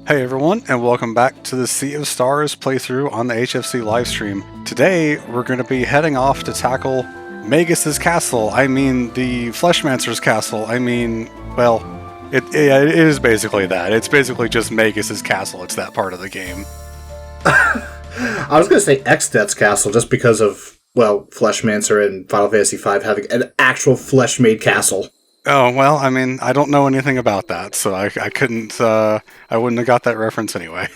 Hey everyone, and welcome back to the Sea of Stars playthrough on the HFC livestream. Today, we're going to be heading off to tackle Magus's castle. I mean, the Flashmancer's castle. Well, it is basically that. It's basically just Magus's castle. It's that part of the game. I was going to say Extet's castle just because of, well, Flashmancer and Final Fantasy V having an actual flesh-made castle. Oh, well, I don't know anything about that, so I couldn't, I wouldn't have got that reference anyway.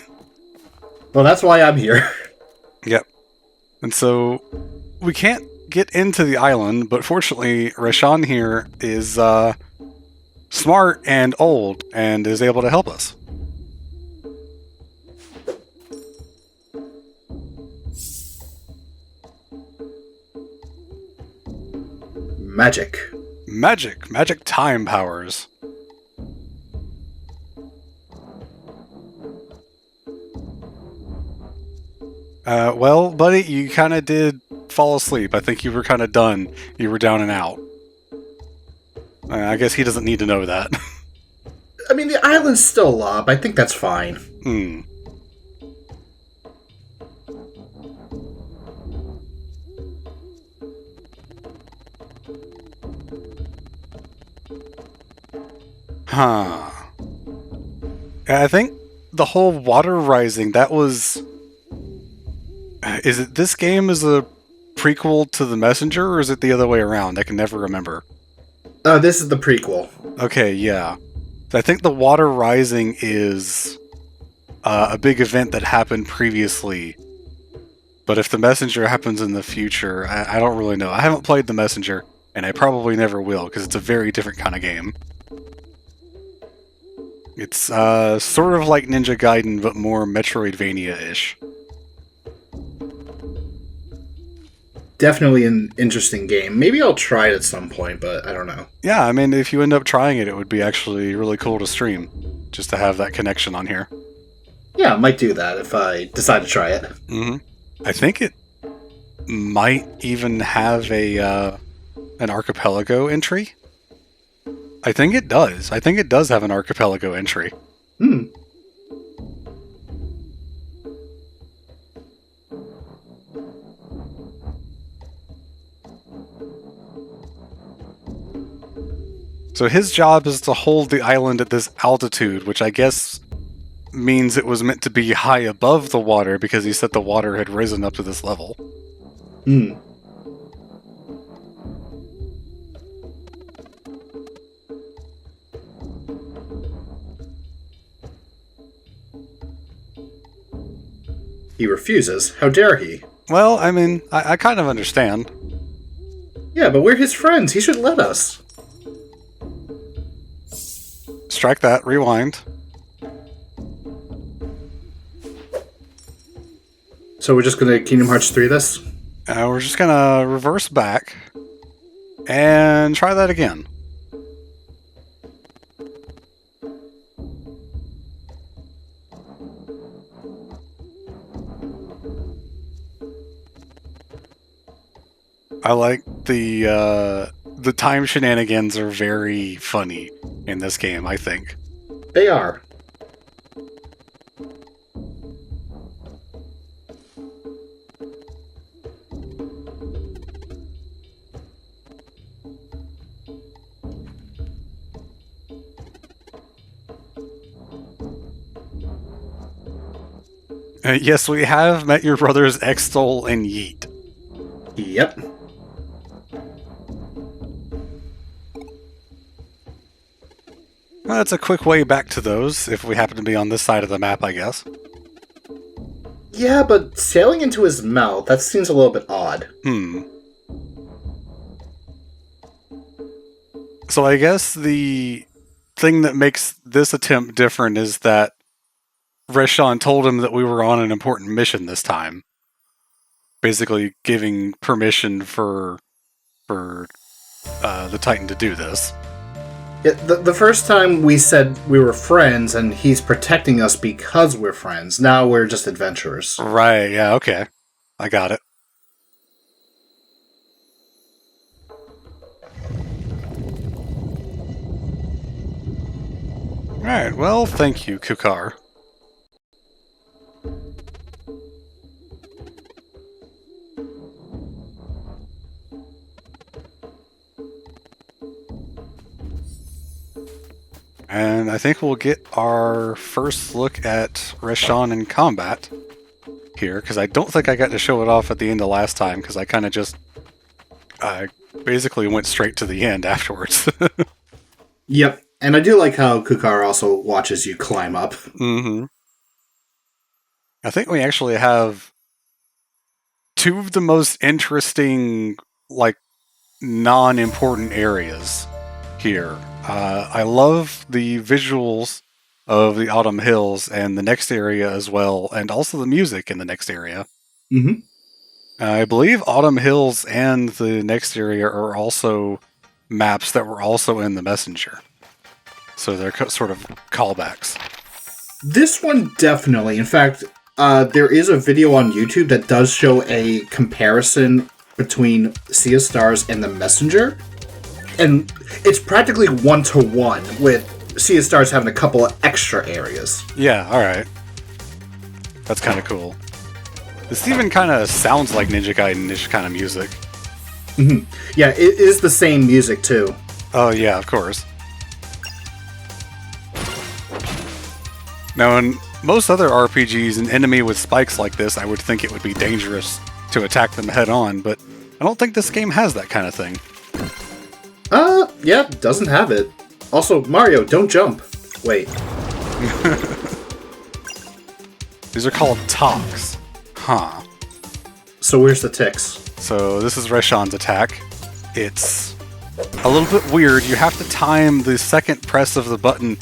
Well, that's why I'm here. Yep. And so, we can't get into the island, but fortunately, Rashawn here is, smart and old, and is able to help us. Magic time powers. Well, buddy, you kind of did fall asleep. I think you were kind of done. You were down and out. I guess he doesn't need to know that. I mean, the island's still up. I think that's fine. Huh. I think the whole water rising, that was... Is it this game is a prequel to The Messenger, or is it the other way around? I can never remember. This is the prequel. Okay, yeah. I think the water rising is a big event that happened previously. But if The Messenger happens in the future, I don't really know. I haven't played The Messenger, and I probably never will, because it's a very different kind of game. It's sort of like Ninja Gaiden, but more Metroidvania-ish. Definitely an interesting game. Maybe I'll try it at some point, but I don't know. Yeah, I mean, if you end up trying it, it would be actually really cool to stream, just to have that connection on here. Yeah, I might do that if I decide to try it. Mm-hmm. I think it might even have an archipelago entry. I think it does. I think it does have an archipelago entry. So his job is to hold the island at this altitude, which I guess means it was meant to be high above the water because he said the water had risen up to this level. He refuses. How dare he? Well, I mean, I kind of understand. Yeah, but we're his friends. He should let us. Strike that, rewind. So we're just gonna Kingdom Hearts 3 this? We're just gonna reverse back and try that again. I like the time shenanigans are very funny in this game, I think. They are. Yes, we have met your brothers Axel and Yeet. Yep. Well, that's a quick way back to those, if we happen to be on this side of the map, I guess. Yeah, but sailing into his mouth, that seems a little bit odd. So I guess the thing that makes this attempt different is that Rashawn told him that we were on an important mission this time. Basically giving permission for the Titan to do this. Yeah, the first time we said we were friends and he's protecting us because we're friends. Now we're just adventurers. Right, yeah, okay. I got it. Alright, well, thank you, Kukar. And I think we'll get our first look at Reshawn in combat here, because I don't think I got to show it off at the end of last time, because I kind of just basically went straight to the end afterwards. Yep, and I do like how Kukar also watches you climb up. Mm-hmm. I think we actually have two of the most interesting, like, non-important areas here. I love the visuals of the Autumn Hills and the next area as well, and also the music in the next area. Mm-hmm. I believe Autumn Hills and the next area are also maps that were also in the Messenger. So they're sort of callbacks. This one definitely. In fact, there is a video on YouTube that does show a comparison between Sea of Stars and the Messenger. And it's practically 1-to-1, with Sea of Stars having a couple of extra areas. Yeah, alright. That's kind of cool. This even kind of sounds like Ninja Gaiden-ish kind of music. Mm-hmm. Yeah, it is the same music, too. Oh, yeah, of course. Now, in most other RPGs, an enemy with spikes like this, I would think it would be dangerous to attack them head-on, but I don't think this game has that kind of thing. Yeah, doesn't have it. Also, Mario, don't jump. Wait. These are called talks. Huh. So where's the ticks? So this is Reshawn's attack. It's a little bit weird. You have to time the second press of the button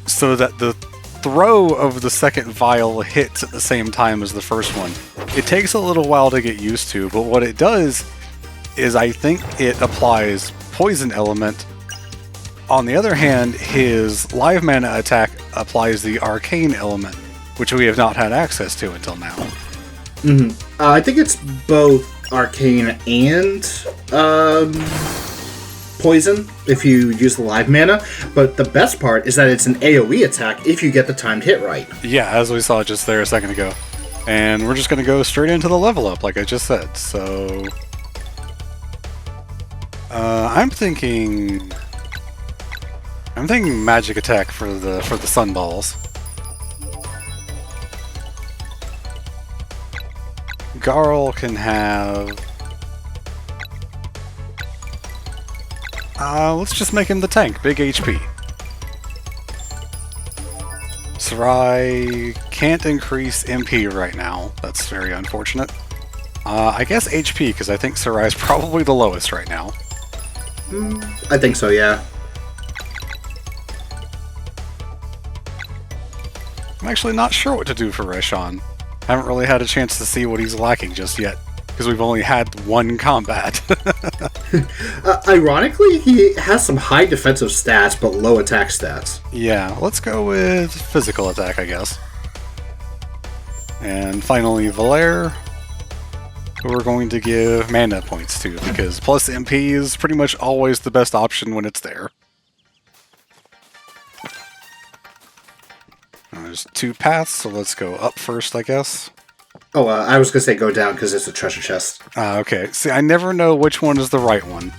so that the throw of the second vial hits at the same time as the first one. It takes a little while to get used to, but what it does is I think it applies poison element. On the other hand, his live mana attack applies the arcane element, which we have not had access to until now. Mm-hmm. I think it's both arcane and poison if you use the live mana, but the best part is that it's an AoE attack if you get the timed hit right. Yeah, as we saw just there a second ago. And we're just going to go straight into the level up, like I just said. So I'm thinking magic attack for the sunballs. Garl can have... let's just make him the tank, big HP. Sarai can't increase MP right now. That's very unfortunate. I guess HP, because I think Sarai is probably the lowest right now. I think so, yeah. I'm actually not sure what to do for Reshawn. Haven't really had a chance to see what he's lacking just yet, because we've only had one combat. Ironically, he has some high defensive stats, but low attack stats. Yeah, let's go with physical attack, I guess. And finally, Valere, who we're going to give mana points to, because plus MP is pretty much always the best option when it's there. There's two paths, so let's go up first, I guess. Oh, I was going to say go down because it's a treasure chest. Okay. See, I never know which one is the right one.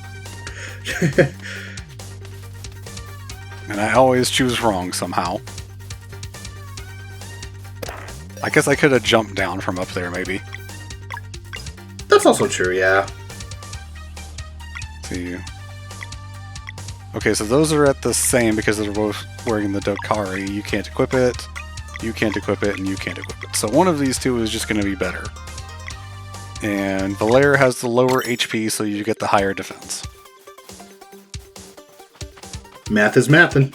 And I always choose wrong somehow. I guess I could have jumped down from up there, maybe. That's also true, yeah. See. Okay, so those are at the same because they're both wearing the Dokari. You can't equip it, you can't equip it, and you can't equip it. So one of these two is just going to be better. And Valere has the lower HP, so you get the higher defense. Math is mathin'.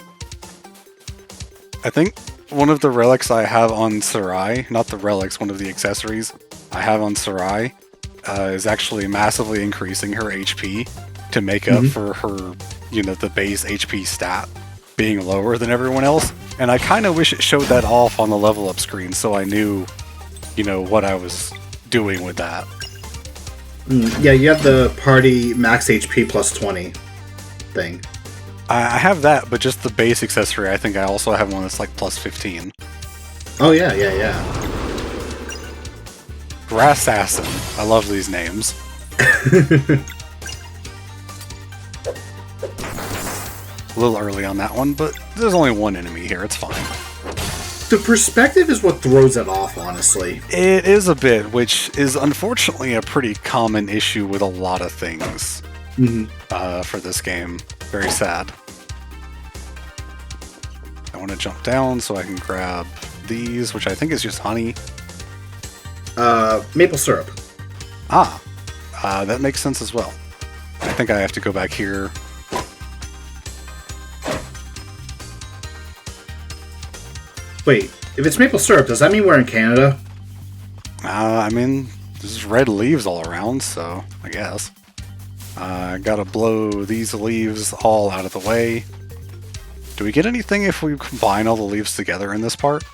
I think one of the relics I have on Sarai, not the relics, one of the accessories I have on Sarai, is actually massively increasing her HP to make up for her, the base HP stat being lower than everyone else. And I kind of wish it showed that off on the level up screen so I knew, what I was doing with that. Yeah, you have the party max HP plus 20 thing. I have that, but just the base accessory. I think I also have one that's like plus 15. Oh, yeah. Grassassin. I love these names. A little early on that one, but there's only one enemy here. It's fine. The perspective is what throws it off, honestly. It is a bit, which is unfortunately a pretty common issue with a lot of things for this game. Very sad. I want to jump down so I can grab these, which I think is just honey. Maple syrup. That makes sense as well. I think I have to go back here. Wait, if it's maple syrup, does that mean we're in Canada? I mean, there's red leaves all around, so I guess. Gotta blow these leaves all out of the way. Do we get anything if we combine all the leaves together in this part?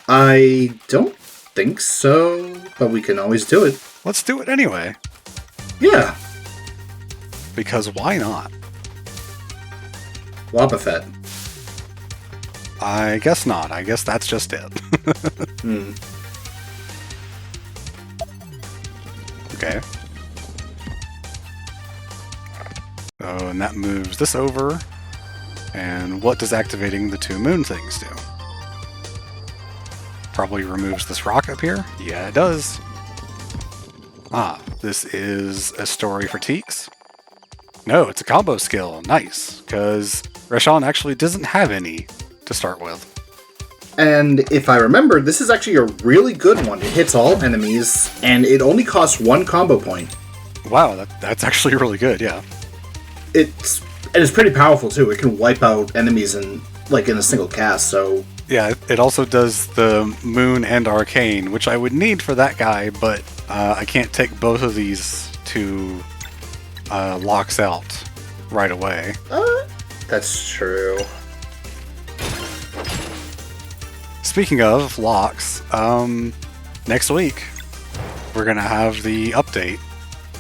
I don't think so, but we can always do it. Let's do it anyway. Yeah. Because why not? Wobbuffet. I guess not. I guess that's just it. Okay. Oh, and that moves this over. And what does activating the two moon things do? Probably removes this rock up here. Yeah, it does. This is a story for Teeks. No, it's a combo skill. Nice, because Rashawn actually doesn't have any to start with. And if I remember, this is actually a really good one. It hits all enemies, and it only costs 1 combo point. Wow, that's actually really good, yeah. It's pretty powerful too. It can wipe out enemies in a single cast, so... Yeah, it also does the Moon and Arcane, which I would need for that guy, but I can't take both of these to locks out right away. That's true. Speaking of locks, next week we're going to have the update.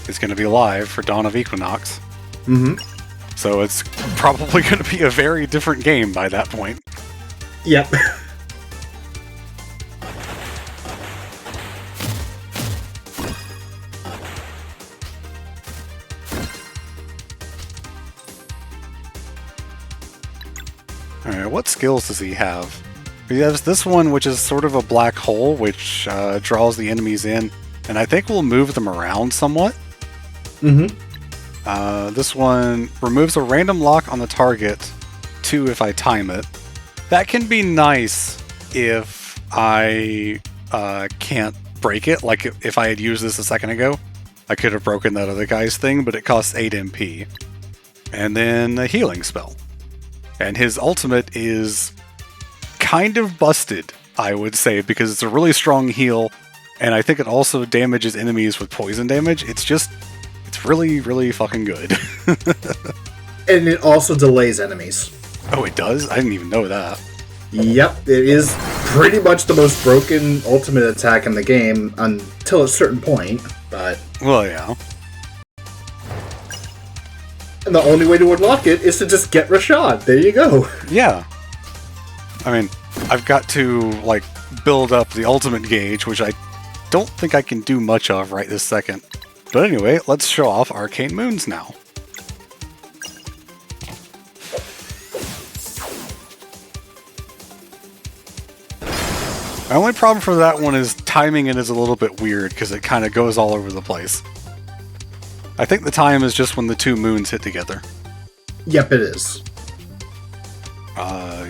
It's going to be live for Dawn of Equinox. So it's probably going to be a very different game by that point. Yep. Alright, what skills does he have? He has this one, which is sort of a black hole, which draws the enemies in, and I think we'll move them around somewhat. This one removes a random lock on the target, 2 if I time it. That can be nice if I can't break it. Like if I had used this a second ago, I could have broken that other guy's thing, but it costs 8 MP. And then a healing spell. And his ultimate is kind of busted, I would say, because it's a really strong heal, and I think it also damages enemies with poison damage. It's really, really fucking good. And it also delays enemies. Oh, it does? I didn't even know that. Yep, it is pretty much the most broken ultimate attack in the game until a certain point, but... Well, yeah. And the only way to unlock it is to just get Rashad. There you go. Yeah. I mean, I've got to, build up the ultimate gauge, which I don't think I can do much of right this second. But anyway, let's show off Arcane Moons now. My only problem for that one is timing it is a little bit weird, because it kind of goes all over the place. I think the time is just when the 2 moons hit together. Yep, it is.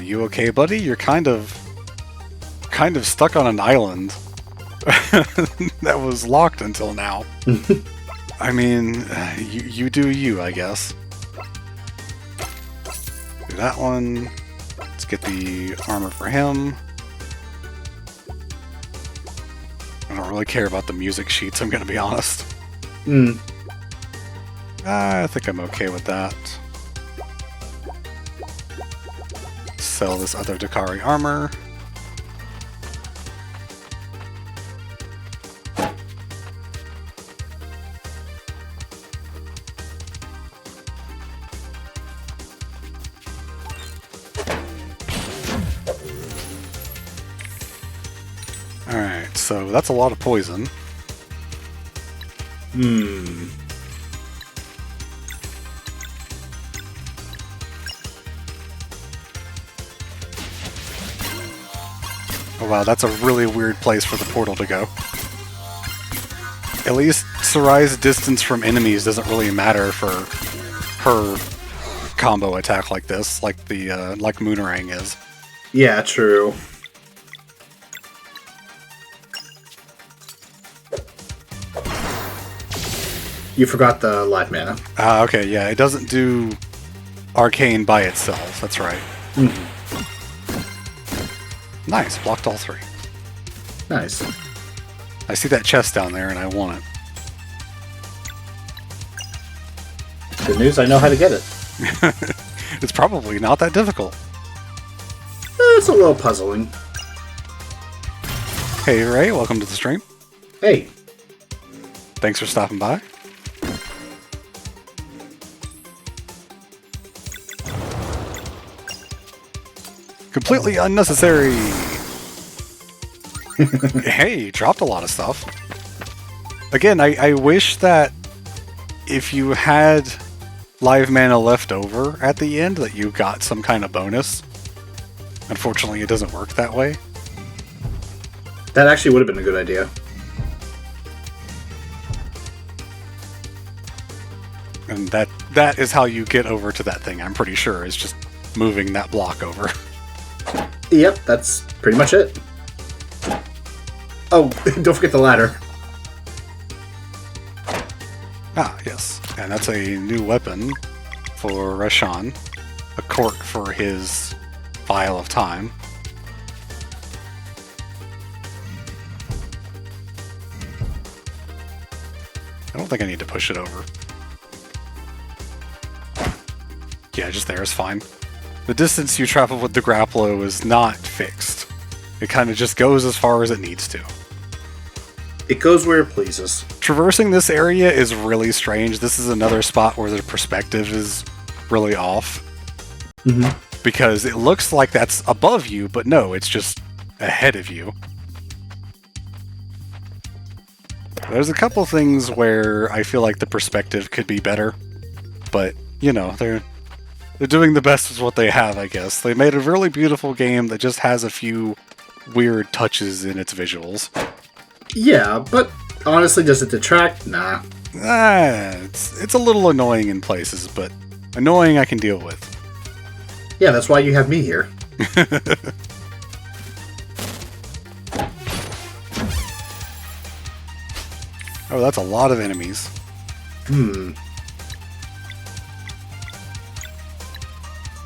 You okay, buddy? You're kind of stuck on an island that was locked until now. I mean, you do you, I guess. Do that one. Let's get the armor for him. I don't really care about the music sheets, I'm gonna be honest. I think I'm okay with that. Sell this other Dakari armor. Alright, so that's a lot of poison. Oh wow, that's a really weird place for the portal to go. At least Sarai's distance from enemies doesn't really matter for her combo attack like this, like Moonerang is. Yeah, true. You forgot the live mana. Ah, okay, yeah, it doesn't do arcane by itself, that's right. Nice, blocked all three. Nice. I see that chest down there and I want it. Good news, I know how to get it. It's probably not that difficult. It's a little puzzling. Hey Ray, welcome to the stream. Hey. Thanks for stopping by. Completely unnecessary! Hey, you dropped a lot of stuff. Again, I wish that if you had live mana left over at the end, that you got some kind of bonus. Unfortunately, it doesn't work that way. That actually would have been a good idea. And that is how you get over to that thing, I'm pretty sure, is just moving that block over. Yep, that's pretty much it. Oh, don't forget the ladder. Ah, yes. And that's a new weapon for Rashan. A cork for his Vial of Time. I don't think I need to push it over. Yeah, just there is fine. The distance you travel with the Grapplo is not fixed. It kind of just goes as far as it needs to. It goes where it pleases. Traversing this area is really strange. This is another spot where the perspective is really off. Because it looks like that's above you, but no, it's just ahead of you. There's a couple things where I feel like the perspective could be better, but, you know, they're doing the best with what they have, I guess. They made a really beautiful game that just has a few weird touches in its visuals. Yeah, but honestly, does it detract? Nah. It's a little annoying in places, but annoying I can deal with. Yeah, that's why you have me here. Oh, that's a lot of enemies.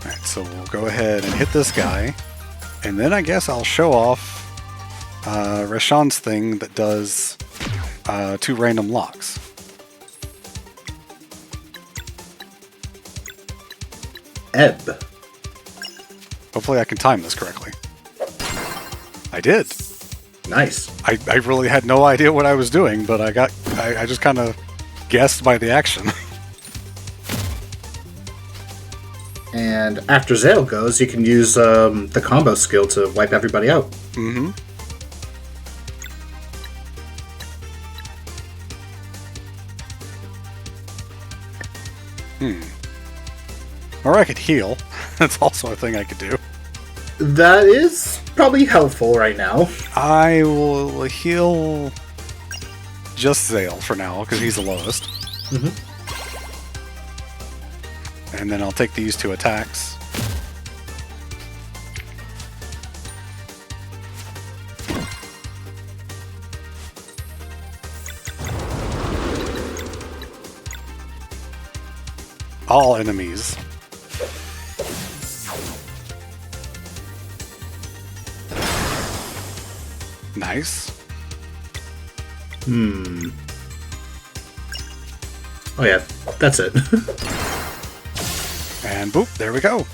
Alright, so we'll go ahead and hit this guy. And then I guess I'll show off Rashan's thing that does 2 random locks. Ebb. Hopefully I can time this correctly. I did. Nice. I really had no idea what I was doing, but I just kind of guessed by the action. And after Zale goes, you can use the combo skill to wipe everybody out. Or I could heal. That's also a thing I could do. That is probably helpful right now. I will heal just Zale for now, because he's the lowest. And then I'll take these 2 attacks. All enemies. Nice. Oh yeah, that's it. And boop, there we go.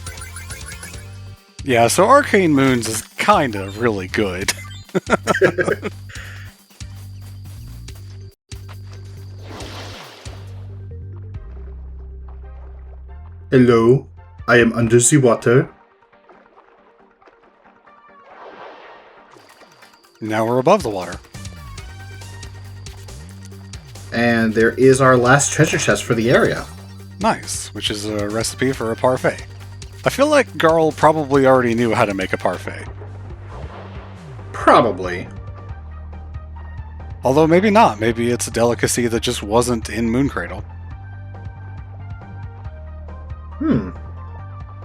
Yeah, so Arcane Moons is kinda really good. Hello, I am under the water. Now we're above the water. And there is our last treasure chest for the area. Nice, which is a recipe for a parfait. I feel like Garl probably already knew how to make a parfait. Probably. Although maybe not. Maybe it's a delicacy that just wasn't in Mooncradle.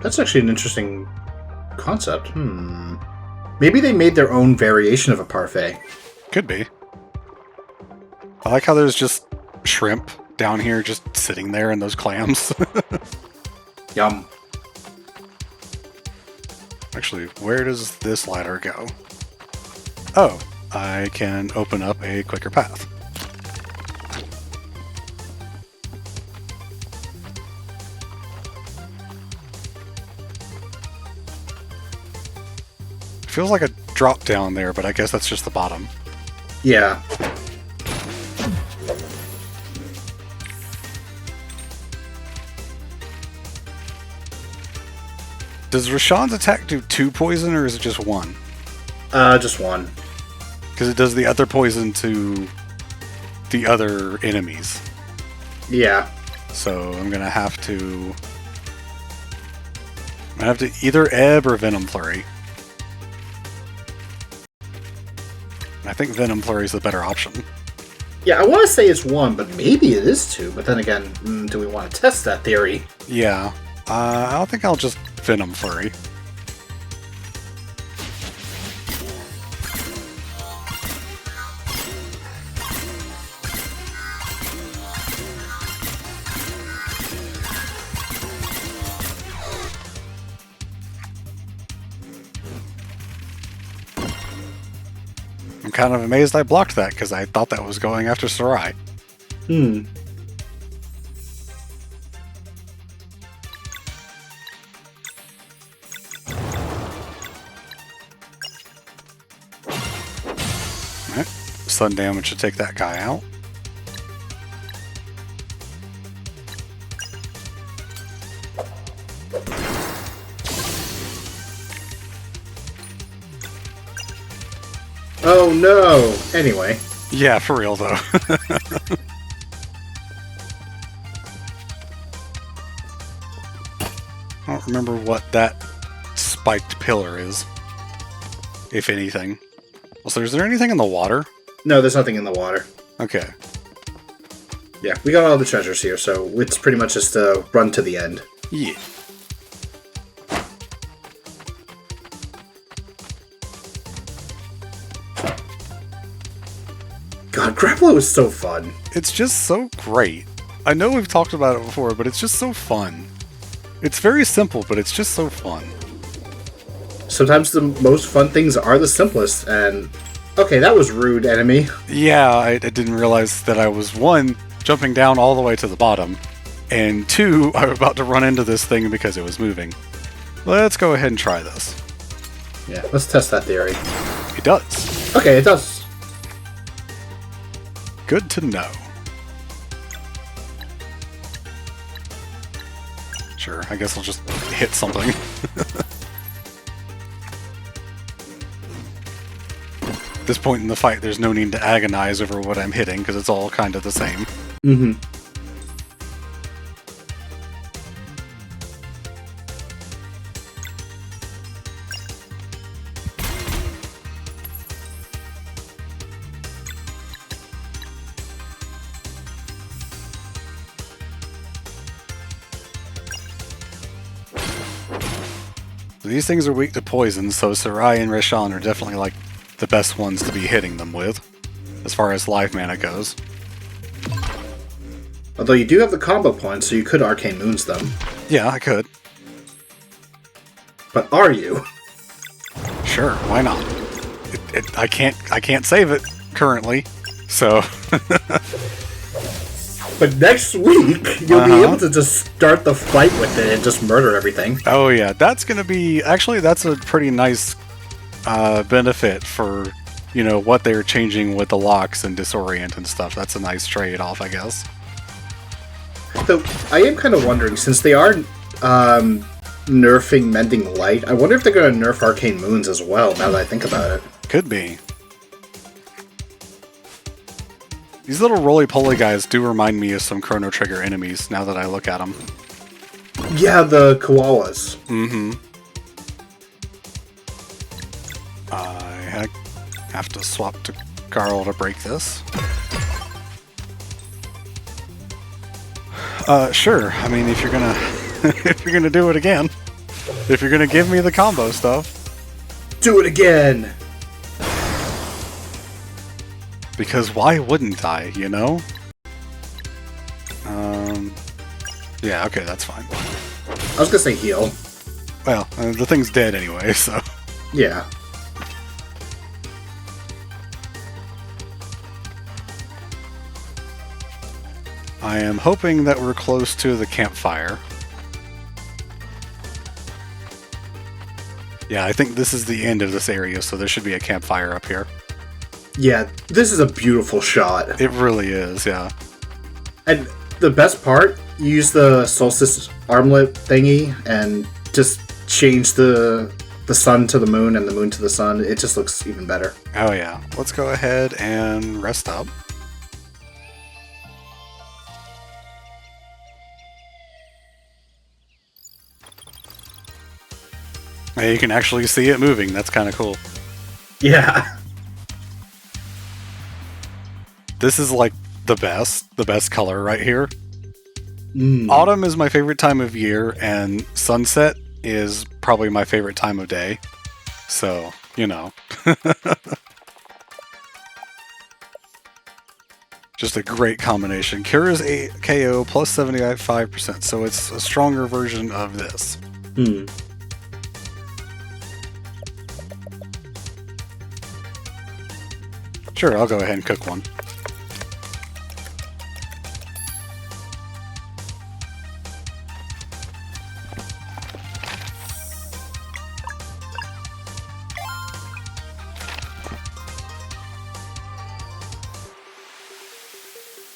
That's actually an interesting concept. Maybe they made their own variation of a parfait. Could be. I like how there's just shrimp down here just sitting there and those clams. Yum. Actually, where does this ladder go? Oh, I can open up a quicker path. Feels like a drop down there, but I guess that's just the bottom. Yeah. Does Rashawn's attack do 2 poison, or is it just 1? Just 1. Because it does the other poison to the other enemies. Yeah. So I'm gonna have to... either Ebb or Venom Flurry. I think Venom Flurry is the better option. Yeah, I want to say it's 1, but maybe it is 2. But then again, do we want to test that theory? Yeah. I think I'll just Venom Flurry. I'm kind of amazed I blocked that, because I thought that was going after Sarai. Alright, sun damage should take that guy out. Oh no! Anyway. Yeah, for real though. I don't remember what that spiked pillar is, if anything. Also, is there anything in the water? No, there's nothing in the water. Okay. Yeah, we got all the treasures here, so it's pretty much just a run to the end. Yeah. God, Grappler was so fun. It's just so great. I know we've talked about it before, but it's just so fun. It's very simple, but it's just so fun. Sometimes the most fun things are the simplest, and... Okay, that was rude, enemy. Yeah, I didn't realize that I was, 1, jumping down all the way to the bottom, and 2, I was about to run into this thing because it was moving. Let's go ahead and try this. Yeah, let's test that theory. It does. Okay, it does. Good to know. Sure, I guess I'll just hit something. At this point in the fight, there's no need to agonize over what I'm hitting, because it's all kind of the same. Mm-hmm. These things are weak to poison, so Sarai and Rashawn are definitely like the best ones to be hitting them with, as far as life mana goes. Although you do have the combo points, so you could Arcane Moons them. Yeah, I could. But are you? Sure, why not? I can't save it currently, so. But next week, you'll be able to just start the fight with it and just murder everything. Oh yeah, that's gonna be that's a pretty nice benefit for what they're changing with the locks and disorient and stuff. That's a nice trade-off, I guess. So I am kind of wondering, since they are nerfing Mending Light, I wonder if they're going to nerf Arcane Moons as well. Now that I think about it, Could be. These little roly-poly guys do remind me of some Chrono Trigger enemies, now that I look at them. Yeah, the koalas. Mm-hmm. I have to swap to Garl to break this. Sure. I mean, if you're gonna if you're gonna do it again, if you're gonna give me the combo stuff, do it again. Because why wouldn't I? You know. Yeah. Okay, that's fine. I was gonna say heal. Well, the thing's dead anyway, so. Yeah. I am hoping that we're close to the campfire. Yeah, I think this is the end of this area, so there should be a campfire up here. Yeah, this is a beautiful shot. It really is, yeah. And the best part, you use the Solstice armlet thingy and just change the sun to the moon and the moon to the sun. It just looks even better. Oh yeah. Let's go ahead and rest up. Hey, you can actually see it moving. That's kind of cool. Yeah. This is like the best color right here. Autumn is my favorite time of year, and sunset is probably my favorite time of day. So, you know. Just a great combination. Cures a KO plus 75%, so it's a stronger version of this. Sure, I'll go ahead and cook one.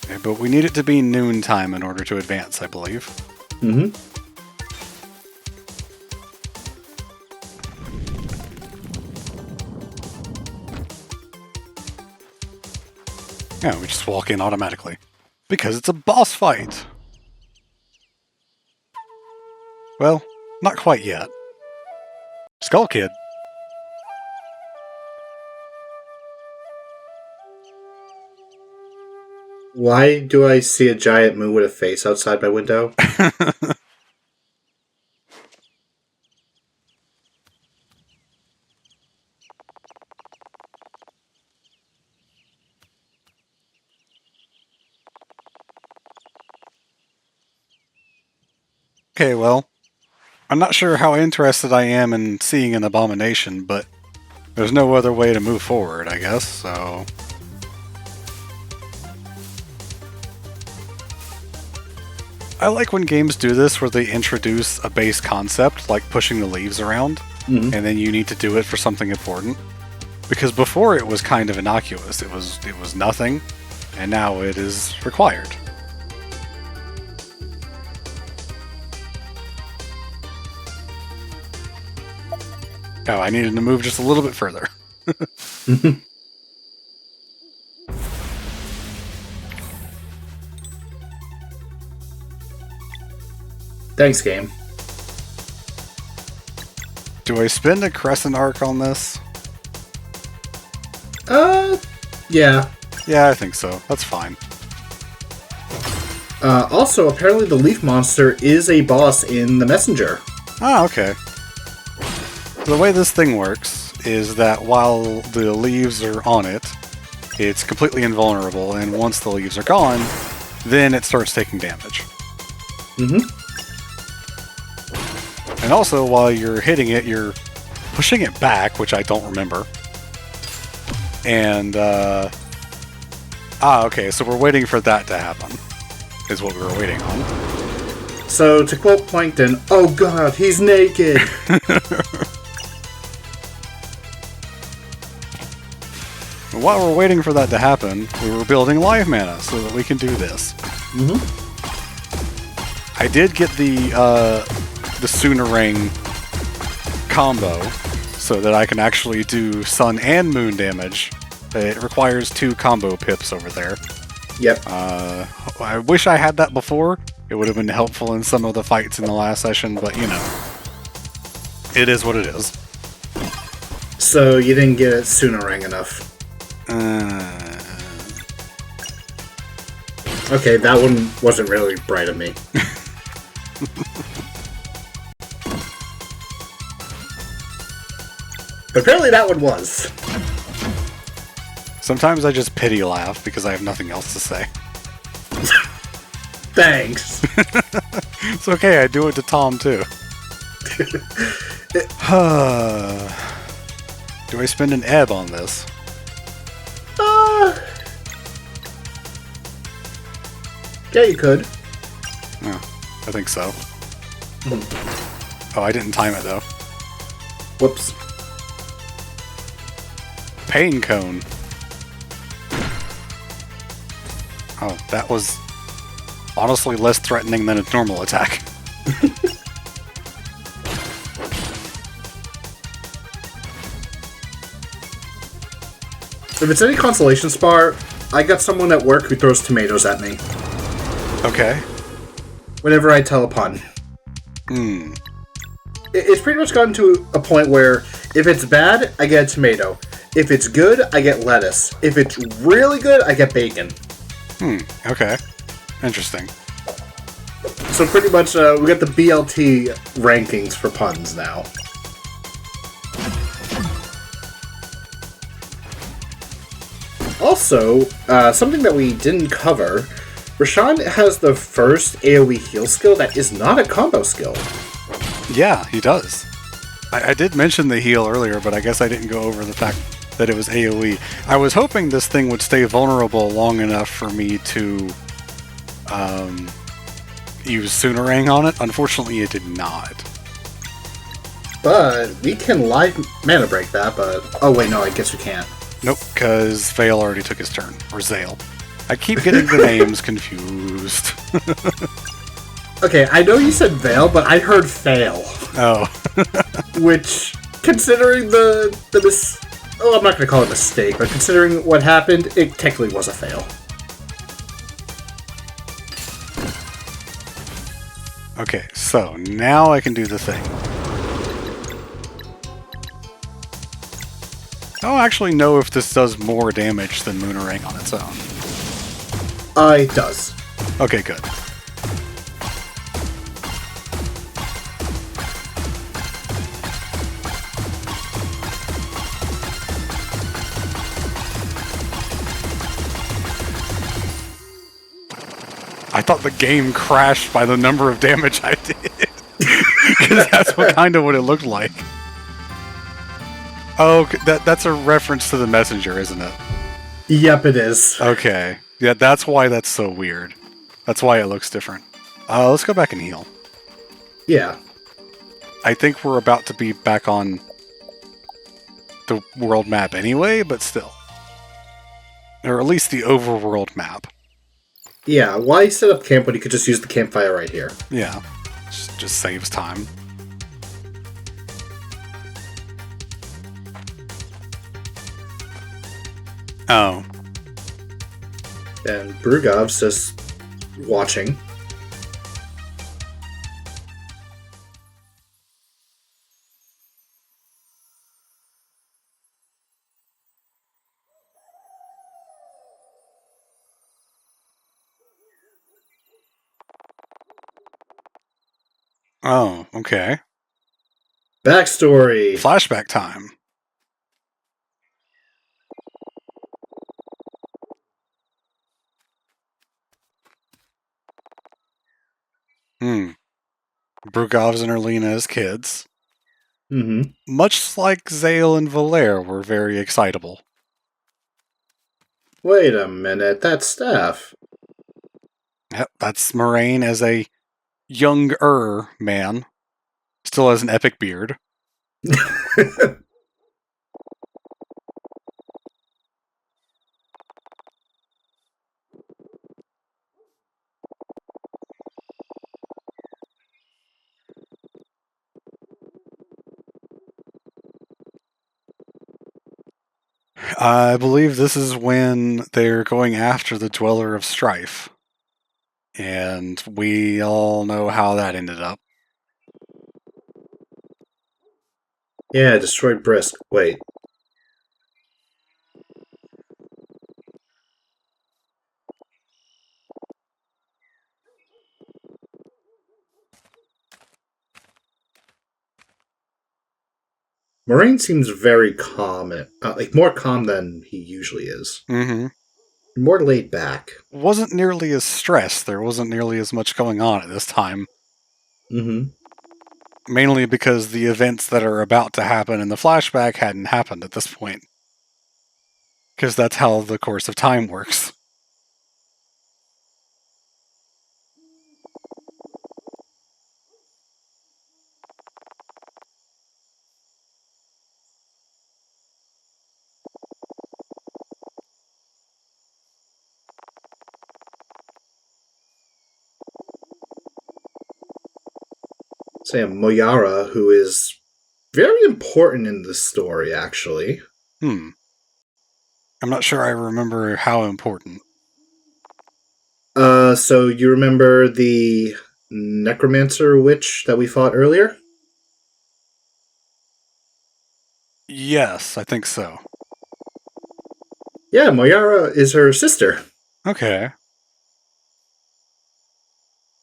Okay, but we need it to be noontime in order to advance, I believe. Yeah, we just walk in automatically. Because it's a boss fight! Well, not quite yet. Skull Kid. Why do I see a giant moon with a face outside my window? Okay, well, I'm not sure how interested I am in seeing an abomination, but there's no other way to move forward, I guess, so... I like when games do this where they introduce a base concept, like pushing the leaves around, and then you need to do it for something important. Because before it was kind of innocuous, it was nothing, and now it is required. Oh, I needed to move just a little bit further. Thanks, game. Do I spend a crescent arc on this? Yeah. Yeah, I think so. That's fine. Also, apparently the leaf monster is a boss in the messenger. Ah, okay. The way this thing works is that while the leaves are on it, it's completely invulnerable, and once the leaves are gone, then it starts taking damage. And also, while you're hitting it, you're pushing it back, which I don't remember. And, okay, so we're waiting for that to happen, is what we were waiting on. So, to quote Plankton, oh god, he's naked! While we're waiting for that to happen, we were building live mana so that we can do this. I did get the Soonerang combo so that I can actually do sun and moon damage. It requires 2 combo pips over there. Yep. I wish I had that before. It would have been helpful in some of the fights in the last session, but you know, it is what it is. So you didn't get it Soonerang enough. Okay, that one wasn't really bright of me. But apparently that one was. Sometimes I just pity laugh because I have nothing else to say. Thanks. It's okay, I do it to Tom too. Do I spend an ebb on this? Yeah, you could. Yeah, I think so. Oh, I didn't time it though. Whoops. Pain cone. Oh, that was honestly less threatening than a normal attack. If it's any consolation, Spar, I got someone at work who throws tomatoes at me Okay. whenever I tell a pun. It's pretty much gotten to a point where if it's bad, I get a tomato. If it's good, I get lettuce. If it's really good, I get bacon. Okay. Interesting. So pretty much, we got the BLT rankings for puns now. Also, something that we didn't cover, Rashawn has the first AoE heal skill that is not a combo skill. Yeah, he does. I did mention the heal earlier, but I guess I didn't go over the fact that it was AoE. I was hoping this thing would stay vulnerable long enough for me to use Soonerang on it. Unfortunately, it did not. But we can live mana break that, but... Oh wait, no, I guess we can't. Nope, because Vale already took his turn. Or Zale. I keep getting the names confused. Okay, I know you said Vale, but I heard fail. Oh. Which, considering I'm not gonna call it a mistake, but considering what happened, it technically was a fail. Okay, so now I can do the thing. I don't actually know if this does more damage than Moonerang on its own. It does. Okay, good. I thought the game crashed by the number of damage I did. Because that's kind of what it looked like. Oh, that's a reference to the messenger, isn't it? Yep, it is. Okay. Yeah, that's why that's so weird. That's why it looks different. Let's go back and heal. Yeah. I think we're about to be back on the world map anyway, but still. Or at least the overworld map. Yeah, why set up camp when you could just use the campfire right here? Yeah. Just saves time. Oh. And Brugov's just watching. Oh, okay. Backstory. Flashback time. Brugovs and Erlina as kids. Mm-hmm. Much like Zale and Valere were very excitable. Wait a minute, that's Staff. Yep, that's Moraine as a younger man. Still has an epic beard. I believe this is when they're going after the Dweller of Strife. And we all know how that ended up. Yeah, destroyed Brisk. Wait. Moraine seems very calm, like more calm than he usually is. Mm-hmm. More laid back. Wasn't nearly as stressed. There wasn't nearly as much going on at this time. Mm-hmm. Mainly because the events that are about to happen in the flashback hadn't happened at this point. Because that's how the course of time works. Say a Moyara, who is very important in this story, actually. I'm not sure I remember how important. So you remember the necromancer witch that we fought earlier? Yes, I think so. Yeah, Moyara is her sister. Okay.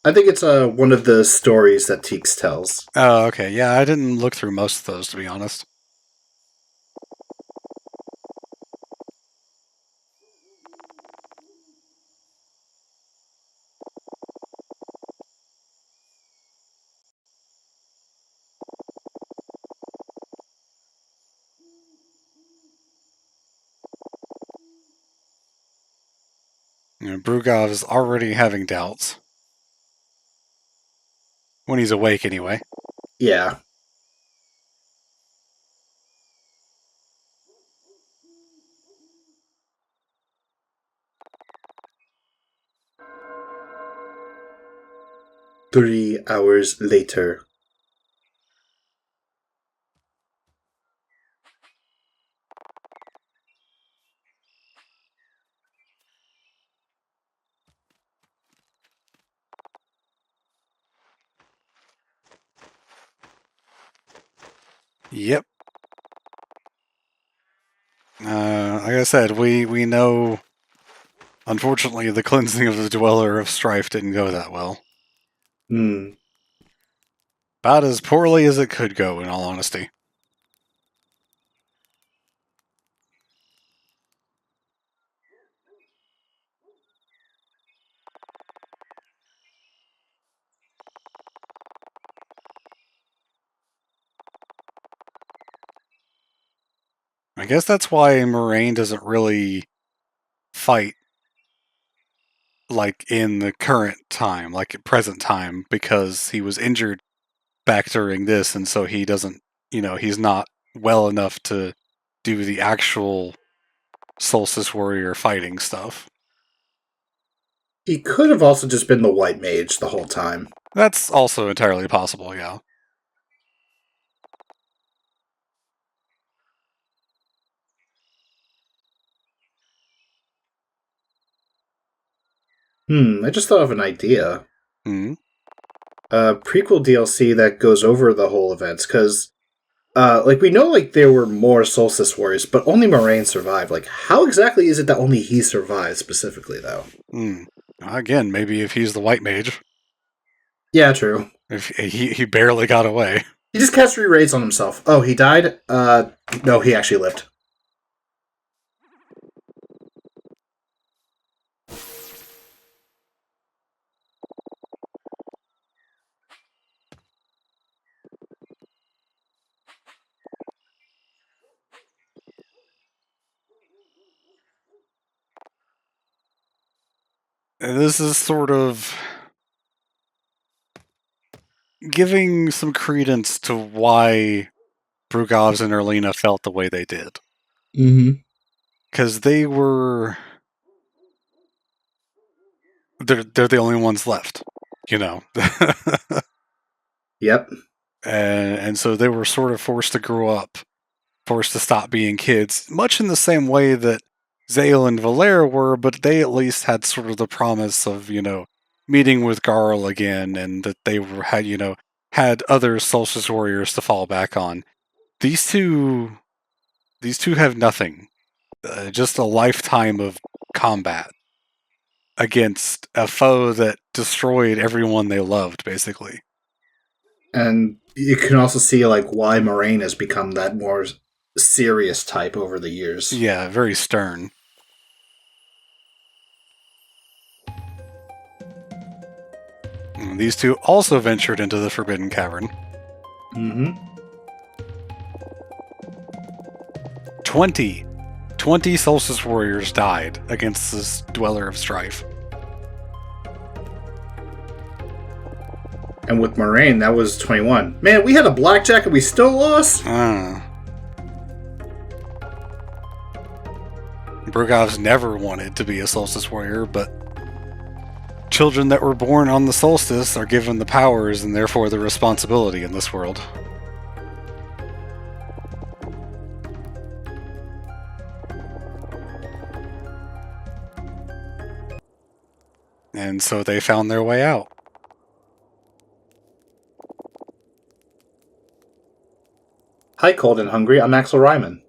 I think it's one of the stories that Teeks tells. Oh, okay. Yeah, I didn't look through most of those, to be honest. Brugov is already having doubts. When he's awake, anyway. Yeah. "3 hours later. Yep. Like I said, we know. Unfortunately, the cleansing of the Dweller of Strife didn't go that well. Hmm. About as poorly as it could go, in all honesty. I guess that's why Moraine doesn't really fight like in the current time, like at present time, because he was injured back during this, and so he doesn't, he's not well enough to do the actual Solstice Warrior fighting stuff. He could have also just been the white mage the whole time. That's also entirely possible, yeah. I just thought of an idea. Hmm. Prequel DLC that goes over the whole events, because like we know like there were more Solstice Warriors, but only Moraine survived. Like, how exactly is it that only he survived specifically, though? Again, maybe if he's the white mage. Yeah, true. If he barely got away. He just cast re-raids on himself. Oh, he died? No, he actually lived. And this is sort of giving some credence to why Brugovs and Erlina felt the way they did. Mm-hmm. Because they're the only ones left, Yep. and so they were sort of forced to grow up forced to stop being kids, much in the same way that Zale and Valere were, but they at least had sort of the promise of, meeting with Garl again, and that they had other Solstice Warriors to fall back on. These two have nothing. Just a lifetime of combat against a foe that destroyed everyone they loved, basically. And you can also see why Moraine has become that more serious type over the years. Yeah, very stern. And these two also ventured into the Forbidden Cavern. Mm-hmm. 20 Solstice Warriors died against this Dweller of Strife. And with Moraine, that was 21. Man, we had a blackjack and we still lost? Brugov's never wanted to be a Solstice Warrior, but children that were born on the solstice are given the powers and therefore the responsibility in this world. And so they found their way out. Hi, Cold and Hungry. I'm Axel Ryman.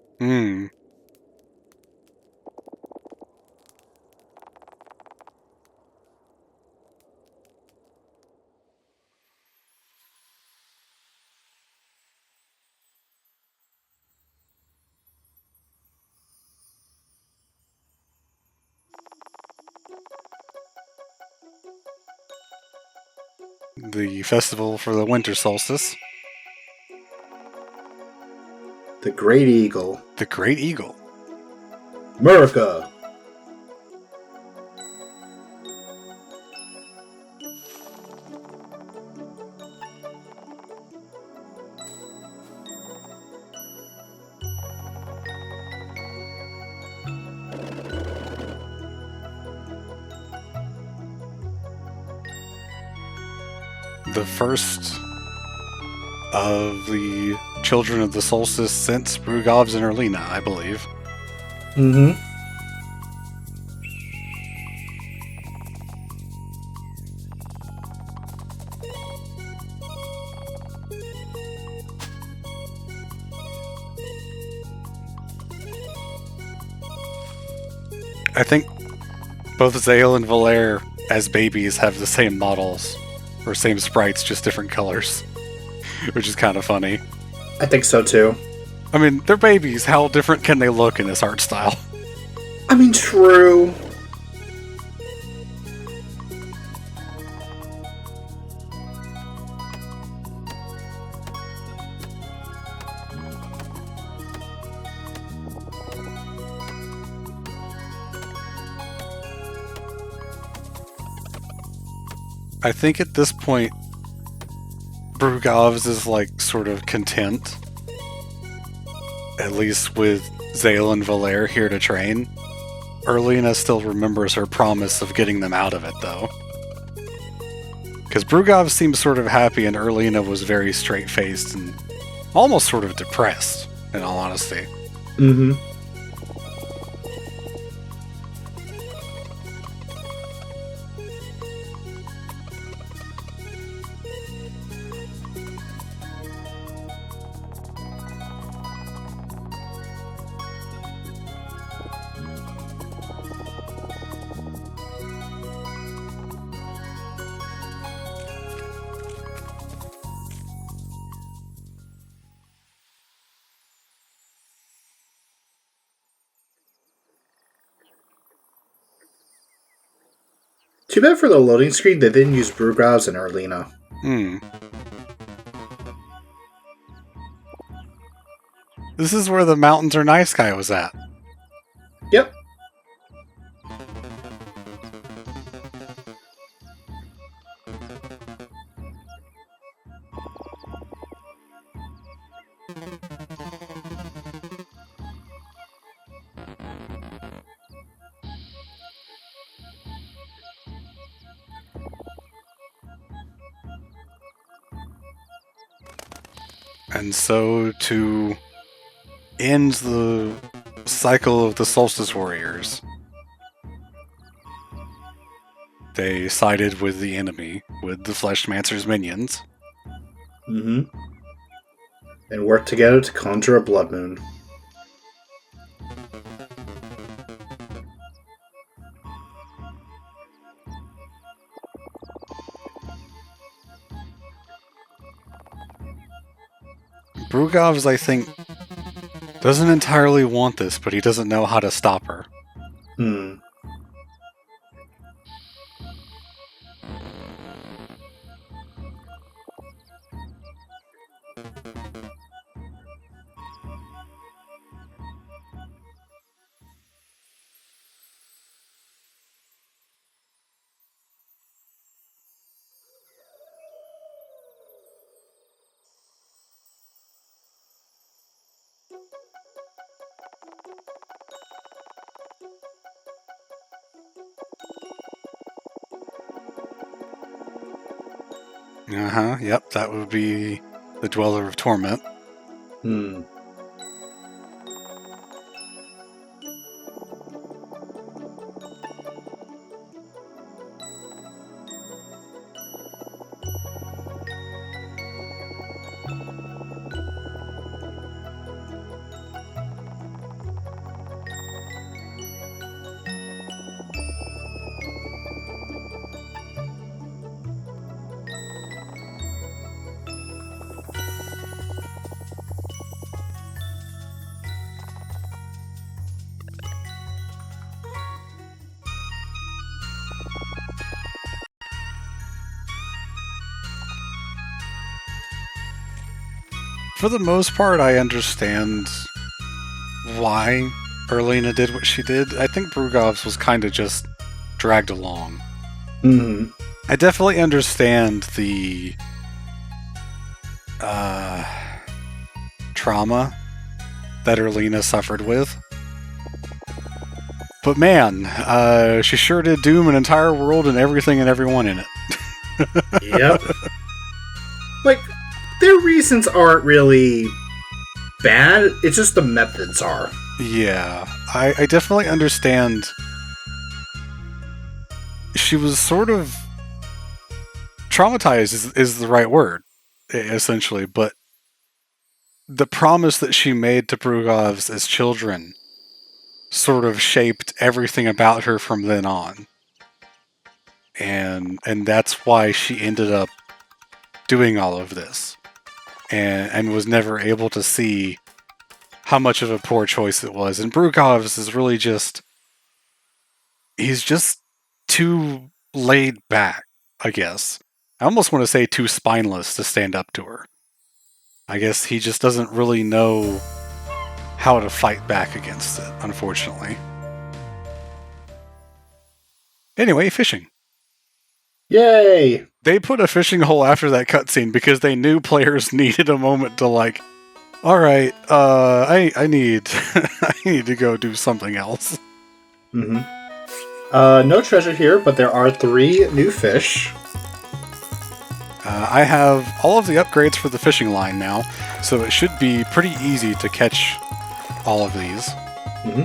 The festival for the winter solstice. The Great Eagle. The Great Eagle. America. The first of the children of the solstice since Brugov's and Erlina, I believe. Mm-hmm. I think both Zale and Valere as babies have the same models, or same sprites, just different colors, which is kind of funny. I think so too. I mean, they're babies. How different can they look in this art style? I mean, true. I think at this point, Brugov's is sort of content. At least with Zale and Valere here to train. Erlina still remembers her promise of getting them out of it, though. Because Brugov seems sort of happy and Erlina was very straight-faced and almost sort of depressed, in all honesty. Mm-hmm. Too bad for the loading screen they didn't use Brugov's and Erlina. This is where the Mountains Are Nice guy was at. Yep. And so to end the cycle of the Solstice Warriors. They sided with the enemy, with the Flashmancer's minions. Mm-hmm. And worked together to conjure a blood moon. Brugovs, I think, doesn't entirely want this, but he doesn't know how to stop her. Hmm. Yep, that would be the Dweller of Torment. Hmm. For the most part, I understand why Erlina did what she did. I think Brugovs was kind of just dragged along. Hmm. I definitely understand the trauma that Erlina suffered with. But man, she sure did doom an entire world and everything and everyone in it. Yep. Like, their reasons aren't really bad, it's just the methods are. Yeah, I definitely understand. She was sort of traumatized is the right word, essentially, but the promise that she made to Brugovs as children sort of shaped everything about her from then on. And that's why she ended up doing all of this. And was never able to see how much of a poor choice it was. And Brugovs is really just... he's just too laid back, I guess. I almost want to say too spineless to stand up to her. I guess he just doesn't really know how to fight back against it, unfortunately. Anyway, fishing. Yay! They put a fishing hole after that cutscene because they knew players needed a moment to like, alright, I need I need to go do something else. Mm-hmm. No treasure here, but there are 3 new fish. I have all of the upgrades for the fishing line now, so it should be pretty easy to catch all of these. Mm-hmm.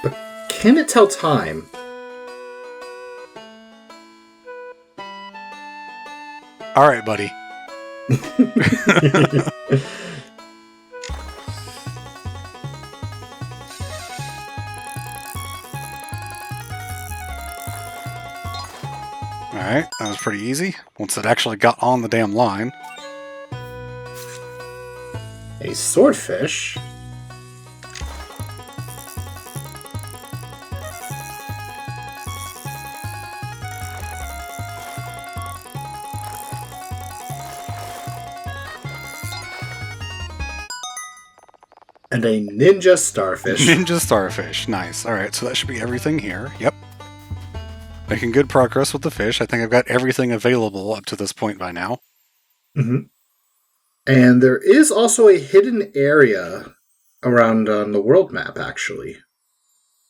But can it tell time? Alright, buddy. Alright, that was pretty easy. Once it actually got on the damn line. A swordfish? And a ninja starfish. Ninja starfish, nice. Alright, so that should be everything here. Yep. Making good progress with the fish. I think I've got everything available up to this point by now. Mm-hmm. And there is also a hidden area around on the world map, actually.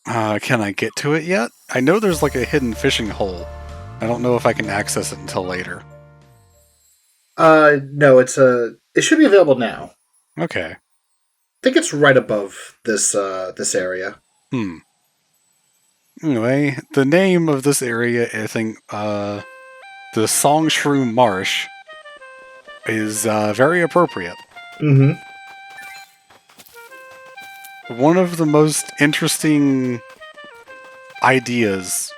Can I get to it yet? I know there's like a hidden fishing hole. I don't know if I can access it until later. No, it should be available now. Okay. I think it's right above this area. Anyway, the name of this area, I think, the Songshrew Marsh, is very appropriate. Mm-hmm. One of the most interesting ideas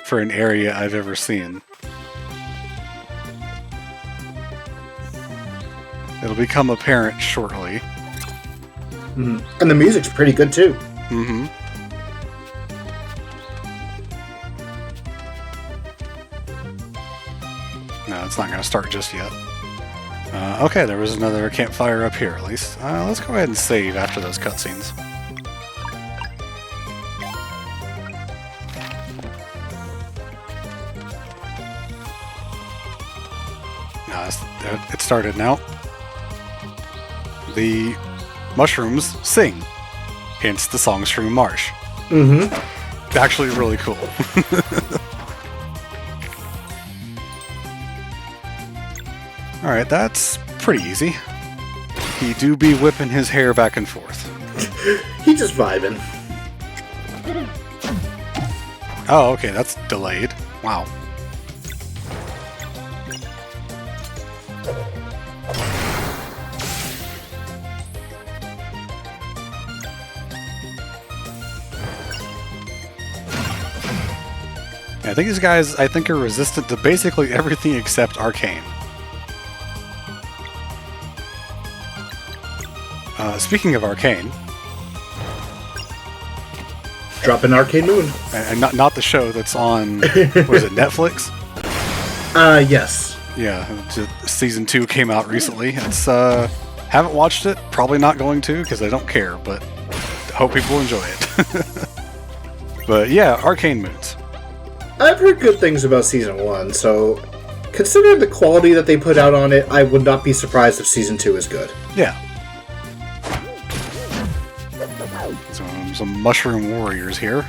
for an area I've ever seen. It'll become apparent shortly. Mm-hmm. And the music's pretty good too. Mm-hmm. No, it's not going to start just yet. Okay, there was another campfire up here at least. Let's go ahead and save after those cutscenes. It started now. The mushrooms sing, hence the Songshrew Marsh. Mm-hmm. Actually really cool. Alright, that's pretty easy. He do be whipping his hair back and forth. He's just vibing. Oh, okay, that's delayed. Wow. I think these guys, are resistant to basically everything except arcane. Speaking of arcane, drop an Arcane Moon, and not the show that's on. Was it Netflix? Yes. Yeah, season 2 came out recently. It's haven't watched it. Probably not going to because I don't care. But hope people enjoy it. But yeah, Arcane Moons. I've heard good things about Season 1, so considering the quality that they put out on it, I would not be surprised if Season 2 is good. Yeah. Some Mushroom Warriors here.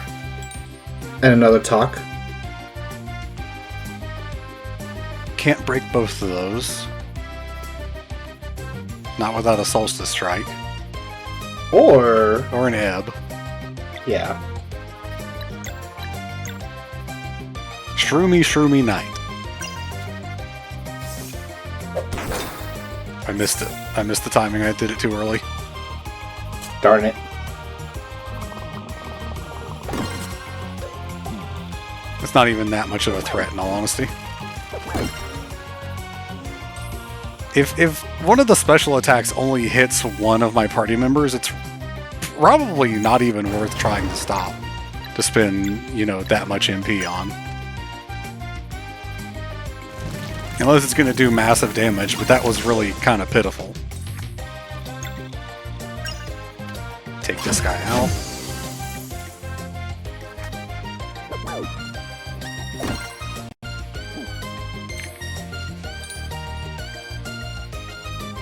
And another talk. Can't break both of those. Not without a Solstice Strike. Or an Ebb. Yeah. Shroomy Night. I missed it. I missed the timing. I did it too early. Darn it. It's not even that much of a threat, in all honesty. If one of the special attacks only hits one of my party members, it's probably not even worth trying to stop. To spend, that much MP on. Unless it's going to do massive damage, but that was really kind of pitiful. Take this guy out.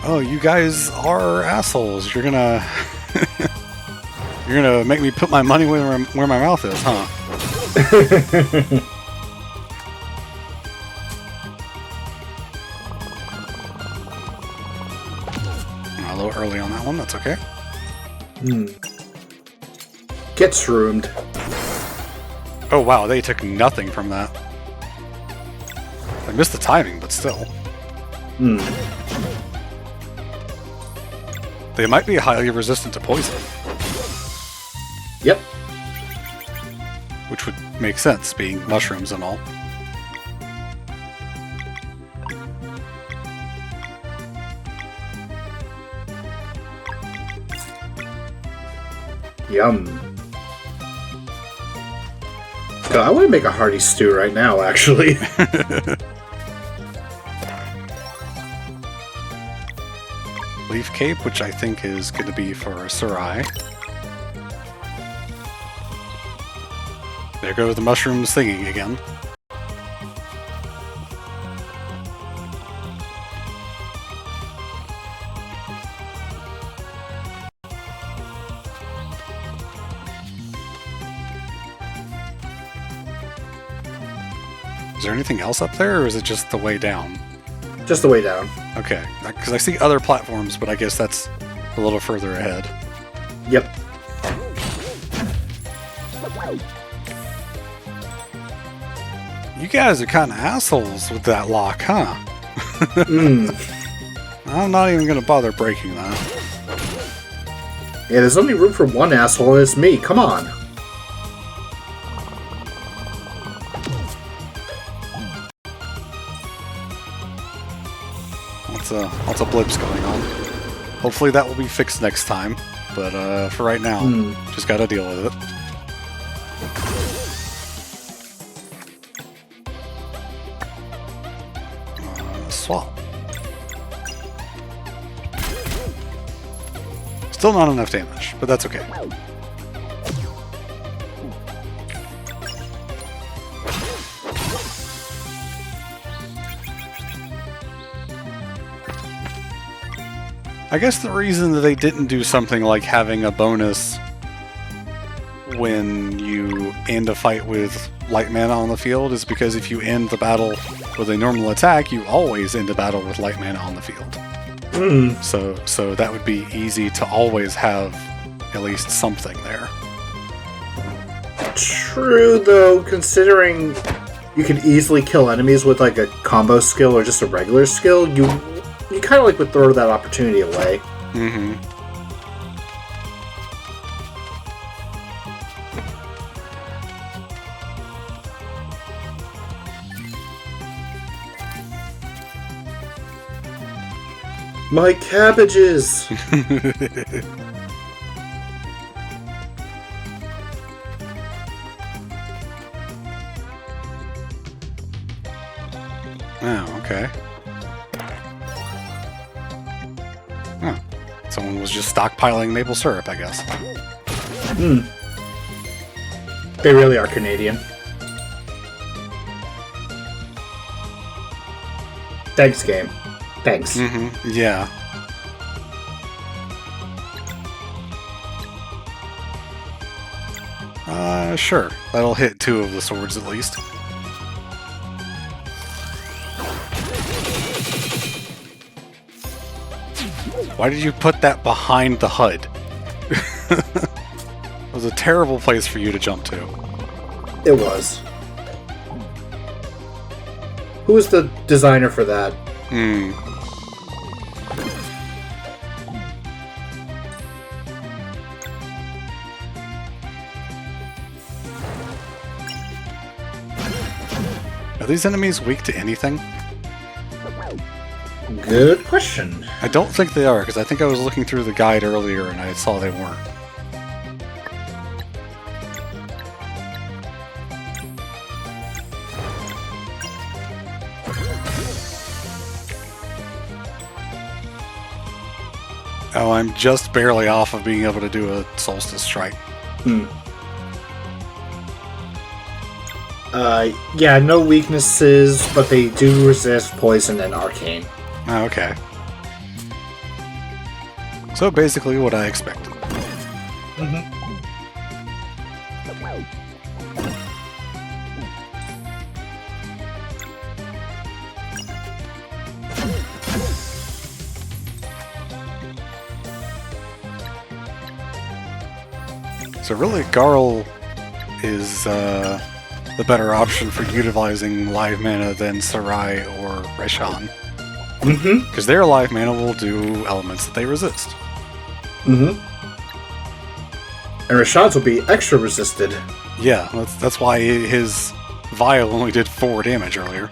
Oh, you guys are assholes. You're gonna... You're gonna make me put my money where my mouth is, huh? A little early on that one, that's okay. Get shroomed. Oh wow, they took nothing from that. I missed the timing, but still. They might be highly resistant to poison. Yep. Which would make sense, being mushrooms and all. Yum. God, I want to make a hearty stew right now, actually. Leaf Cape, which I think is going to be for Sarai. There go the mushrooms singing again. Is there anything else up there, or is it just the way down? Just the way down. Okay, because I see other platforms, but I guess that's a little further ahead. Yep. You guys are kind of assholes with that lock, huh? I'm not even going to bother breaking that. Yeah, there's only room for one asshole, and it's me. Come on. Lots of blips going on. Hopefully that will be fixed next time, but for right now, just gotta deal with it. Swap. Still not enough damage, but that's okay. I guess the reason that they didn't do something like having a bonus when you end a fight with light mana on the field is because if you end the battle with a normal attack, you always end the battle with light mana on the field. So that would be easy to always have at least something there. True, though, considering you can easily kill enemies with like a combo skill or just a regular skill, you kind of like would throw that opportunity away. My cabbages! Oh, okay. Huh. Someone was just stockpiling maple syrup, I guess. They really are Canadian. Thanks, game. Thanks. Yeah. Sure. That'll hit 2 of the swords at least. Why did you put that behind the HUD? It was a terrible place for you to jump to. It was. Who was the designer for that? Are these enemies weak to anything? Good question. I don't think they are, because I think I was looking through the guide earlier and I saw they weren't. Oh, I'm just barely off of being able to do a Solstice Strike. Yeah, no weaknesses, but they do resist poison and arcane. Oh, okay. So basically what I expected. So really, Garl is the better option for utilizing live mana than Sarai or Reshan. Because their live mana will do elements that they resist. And Rashan's will be extra resisted. Yeah, that's why his Vial only did 4 damage earlier.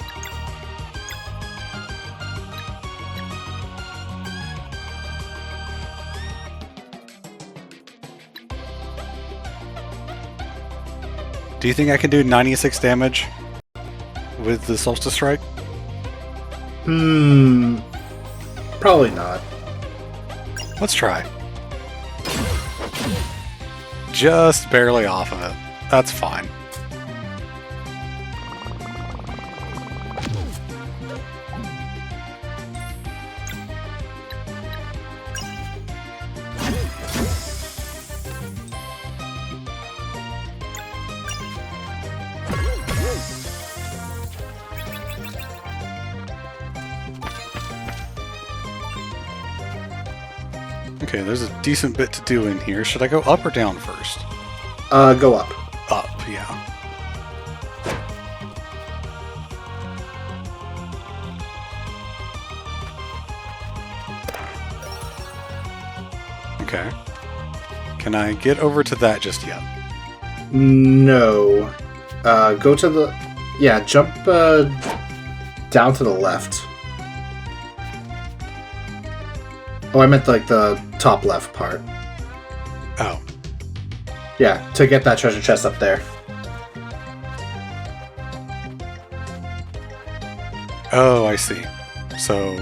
Do you think I can do 96 damage with the Solstice Strike? Probably not. Let's try. Just barely off of it. That's fine. Okay, there's a decent bit to do in here. Should I go up or down first? Go up. Up, yeah. Okay. Can I get over to that just yet? No. Go to the... Yeah, jump down to the left. Oh, I meant like the top left part. Oh. Yeah, to get that treasure chest up there. Oh, I see. So...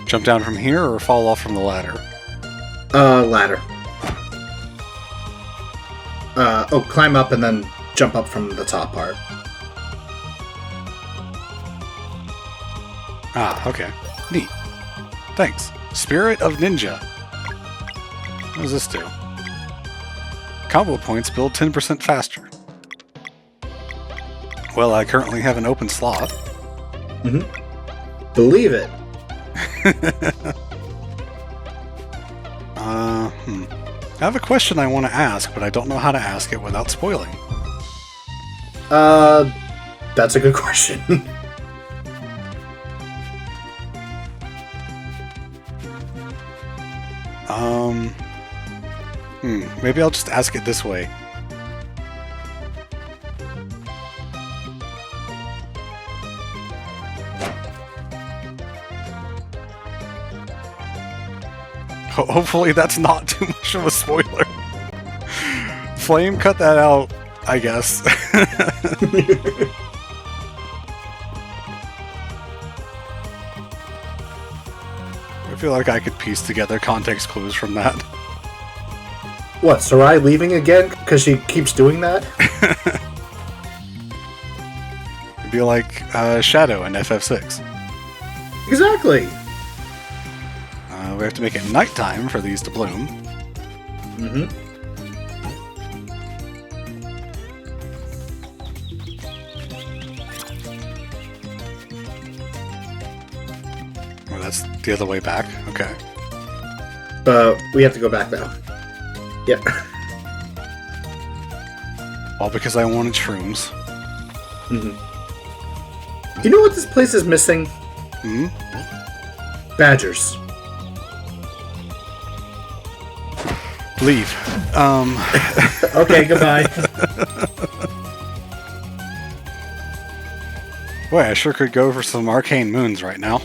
jump down from here or fall off from the ladder? Ladder. Climb up and then jump up from the top part. Ah, okay. Neat. Thanks. Spirit of Ninja. What does this do? Combo points build 10% faster. Well, I currently have an open slot. Mm-hmm. Believe it. I have a question I want to ask, but I don't know how to ask it without spoiling. That's a good question. Maybe I'll just ask it this way. Hopefully that's not too much of a spoiler. Flame, cut that out, I guess. I feel like I could piece together context clues from that. What, Sarai leaving again? Because she keeps doing that? It'd be like Shadow in FF6. Exactly! We have to make it nighttime for these to bloom. Mm-hmm. Oh, that's the other way back. Okay. We have to go back now. Yeah. All because I wanted shrooms. Mm-hmm. You know what this place is missing? Hmm? Badgers. Leave. Okay, goodbye. Boy, I sure could go for some arcane moons right now.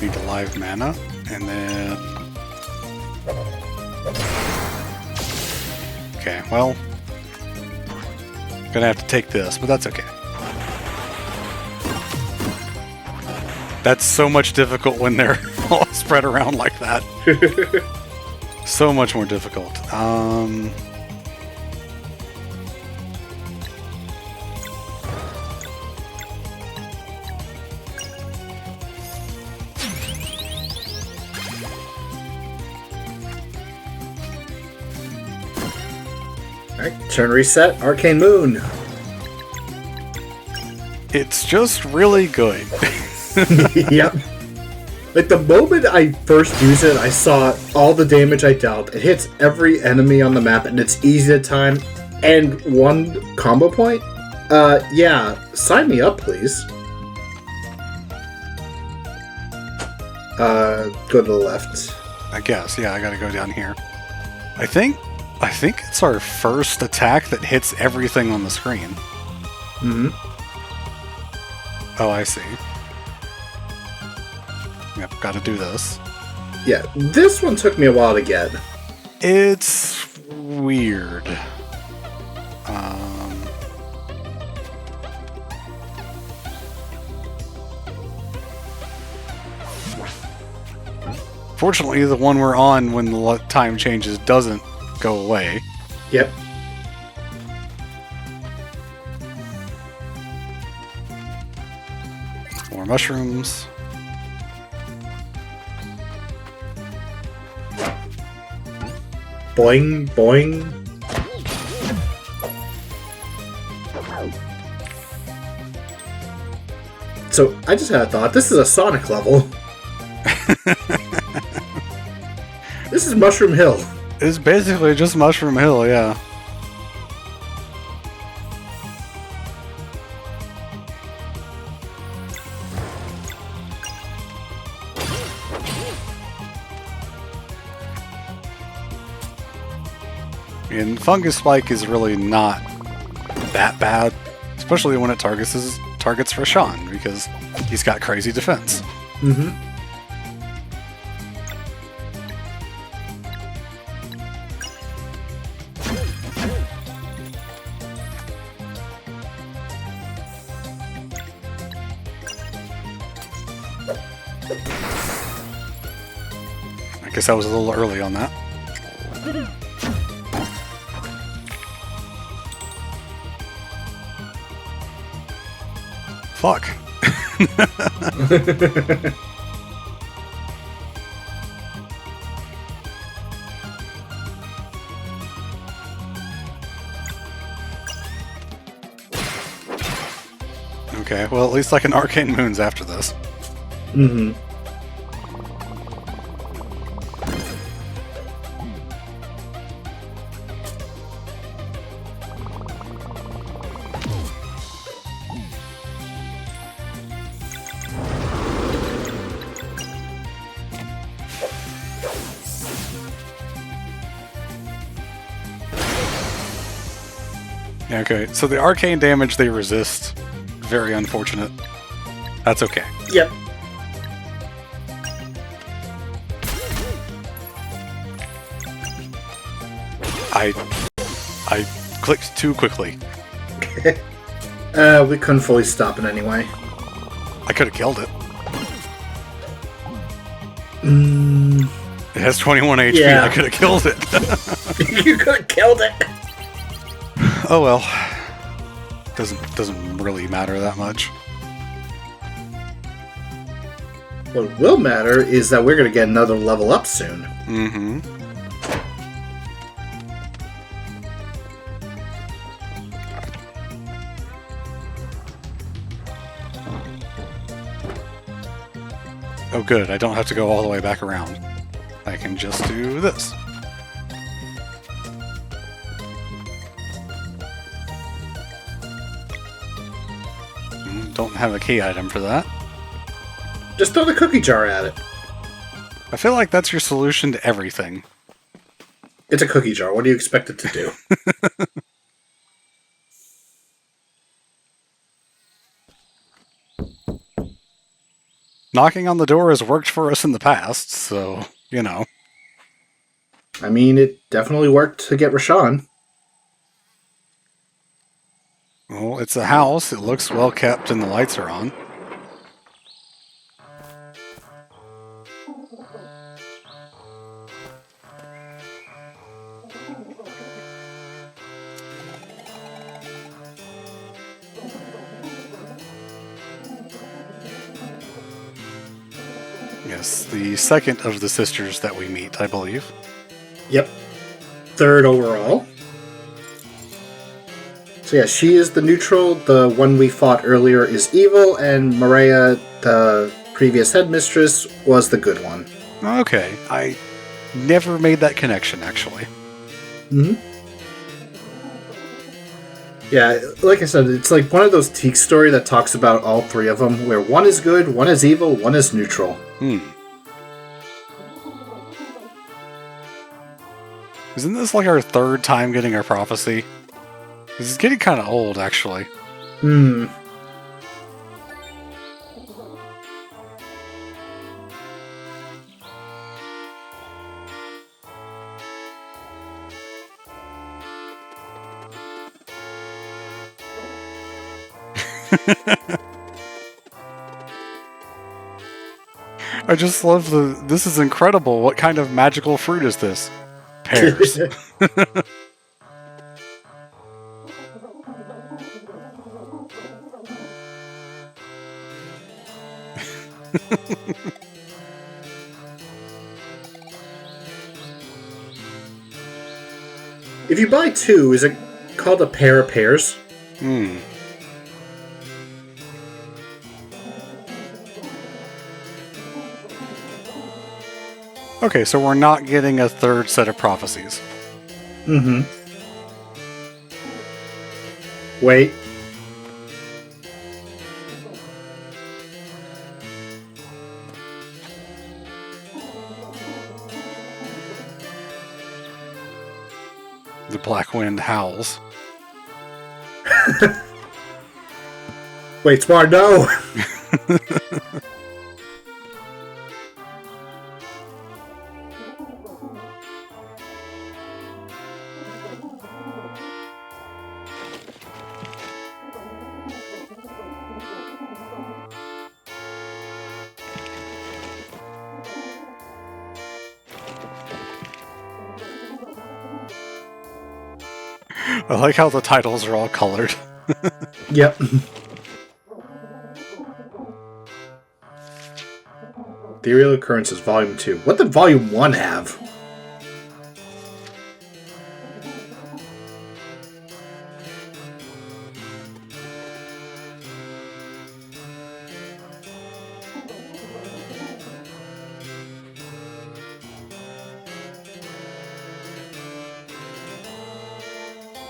Need the live mana, and then... Okay, well... Gonna have to take this, but that's okay. That's so much difficult when they're all spread around like that. So much more difficult. Alright, turn reset, Arcane Moon. It's just really good. Yep. Like, the moment I first used it, I saw all the damage I dealt. It hits every enemy on the map, and it's easy to time. And one combo point? Yeah, sign me up, please. Go to the left. I guess, yeah, I gotta go down here. I think it's our first attack that hits everything on the screen. Mm-hmm. Oh, I see. Yep, gotta do this. Yeah, this one took me a while to get. It's weird. Fortunately, the one we're on when the time changes doesn't go away. Yep. More mushrooms. Boing, boing. So, I just had a thought. This is a Sonic level. This is Mushroom Hill. It's basically just Mushroom Hill, yeah. And Fungus Spike is really not that bad, especially when it targets Rashawn, because he's got crazy defense. Mm-hmm. I guess I was a little early on that. Fuck. Okay, well at least I can Arcane Moons after this. Mm-hmm. Okay, so the arcane damage they resist, very unfortunate. That's okay. Yep. I clicked too quickly. We couldn't fully stop it anyway. I could have killed it. Mm. It has 21 HP. Yeah. I could have killed it. You could have killed it. Oh well. Doesn't really matter that much. What will matter is that we're going to get another level up soon. Mm-hmm. Oh good, I don't have to go all the way back around. I can just do this. Don't have a key item for that. Just throw the cookie jar at it. I feel like that's your solution to everything. It's a cookie jar. What do you expect it to do? Knocking on the door has worked for us in the past, so, you know. I mean, it definitely worked to get Rashawn. Well, it's a house, it looks well kept, and the lights are on. Yes, the second of the sisters that we meet, I believe. Yep. Third overall. So yeah, she is the neutral. The one we fought earlier is evil, and Maria, the previous headmistress, was the good one. Okay, I never made that connection, actually. Mm-hmm. Yeah, like I said, it's like one of those Teak story that talks about all three of them, where one is good, one is evil, one is neutral. Isn't this like our third time getting our prophecy? This is getting kind of old, actually. Hmm. I just love this is incredible. What kind of magical fruit is this? Pears. If you buy 2, is it called a pair of pears? Hmm. Okay, so we're not getting a third set of prophecies. Mm-hmm. Wait. The black wind howls. Wait, Spar, no! I like how the titles are all colored. Yep. The Aerial Occurrences, Volume 2. What did Volume 1 have?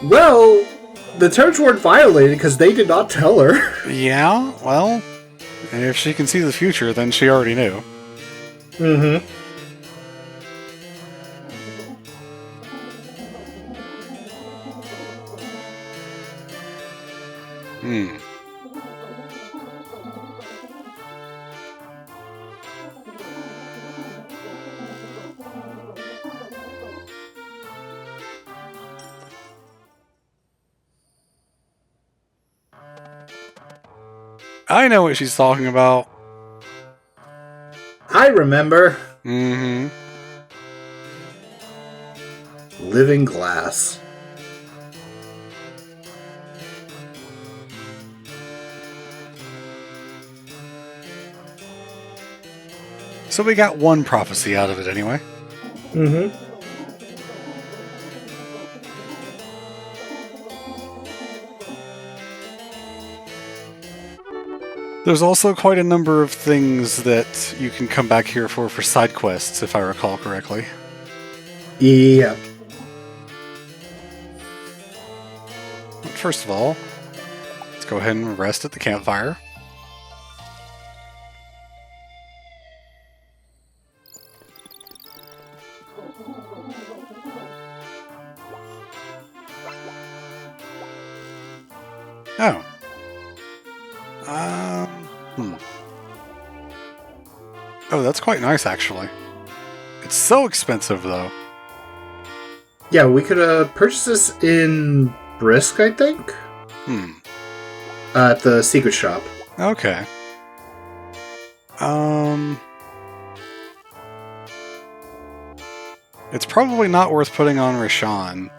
Well, the terms weren't violated because they did not tell her. Yeah, well, if she can see the future, then she already knew. Mm-hmm. Hmm. I know what she's talking about. I remember. Mm-hmm. Living glass. So we got one prophecy out of it anyway. Mm-hmm. There's also quite a number of things that you can come back here for side quests, if I recall correctly. Yeah. First of all, let's go ahead and rest at the campfire. Oh. Oh, that's quite nice, actually. It's so expensive, though. Yeah, we could purchase this in Brisk, I think? At the secret shop. Okay. It's probably not worth putting on Rashawn.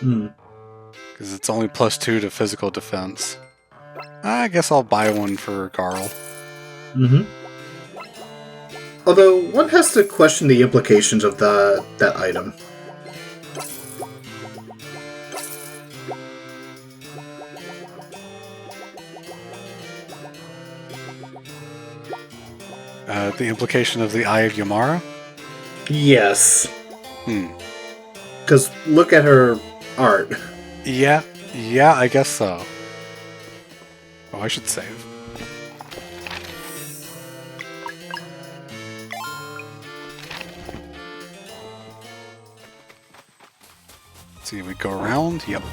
Because it's only +2 to physical defense. I guess I'll buy one for Garl. Mm-hmm. Although, one has to question the implications of that item. The implication of the Eye of Yamara? Yes. Because look at her art. Yeah, I guess so. Oh, I should save. Let's see, we go around. Yep.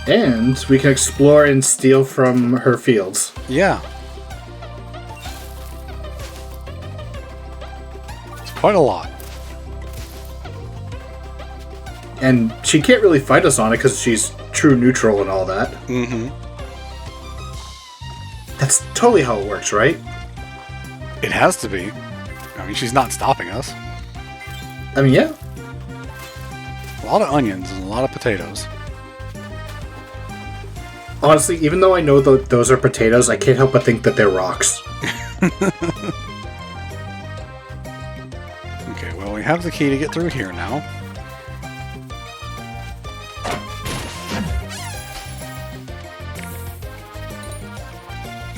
And we can explore and steal from her fields. Yeah. It's quite a lot. And she can't really fight us on it because she's true neutral and all that. Mm-hmm. That's totally how it works, right? It has to be. I mean, she's not stopping us. I mean, yeah. A lot of onions and a lot of potatoes. Honestly, even though I know those are potatoes, I can't help but think that they're rocks. Okay, well, we have the key to get through here now.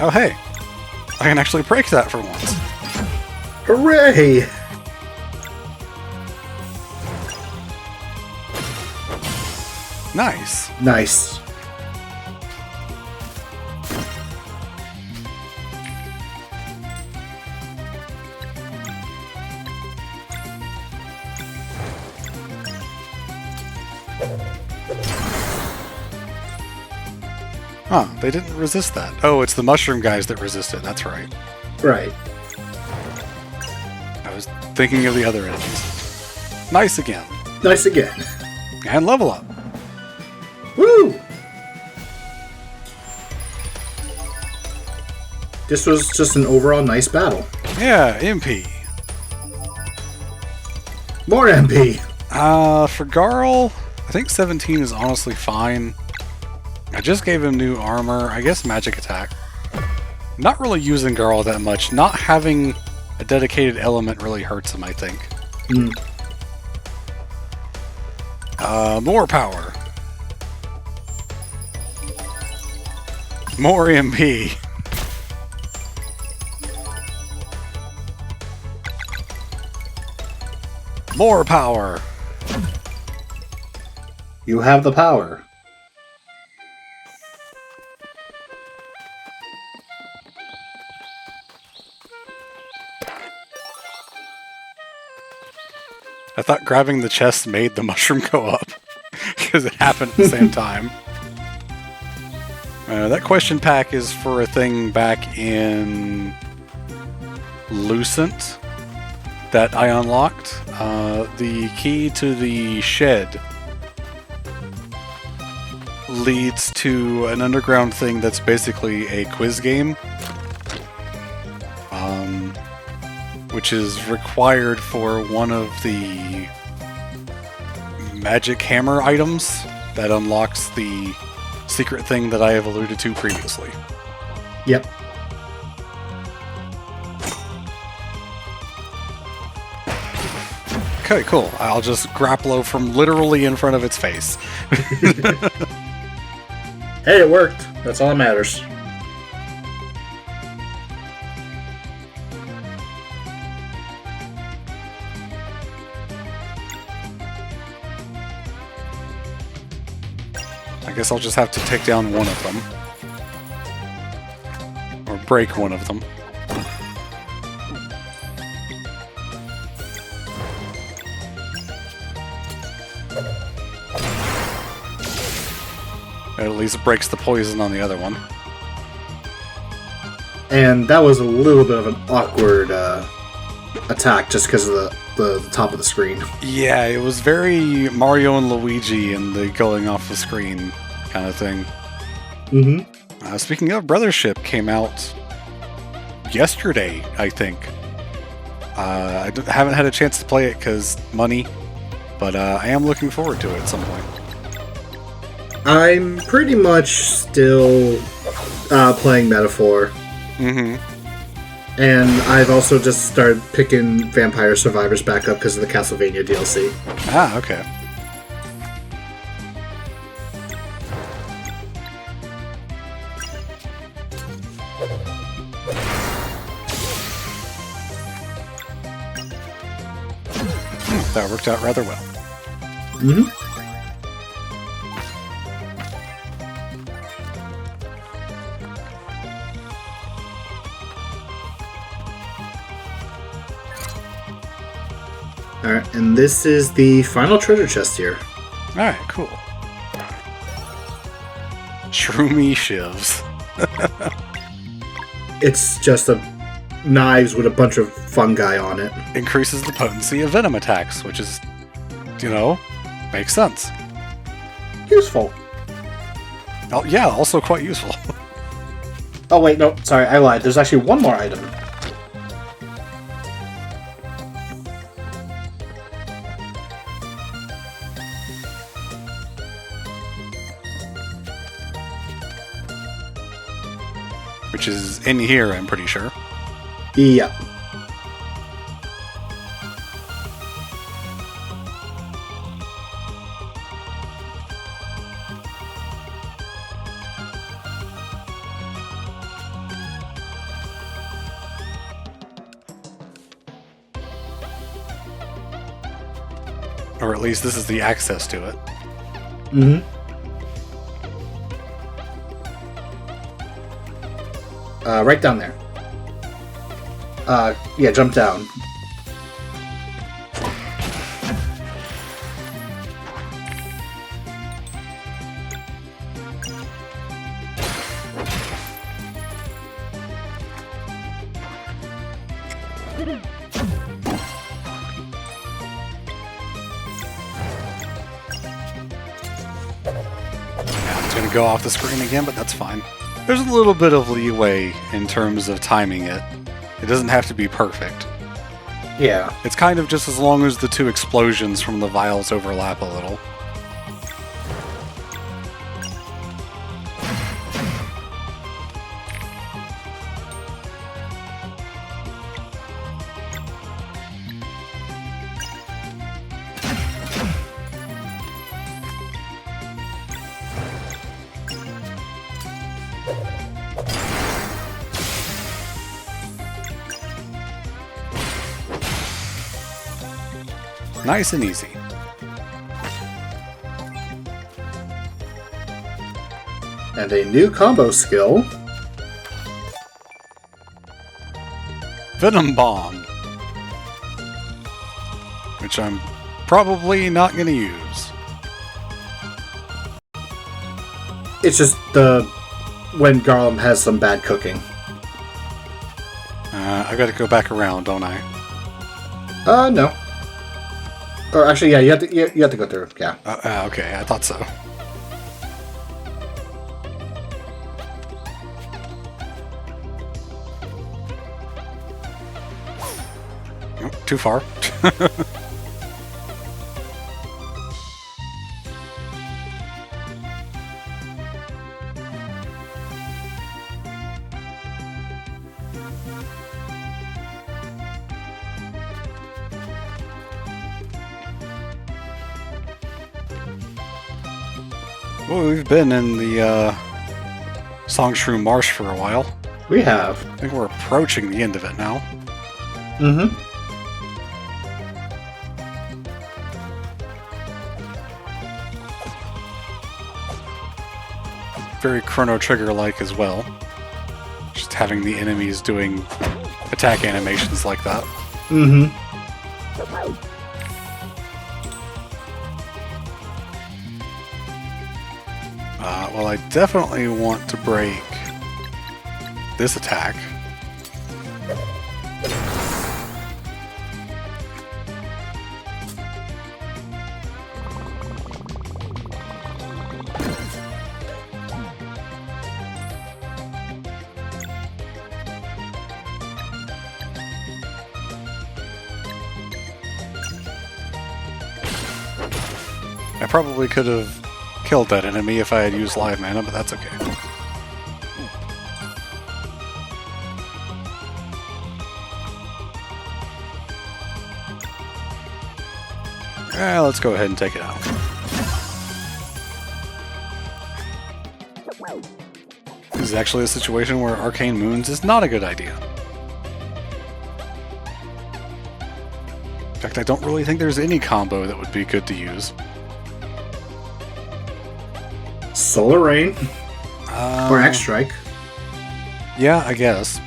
Oh, hey. I can actually break that for once. Hooray! Nice. Nice. Huh, they didn't resist that. Oh, it's the mushroom guys that resist it. That's right. Right. I was thinking of the other enemies. Nice again. Nice again. And level up. Woo! This was just an overall nice battle. Yeah, MP. More MP. For Garl, I think 17 is honestly fine. I just gave him new armor, I guess magic attack. Not really using Garl that much. Not having a dedicated element really hurts him, I think. More power. More MP. More power. You have the power. I thought grabbing the chest made the mushroom go up, because it happened at the same time. That question pack is for a thing back in Lucent that I unlocked. The key to the shed leads to an underground thing that's basically a quiz game. Which is required for one of the magic hammer items that unlocks the secret thing that I have alluded to previously. Yep. Okay, cool. I'll just grapple from literally in front of its face. Hey, it worked. That's all that matters. I guess I'll just have to take down one of them. Or break one of them. It at least breaks the poison on the other one. And that was a little bit of an awkward attack just because of the top of the screen. Yeah, it was very Mario and Luigi and the going off the screen kind of thing. Mm-hmm. Speaking of, Brothership came out yesterday, I think. I haven't had a chance to play it because money, but I am looking forward to it at some point. I'm pretty much still playing Metaphor. Mm-hmm. And I've also just started picking Vampire Survivors back up because of the Castlevania DLC. Ah, okay. That worked out rather well. Mm-hmm. Alright, and this is the final treasure chest here. Alright, cool. Shroomy shivs. It's just knives with a bunch of fungi on it. Increases the potency of venom attacks, which is, makes sense. Useful. Oh, yeah, also quite useful. Oh wait, no, sorry, I lied. There's actually one more item. Which is in here, I'm pretty sure. Yeah. Or at least this is the access to it. Mm-hmm. Right down there. Yeah, jump down. It's going to go off the screen again, but that's fine. There's a little bit of leeway in terms of timing it. It doesn't have to be perfect. Yeah. It's kind of just as long as the two explosions from the vials overlap a little. Nice and easy. And a new combo skill. Venom Bomb. Which I'm probably not going to use. It's just when Garl has some bad cooking. I've got to go back around, don't I? No. Or actually, yeah, you have to go through. Yeah. Okay, I thought so. Nope, too far. Well, we've been in the Songshrew Marsh for a while. We have. I think we're approaching the end of it now. Mm-hmm. Very Chrono Trigger-like as well. Just having the enemies doing attack animations like that. Mm-hmm. Well, I definitely want to break this attack. I probably could have killed that enemy if I had used live mana, but that's okay. Let's go ahead and take it out. This is actually a situation where Arcane Moons is not a good idea. In fact, I don't really think there's any combo that would be good to use. Solar Rain? Or X-Strike? Yeah, I guess.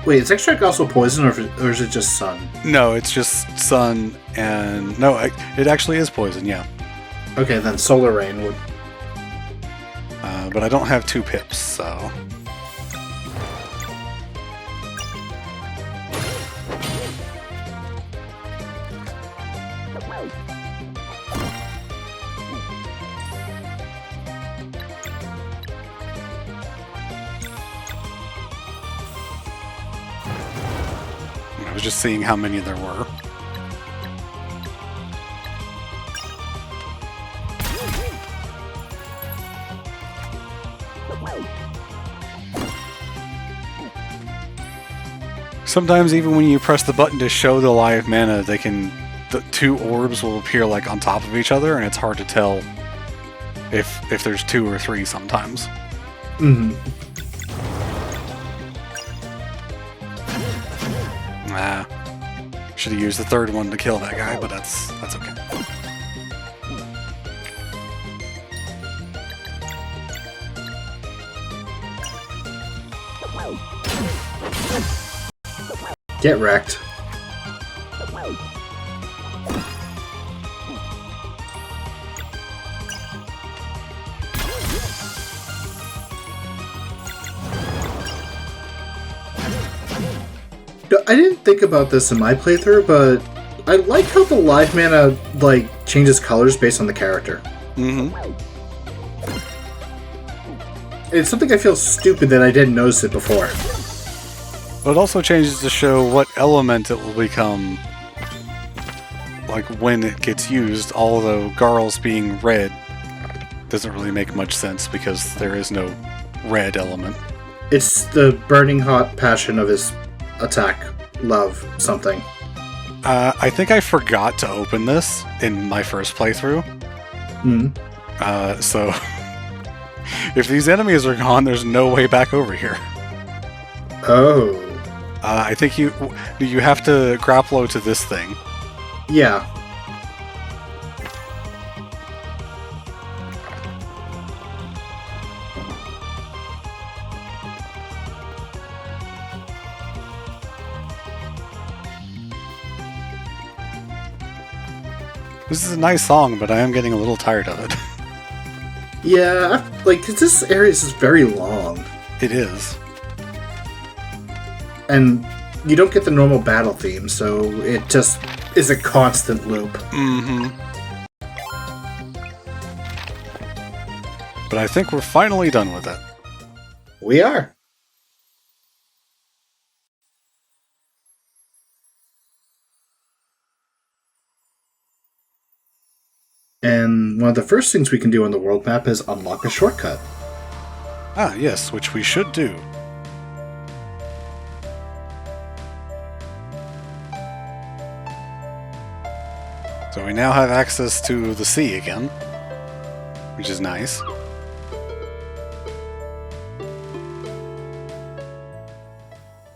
Wait, is X-Strike also poison, or is it just Sun? No, it's just Sun and... No, it actually is poison, yeah. Okay, then Solar Rain would... But I don't have 2 pips, so... was just seeing how many there were. Sometimes even when you press the button to show the live mana, the 2 orbs will appear like on top of each other, and it's hard to tell if there's 2 or 3 sometimes. Mm-hmm. Nah. Should have used the 3rd one to kill that guy, but that's okay. Get wrecked. I didn't think about this in my playthrough, but I like how the live mana, like, changes colors based on the character. Mm-hmm. It's something I feel stupid that I didn't notice it before. But it also changes to show what element it will become, like, when it gets used, although Garl's being red doesn't really make much sense because there is no red element. It's the burning hot passion of his attack. Love something. I think I forgot to open this in my first playthrough. So if these enemies are gone, there's no way back over here. Oh. I think you have to grapple to this thing. Yeah. This is a nice song, but I am getting a little tired of it. Yeah, like, 'cause this area is just very long. It is. And you don't get the normal battle theme, so it just is a constant loop. Mm-hmm. But I think we're finally done with it. We are. And one of the first things we can do on the world map is unlock a shortcut. Ah, yes, which we should do. So we now have access to the sea again, which is nice.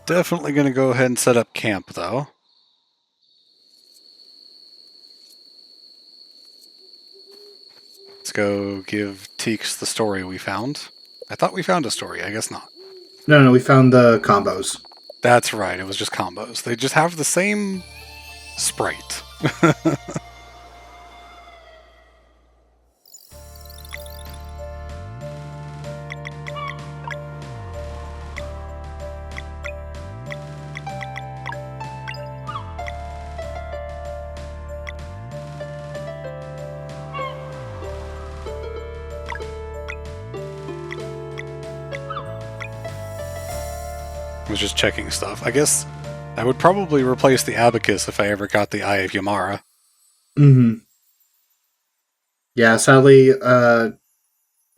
Definitely going to go ahead and set up camp, though. Let's go give Teeks the story we found. I thought we found a story, I guess not. No, we found the combos. That's right, it was just combos. They just have the same sprite. I was just checking stuff. I guess I would probably replace the abacus if I ever got the Eye of Yamara. Mm-hmm. Yeah, sadly, you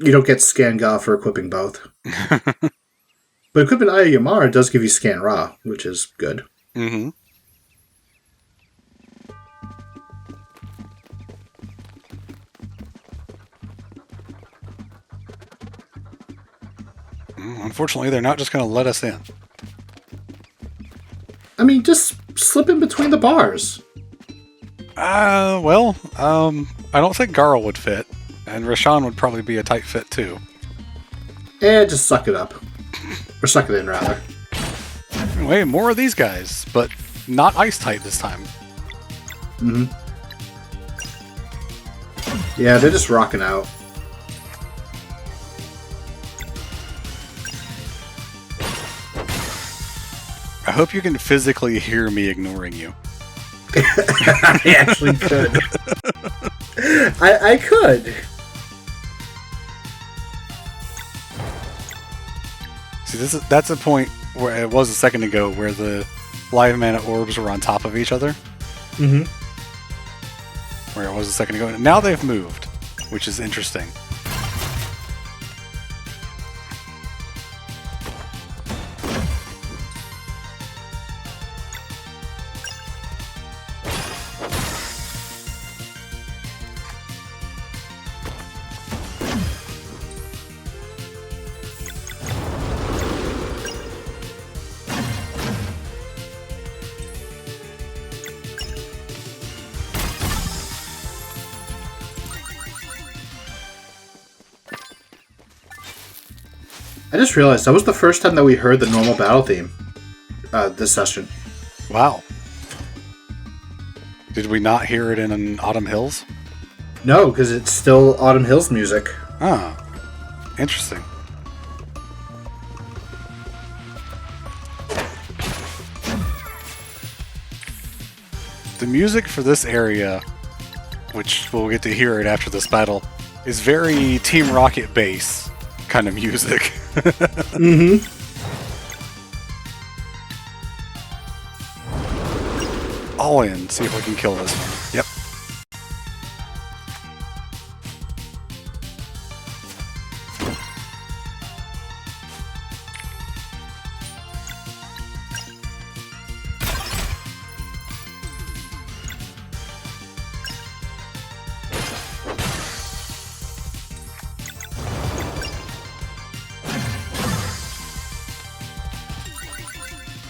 don't get Scan Ga for equipping both. But equipping Eye of Yamara does give you Scan Ra, which is good. Mm-hmm. Unfortunately, they're not just going to let us in. I mean, just slip in between the bars. I don't think Garl would fit, and Rashawn would probably be a tight fit too. Just suck it up. Or suck it in, rather. Anyway, more of these guys, but not ice type this time. Mm-hmm. Yeah, they're just rocking out. I hope you can physically hear me ignoring you. I actually could. I could. See, that's a point where it was a second ago where the live mana orbs were on top of each other. Mm-hmm. Where it was a second ago. Now they've moved, which is interesting. I just realized that was the first time that we heard the normal battle theme this session. Wow. Did we not hear it in Autumn Hills? No, because it's still Autumn Hills music. Ah, interesting. The music for this area, which we'll get to hear it after this battle, is very Team Rocket bass kind of music. Mm-hmm. All in. See if we can kill this one. Yep.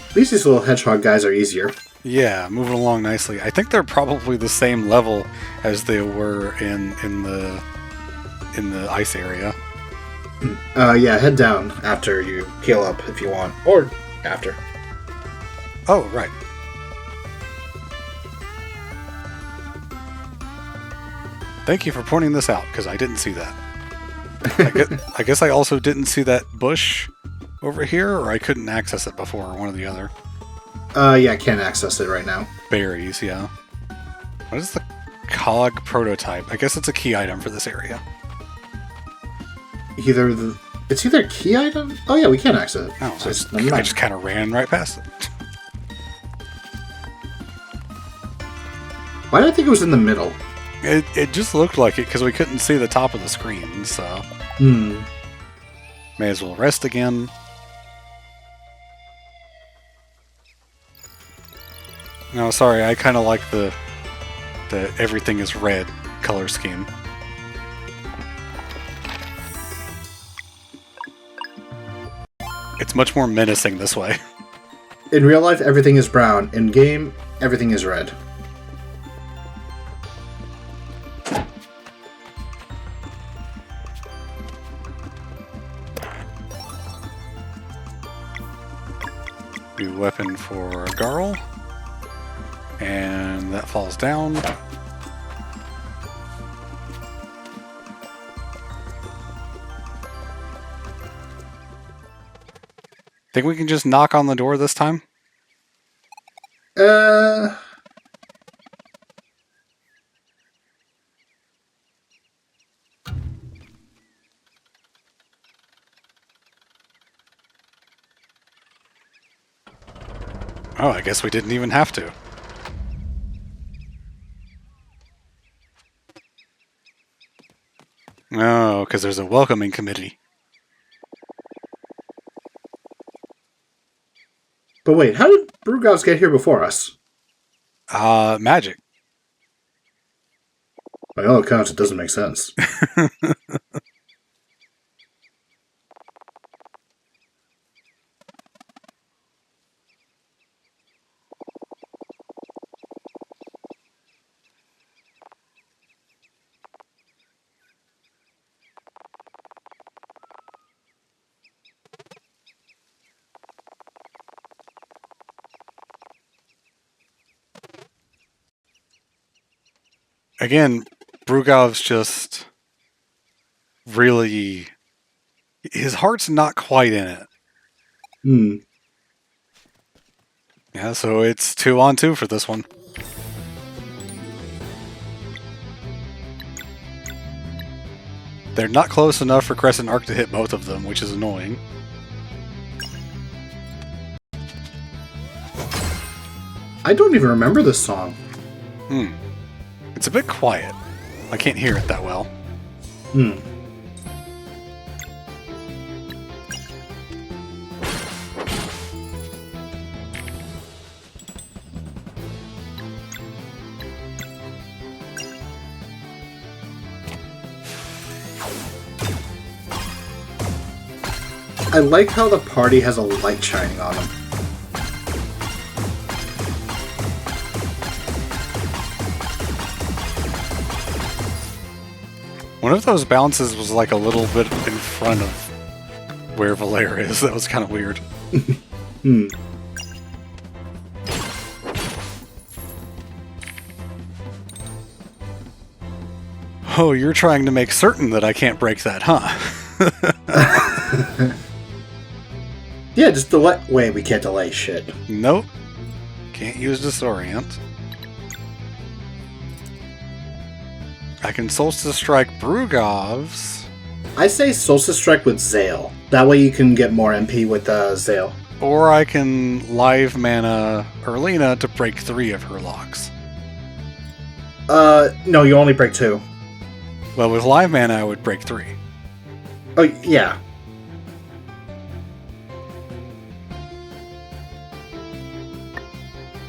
At least these little hedgehog guys are easier. Yeah, moving along nicely. I think they're probably the same level as they were in the ice area. Yeah, head down after you heal up if you want. Or after. Oh, right. Thank you for pointing this out, because I didn't see that. I guess I also didn't see that bush over here, or I couldn't access it before, or one or the other. Yeah, I can't access it right now. Berries, yeah. What is the cog prototype? I guess it's a key item for this area. It's either a key item? Oh yeah, we can access it. Oh, So I just kind of ran right past it. Why did I think it was in the middle? It just looked like it because we couldn't see the top of the screen, so... May as well rest again. No, sorry, I kind of like the everything is red color scheme. It's much more menacing this way. In real life, everything is brown. In game, everything is red. New weapon for Garl. And that falls down. Think we can just knock on the door this time? Oh, I guess we didn't even have to. No, because there's a welcoming committee. But wait, how did Brugavs get here before us? Magic. By all accounts, it doesn't make sense. Again, Brugov's just really... His heart's not quite in it. Yeah, so it's 2-on-2 for this one. They're not close enough for Crescent Arc to hit both of them, which is annoying. I don't even remember this song. It's a bit quiet. I can't hear it that well. I like how the party has a light shining on them. One of those bounces was like a little bit in front of where Valere is. That was kind of weird. Oh, you're trying to make certain that I can't break that, huh? Yeah, just delay. Wait, we can't delay shit. Nope. Can't use disorient. I can Solstice Strike Brugovs. I say Solstice Strike with Zale. That way you can get more MP with Zale. Or I can live mana Erlina to break 3 of her locks. No, you only break 2. Well, with live mana, I would break 3. Oh, yeah.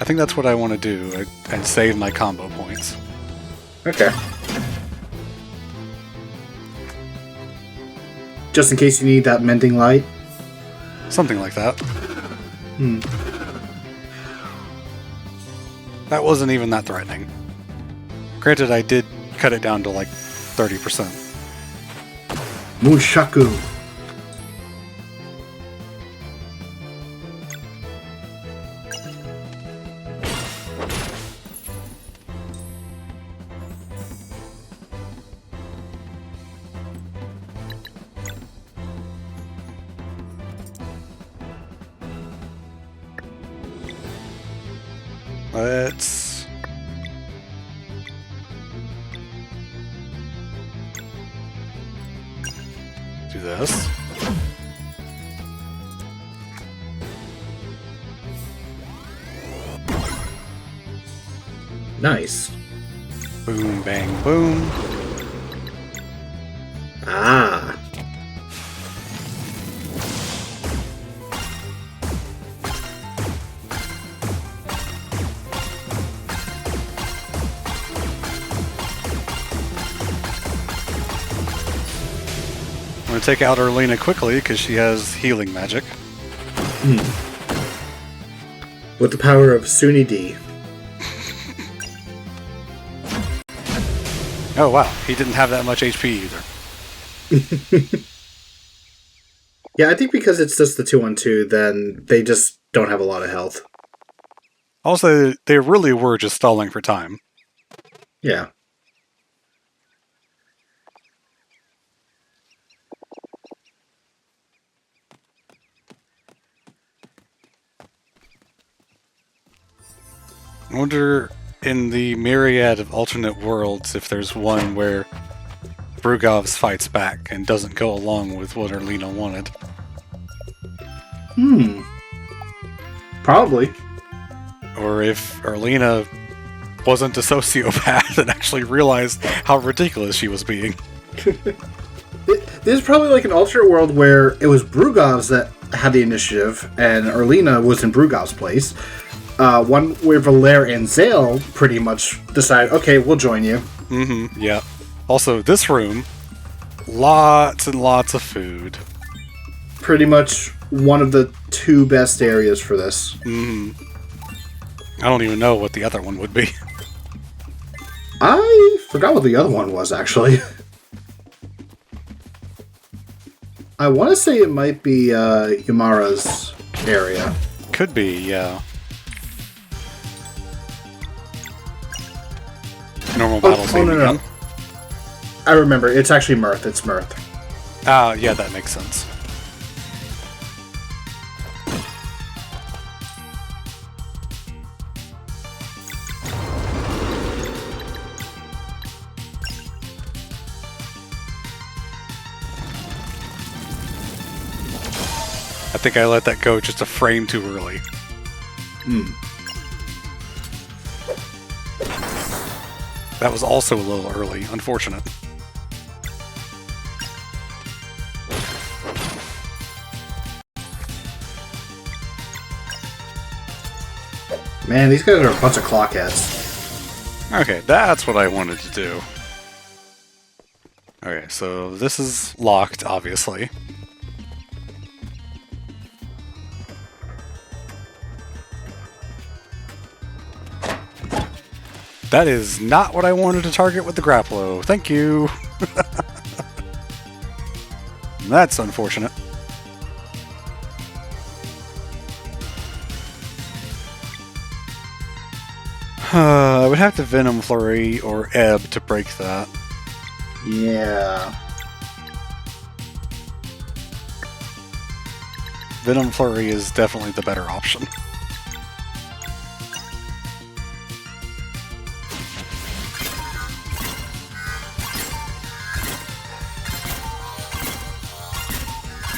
I think that's what I want to do, and save my combo points. Okay. Just in case you need that mending light? Something like that. That wasn't even that threatening. Granted, I did cut it down to like 30%. Mushaku. Let's do this. Nice. Boom, bang, boom. Ah. I'm going to take out Erlina quickly because she has healing magic. With the power of Suni D. Oh wow, he didn't have that much HP either. Yeah, I think because it's just the 2-on-2, then they just don't have a lot of health. Also, they really were just stalling for time. Yeah. I wonder, in the myriad of alternate worlds, if there's one where Brugovs fights back and doesn't go along with what Erlina wanted. Probably. Or if Erlina wasn't a sociopath and actually realized how ridiculous she was being. There's probably like an alternate world where it was Brugovs that had the initiative and Erlina was in Brugovs' place. One where Valere and Zale pretty much decide, okay, we'll join you. Yeah. Also, this room, lots and lots of food. Pretty much one of the 2 best areas for this. I don't even know what the other one would be. I forgot what the other one was, actually. I want to say it might be Yamara's area. Could be, yeah. Normal battle scene again. No. I remember. It's actually Mirth. It's Mirth. Ah, yeah, that makes sense. I think I let that go just a frame too early. That was also a little early. Unfortunate. Man, these guys are a bunch of clockheads. Okay, that's what I wanted to do. Okay, so this is locked, obviously. That is not what I wanted to target with the Grapplo. Thank you! That's unfortunate. I would have to Venom Flurry or Ebb to break that. Yeah. Venom Flurry is definitely the better option.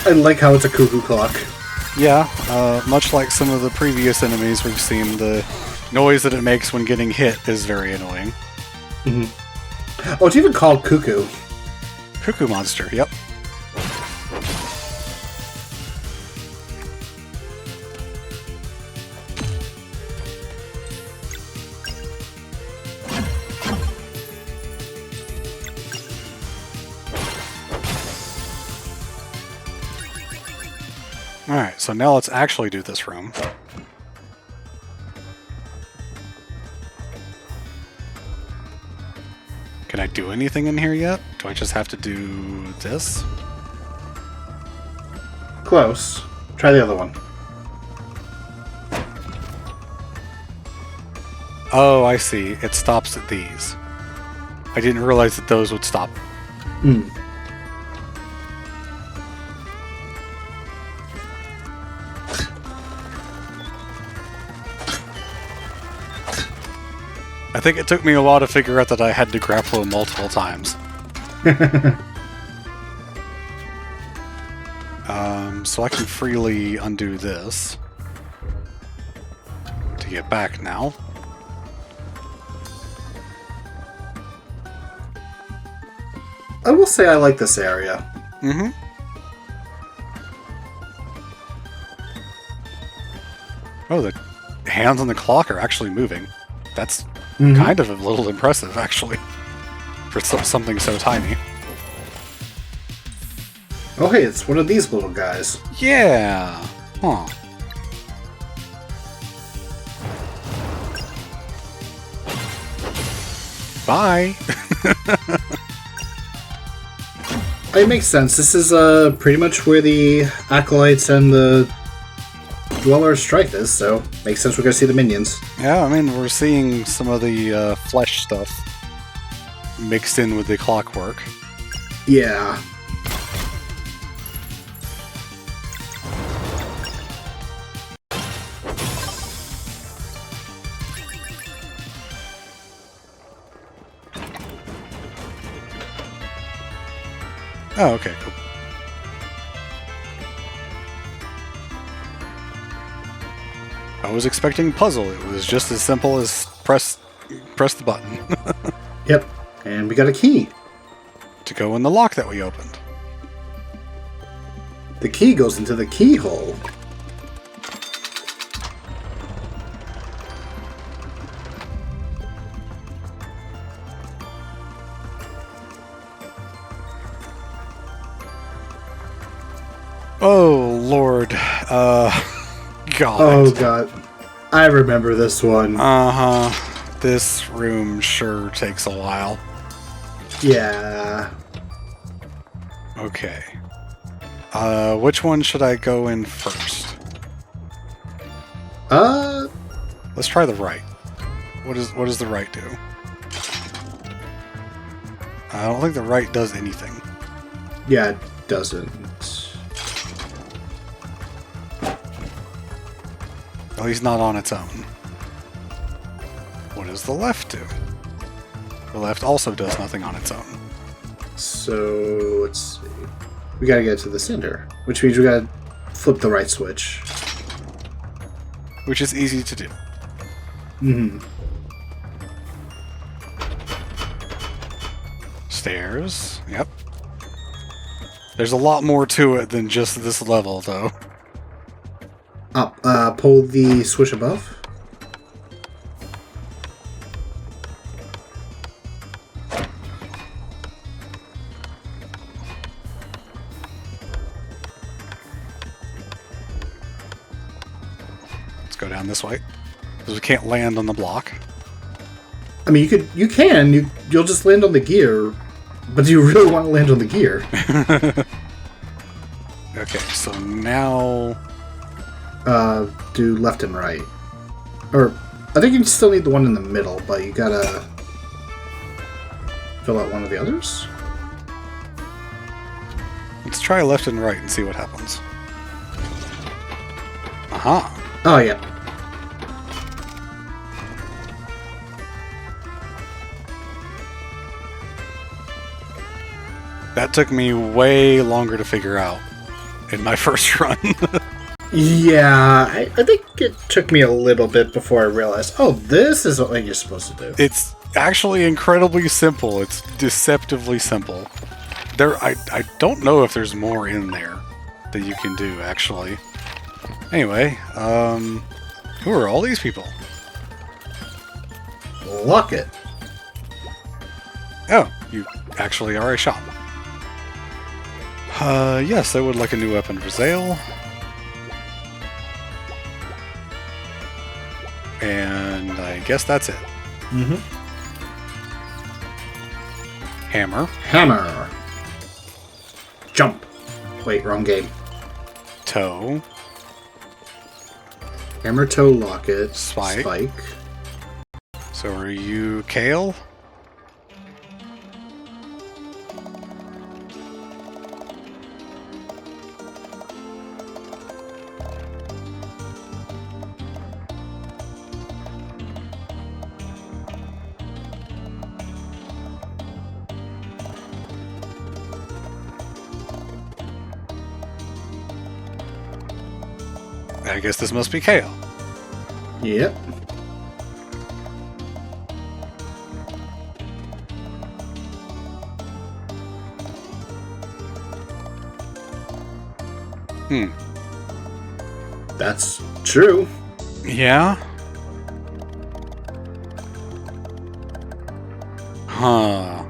I like how it's a cuckoo clock. Yeah, much like some of the previous enemies we've seen, the noise that it makes when getting hit is very annoying. Mm-hmm. Oh, it's even called Cuckoo. Cuckoo Monster, yep. Alright, so now let's actually do this room. Can I do anything in here yet? Do I just have to do this? Close. Try the other one. Oh, I see. It stops at these. I didn't realize that those would stop. Hmm. I think it took me a while to figure out that I had to grapple multiple times. So I can freely undo this to get back now. I will say I like this area. Mm-hmm. Oh, the hands on the clock are actually moving. That's kind of a little impressive, actually, for something so tiny. Oh, hey, it's one of these little guys. Yeah. Huh. Bye. It makes sense. This is pretty much where the Acolytes and the Dweller Strife is, so makes sense we're gonna see the minions. Yeah, I mean, we're seeing some of the flesh stuff mixed in with the clockwork. Yeah. Oh, okay, cool. I was expecting puzzle. It was just as simple as press the button. Yep. And we got a key. To go in the lock that we opened. The key goes into the keyhole. Oh, Lord. God. Oh, God. I remember this one. Uh-huh. This room sure takes a while. Yeah. Okay. Which one should I go in first? Let's try the right. What does the right do? I don't think the right does anything. Yeah, it doesn't. At least not on its own. What does the left do? The left also does nothing on its own. So, let's see. We gotta get to the center, which means we gotta flip the right switch. Which is easy to do. Mm-hmm. Stairs. Yep. There's a lot more to it than just this level, though. Up. Pull the switch above. Let's go down this way. Because we can't land on the block. I mean, you can. You'll just land on the gear. But do you really want to land on the gear? Okay, so now... do left and right. Or, I think you still need the one in the middle, but you gotta fill out one of the others? Let's try left and right and see what happens. Aha! Oh, yeah. That took me way longer to figure out in my first run. Yeah, I think it took me a little bit before I realized, oh, this is what you're supposed to do. It's actually incredibly simple. It's deceptively simple. I don't know if there's more in there that you can do, actually. Anyway, who are all these people? Lock it. Oh, you actually are a shop. Yes, I would like a new weapon for Zale. And I guess that's it. Mm-hmm. Hammer. Hammer. Jump. Wait, wrong game. Toe. Hammer, toe, locket. Spike. So are you Kale? I guess this must be Kale. Yep. That's true. Yeah? Huh.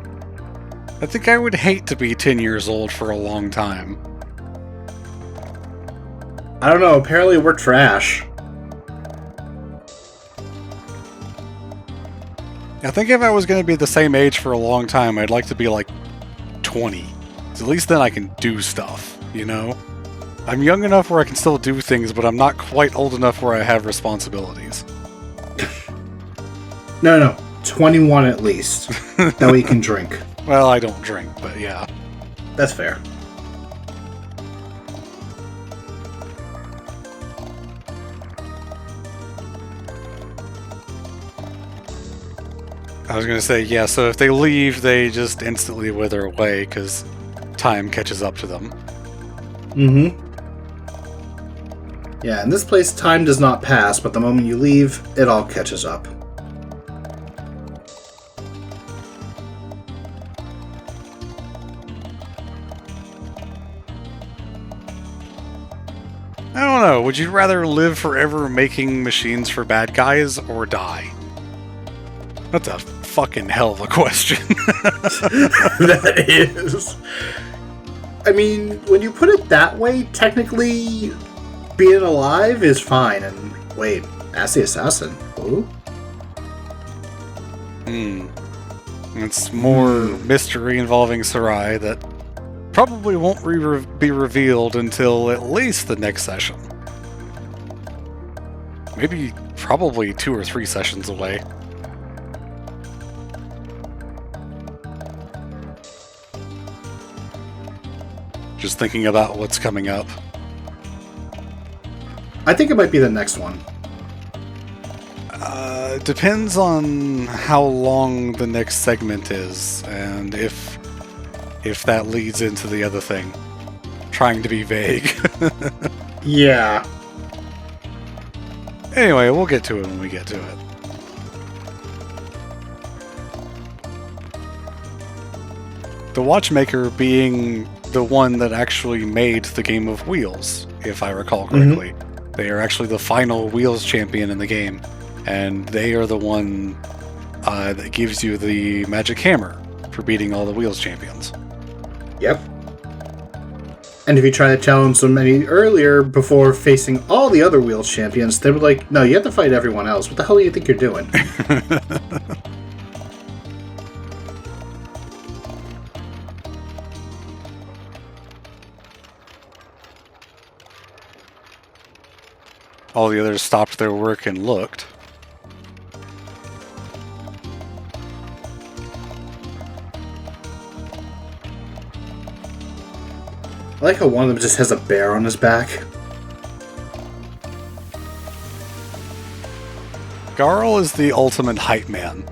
I think I would hate to be 10 years old for a long time. I don't know, apparently we're trash. I think if I was going to be the same age for a long time, I'd like to be like 20. 'Cause at least then I can do stuff, you know? I'm young enough where I can still do things, but I'm not quite old enough where I have responsibilities. No. 21 at least. That way you can drink. Well, I don't drink, but yeah. That's fair. I was going to say, yeah, so if they leave, they just instantly wither away because time catches up to them. Mm-hmm. Yeah, in this place, time does not pass, but the moment you leave, it all catches up. I don't know, would you rather live forever making machines for bad guys or die? That's a fucking hell of a question. That is. I mean, when you put it that way, technically, being alive is fine. And wait, ask the assassin. Who? It's more mystery involving Sarai that probably won't be revealed until at least the next session. Maybe, probably 2 or 3 sessions away. Just thinking about what's coming up. I think it might be the next one. Depends on how long the next segment is, and if that leads into the other thing. Trying to be vague. Yeah. Anyway, we'll get to it when we get to it. The watchmaker being the one that actually made the game of Wheels, if I recall correctly. They are actually the final Wheels champion in the game, and they are the one that gives you the magic hammer for beating all the Wheels champions. Yep. And if you try to challenge them any earlier before facing all the other Wheels champions, they were like, no, you have to fight everyone else. What the hell do you think you're doing? All the others stopped their work and looked. I like how one of them just has a bear on his back. Garl is the ultimate hype man.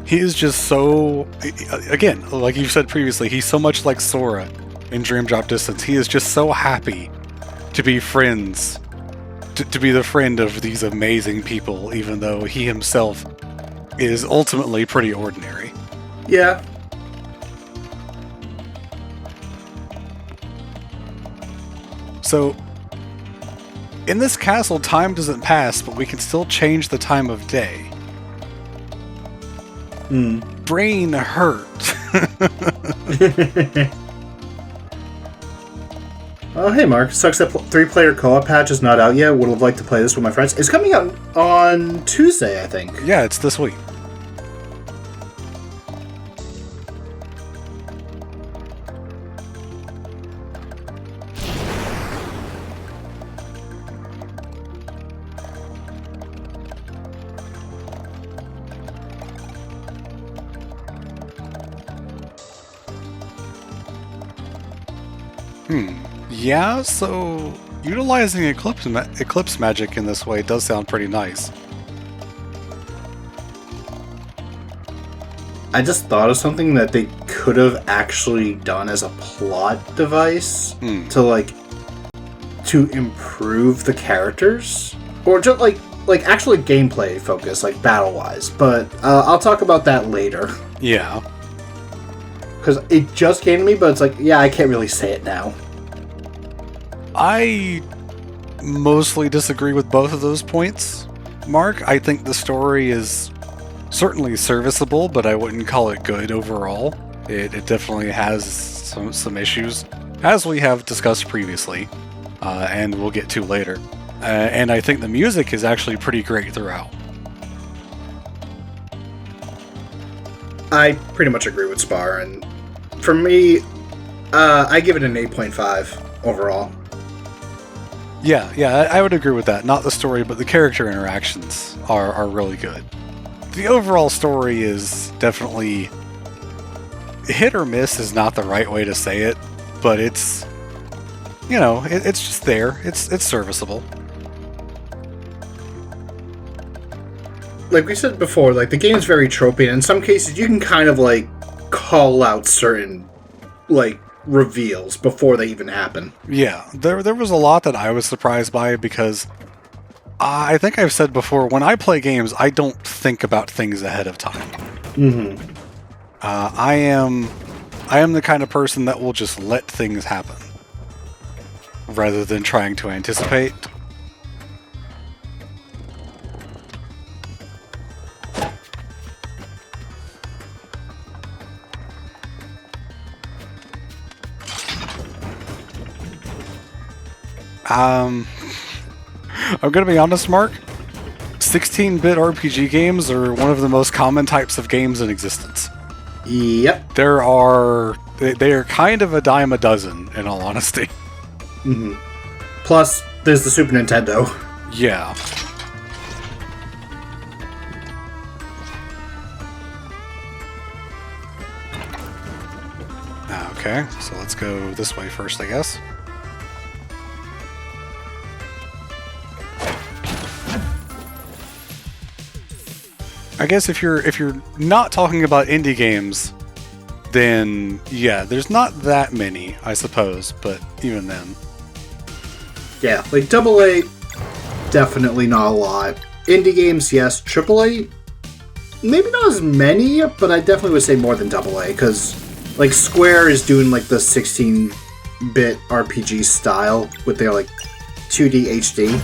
He is just so... Again, like you said previously, he's so much like Sora in Dream Drop Distance. He is just so happy to be friends, to be the friend of these amazing people, even though he himself is ultimately pretty ordinary. Yeah. So, in this castle, time doesn't pass, but we can still change the time of day. Brain hurt. Oh, hey Mark. Sucks that 3-player co-op patch is not out yet. Would have liked to play this with my friends. It's coming out on Tuesday, I think. Yeah, it's this week. Yeah, so utilizing eclipse magic in this way does sound pretty nice. I just thought of something that they could have actually done as a plot device to improve the characters, or just like actually gameplay focus, like battle wise. But I'll talk about that later. Yeah, because it just came to me, but it's like, yeah, I can't really say it now. I mostly disagree with both of those points, Mark. I think the story is certainly serviceable, but I wouldn't call it good overall. It definitely has some issues, as we have discussed previously, and we'll get to later. And I think the music is actually pretty great throughout. I pretty much agree with Spar, and for me, I give it an 8.5 overall. Yeah, I would agree with that. Not the story, but the character interactions are really good. The overall story is definitely hit or miss is not the right way to say it, but it's, it's just there. It's serviceable. Like we said before, like the game's very tropey, and in some cases you can kind of like call out certain like reveals before they even happen. Yeah, there was a lot that I was surprised by, because I think I've said before, when I play games, I don't think about things ahead of time. I am the kind of person that will just let things happen rather than trying to anticipate. I'm gonna be honest, Mark. 16-bit RPG games are one of the most common types of games in existence. Yep. They are kind of a dime a dozen, in all honesty. Plus, there's the Super Nintendo. Yeah. Okay, so let's go this way first, I guess. I guess if you're not talking about indie games, then yeah, there's not that many, I suppose, but even then. Yeah, like AA, definitely not a lot. Indie games, yes. AAA, maybe not as many, but I definitely would say more than AA, because Like, Square is doing, like, the 16-bit RPG style with their, like, 2D HD.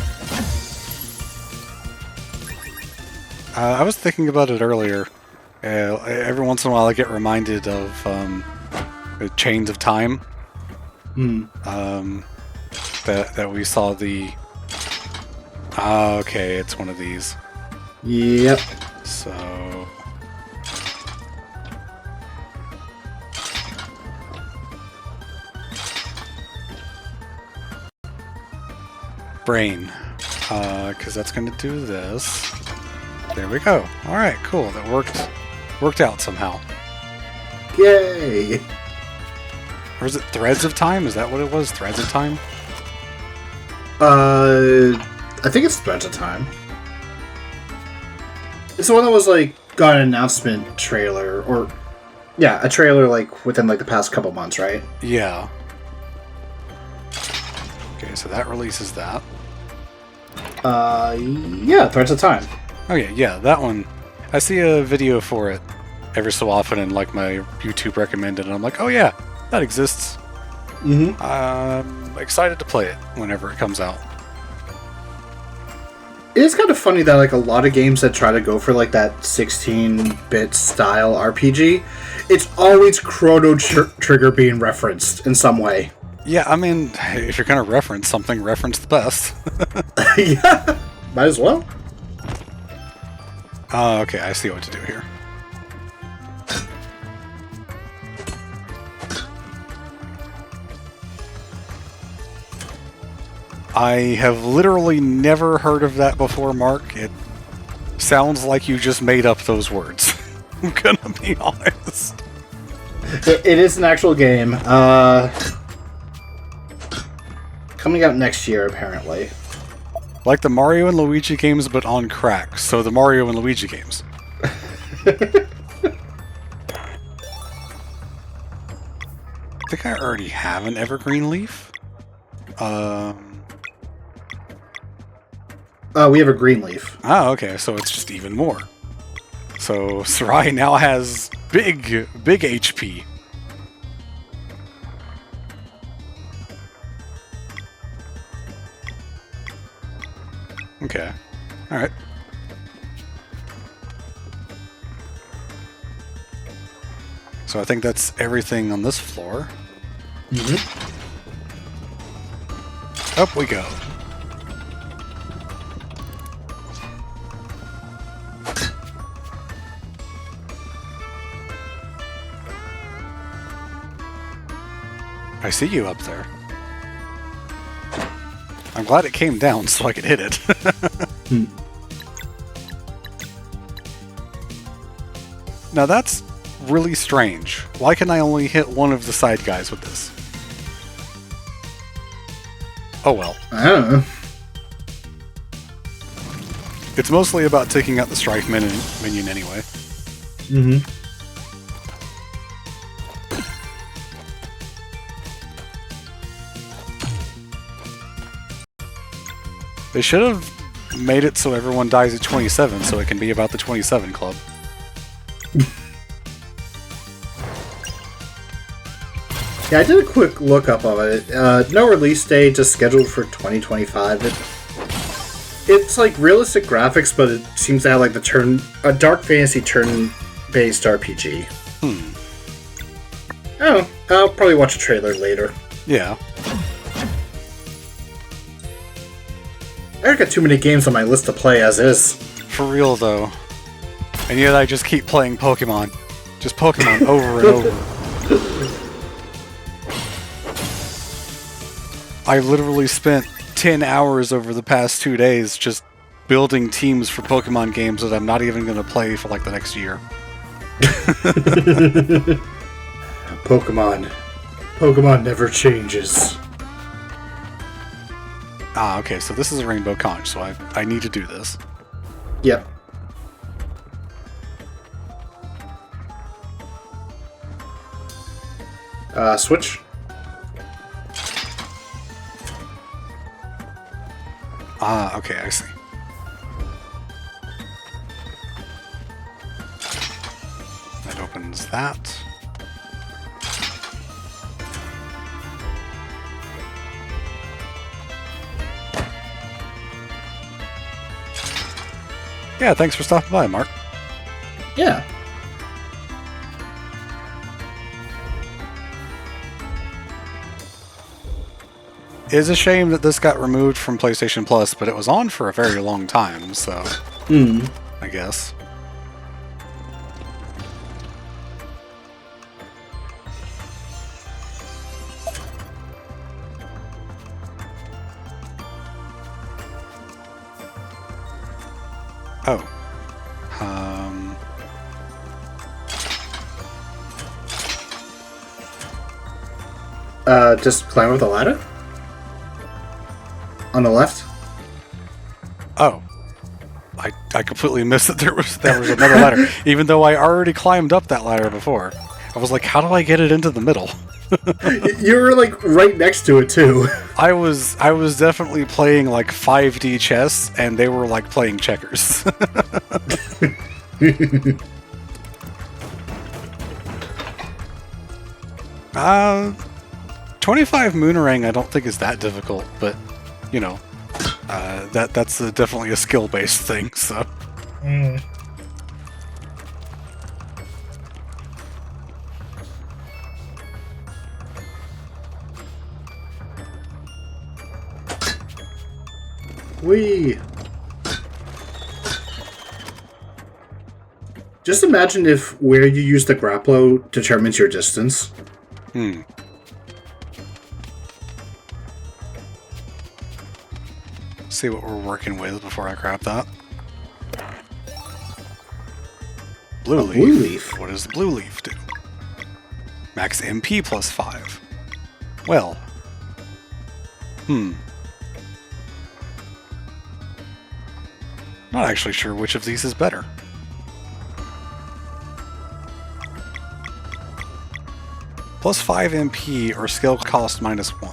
I was thinking about it earlier. Every once in a while I get reminded of Chains of Time. That we saw the... okay, it's one of these. Yep. So... Brain. Because that's going to do this. There we go. Alright, cool. That worked out somehow. Yay! Or is it Threads of Time? Is that what it was? Threads of Time? I think it's Threads of Time. It's the one that was, like, got an announcement trailer, or... Yeah, a trailer, like, within, like, the past couple months, right? Yeah. Okay, so that releases that. Yeah, Threads of Time. Okay, yeah, that one. I see a video for it every so often in, like, my YouTube recommended, and I'm like, oh yeah, that exists. Mm-hmm. I'm excited to play it whenever it comes out. It is kind of funny that, like, a lot of games that try to go for, like, that 16-bit style RPG, it's always Chrono Trigger being referenced in some way. Yeah, I mean, if you're gonna reference something, reference the best. Yeah, might as well. Okay, I see what to do here. I have literally never heard of that before, Mark. It sounds like you just made up those words. I'm gonna be honest. It is an actual game. Coming out next year, apparently. Like the Mario and Luigi games, but on crack. So the Mario and Luigi games. I think I already have an Evergreen Leaf. We have a green leaf. Oh, okay, so it's just even more. So Sarai now has big HP. Okay. Alright. So I think that's everything on this floor. Mm-hmm. Up we go. I see you up there. I'm glad it came down so I could hit it. Now that's really strange. Why can I only hit one of the side guys with this? Oh well. I don't know. It's mostly about taking out the Strife minion anyway. Mm-hmm. They should have made it so everyone dies at 27 so it can be about the 27 club. Yeah, I did a quick lookup of it. No release date, just scheduled for 2025. It's like realistic graphics, but it seems to have like a dark fantasy turn-based RPG. Oh, I'll probably watch a trailer later. Yeah. I got too many games on my list to play as is. For real though. And yet I just keep playing Pokemon. Just Pokemon over and over. I literally spent 10 hours over the past 2 days just building teams for Pokemon games that I'm not even going to play for like the next year. Pokemon never changes. Ah, okay, so this is a Rainbow Conch, so I need to do this. Yep. Switch. Ah, okay, I see. That opens that. Yeah, thanks for stopping by, Mark. Yeah. It is a shame that this got removed from PlayStation Plus, but it was on for a very long time, so... I guess. Oh. Just climb up the ladder? On the left? Oh. I completely missed that there was another ladder, even though I already climbed up that ladder before. I was like, how do I get it into the middle? You were like right next to it too. I was definitely playing like 5D chess, and they were like playing checkers. 25 Moonerang I don't think is that difficult, but you know, that's definitely a skill-based thing, so. Whee! Just imagine if where you use the grapplo determines your distance. See what we're working with before I grab that. Blue leaf. Blue leaf. What does the blue leaf do? Max MP plus 5. Well. Not actually sure which of these is better. Plus 5 MP or skill cost minus 1.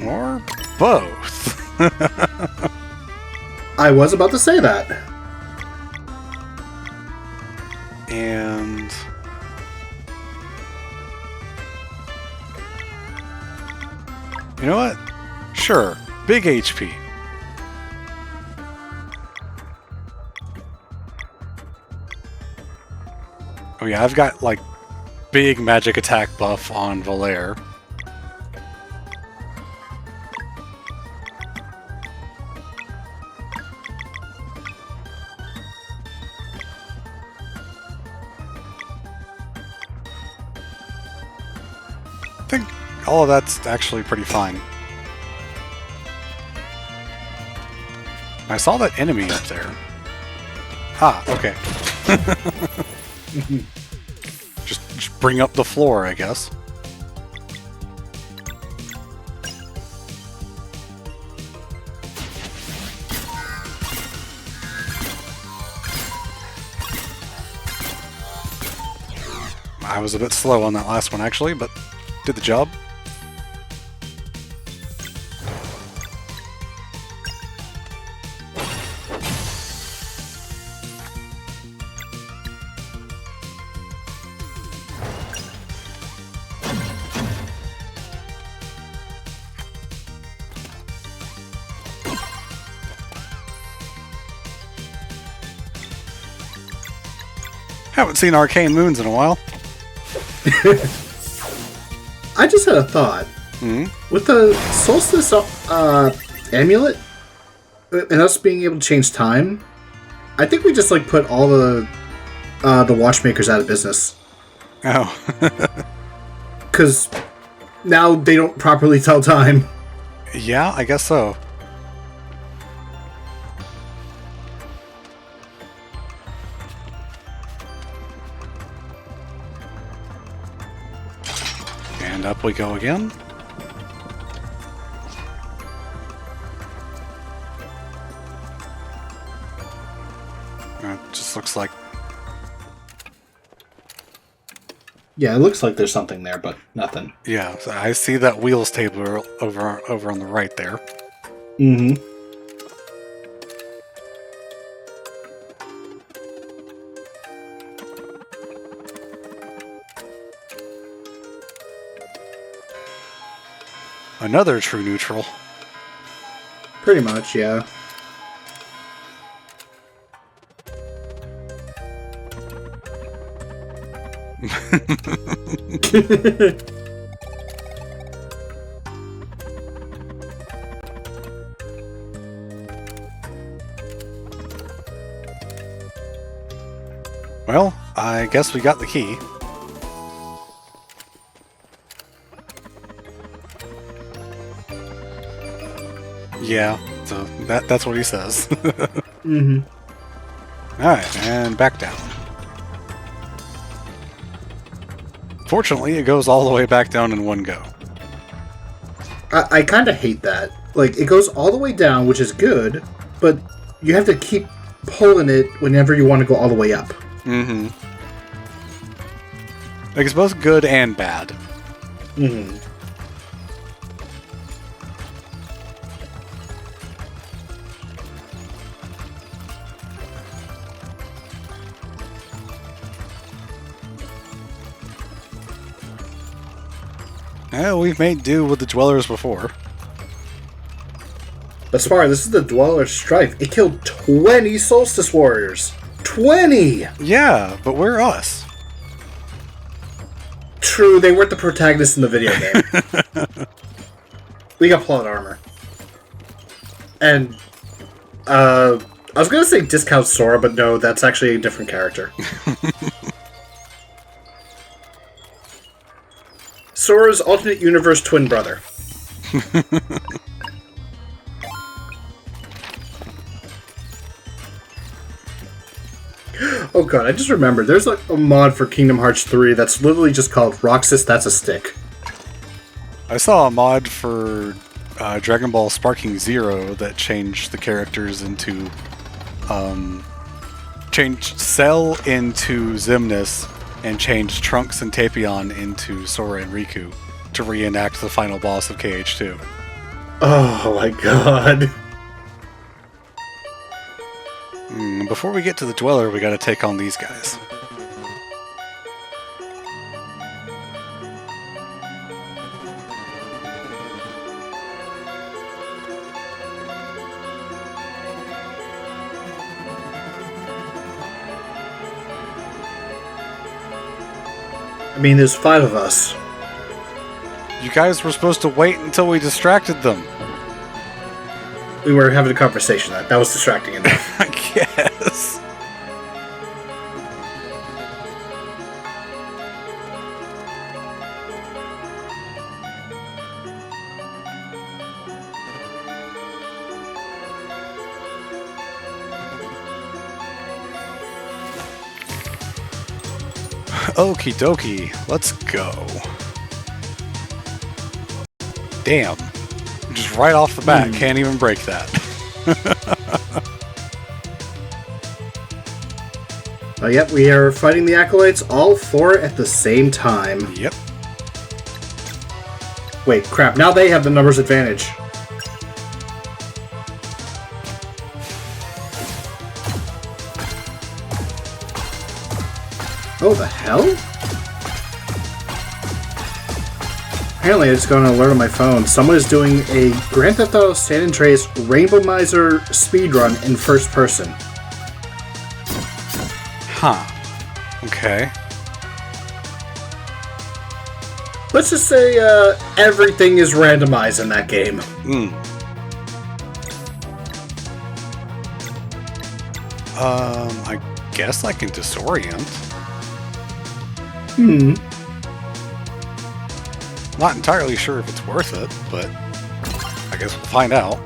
Or both. I was about to say that. And you know what? Sure, big HP. Oh yeah, I've got like big magic attack buff on Valere. I think all of that's actually pretty fine. I saw that enemy up there. Ah, okay. just bring up the floor, I guess. I was a bit slow on that last one, actually, but did the job. Haven't seen Arcane Moons in a while. I just had a thought. With the Solstice amulet, and us being able to change time, I think we just like put all the watchmakers out of business. Oh. Because now they don't properly tell time. Yeah, I guess so. And up we go again. It just looks like... Yeah, it looks like there's something there, but nothing. Yeah, so I see that wheels table over on the right there. Mm-hmm. Another true neutral. Pretty much, yeah. Well, I guess we got the key. Yeah, so that's what he says. Mm-hmm. Alright, and back down. Fortunately, it goes all the way back down in one go. I kind of hate that. Like, it goes all the way down, which is good, but you have to keep pulling it whenever you want to go all the way up. Mm-hmm. Like, it's both good and bad. Mm-hmm. Well, we've made do with the Dwellers before. But Spar, this is the Dweller Strife. It killed 20 Solstice Warriors. 20! Yeah, but we're us. True, they weren't the protagonists in the video game. We got plot armor. And, I was gonna say discount Sora, but no, that's actually a different character. Sora's alternate universe twin brother. Oh god, I just remembered. There's like a mod for Kingdom Hearts 3 that's literally just called Roxas That's a Stick. I saw a mod for Dragon Ball Sparking Zero that changed the characters into... changed Cell into Xemnas and changed Trunks and Tapion into Sora and Riku to reenact the final boss of KH2. Oh my god. Before we get to the Dweller, we gotta take on these guys. I mean, there's 5 of us. You guys were supposed to wait until we distracted them. We were having a conversation. That was distracting enough. I guess. Okie dokie, let's go. Damn. Just right off the bat, can't even break that. Yep, we are fighting the Acolytes, all 4 at the same time. Yep. Wait, crap, now they have the numbers advantage. Oh, the hell? Apparently I just got an alert on my phone. Someone is doing a Grand Theft Auto San Andreas Rainbow Miser speedrun in first person. Huh. Okay. Let's just say everything is randomized in that game. I guess I can disorient. Not entirely sure if it's worth it, but I guess we'll find out.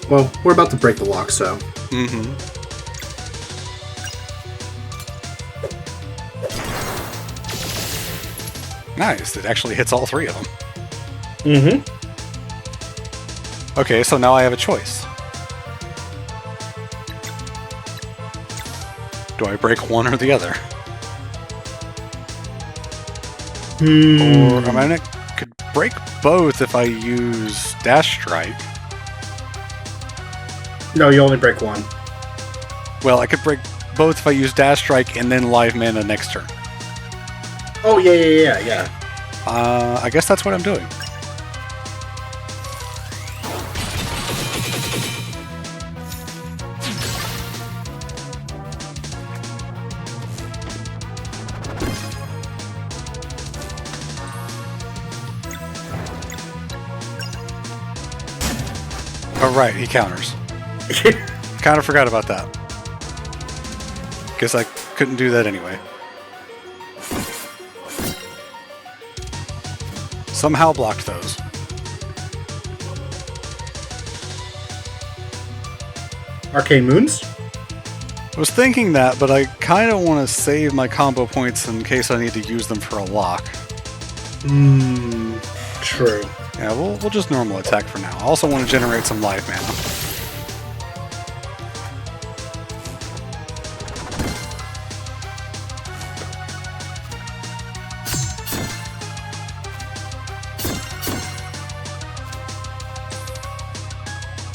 Well, we're about to break the lock, so... Nice, it actually hits all 3 of them. Okay, so now I have a choice. Do I break one or the other? Or I mean, I could break both if I use Dash Strike. No, you only break one. Well, I could break both if I use Dash Strike and then Live Mana next turn. Oh, yeah. I guess that's what I'm doing. Oh, right, he counters. Kind of forgot about that. Guess I couldn't do that anyway. Somehow blocked those. Arcane Moons? I was thinking that, but I kind of want to save my combo points in case I need to use them for a lock. True. Yeah, we'll just normal attack for now. I also want to generate some life mana.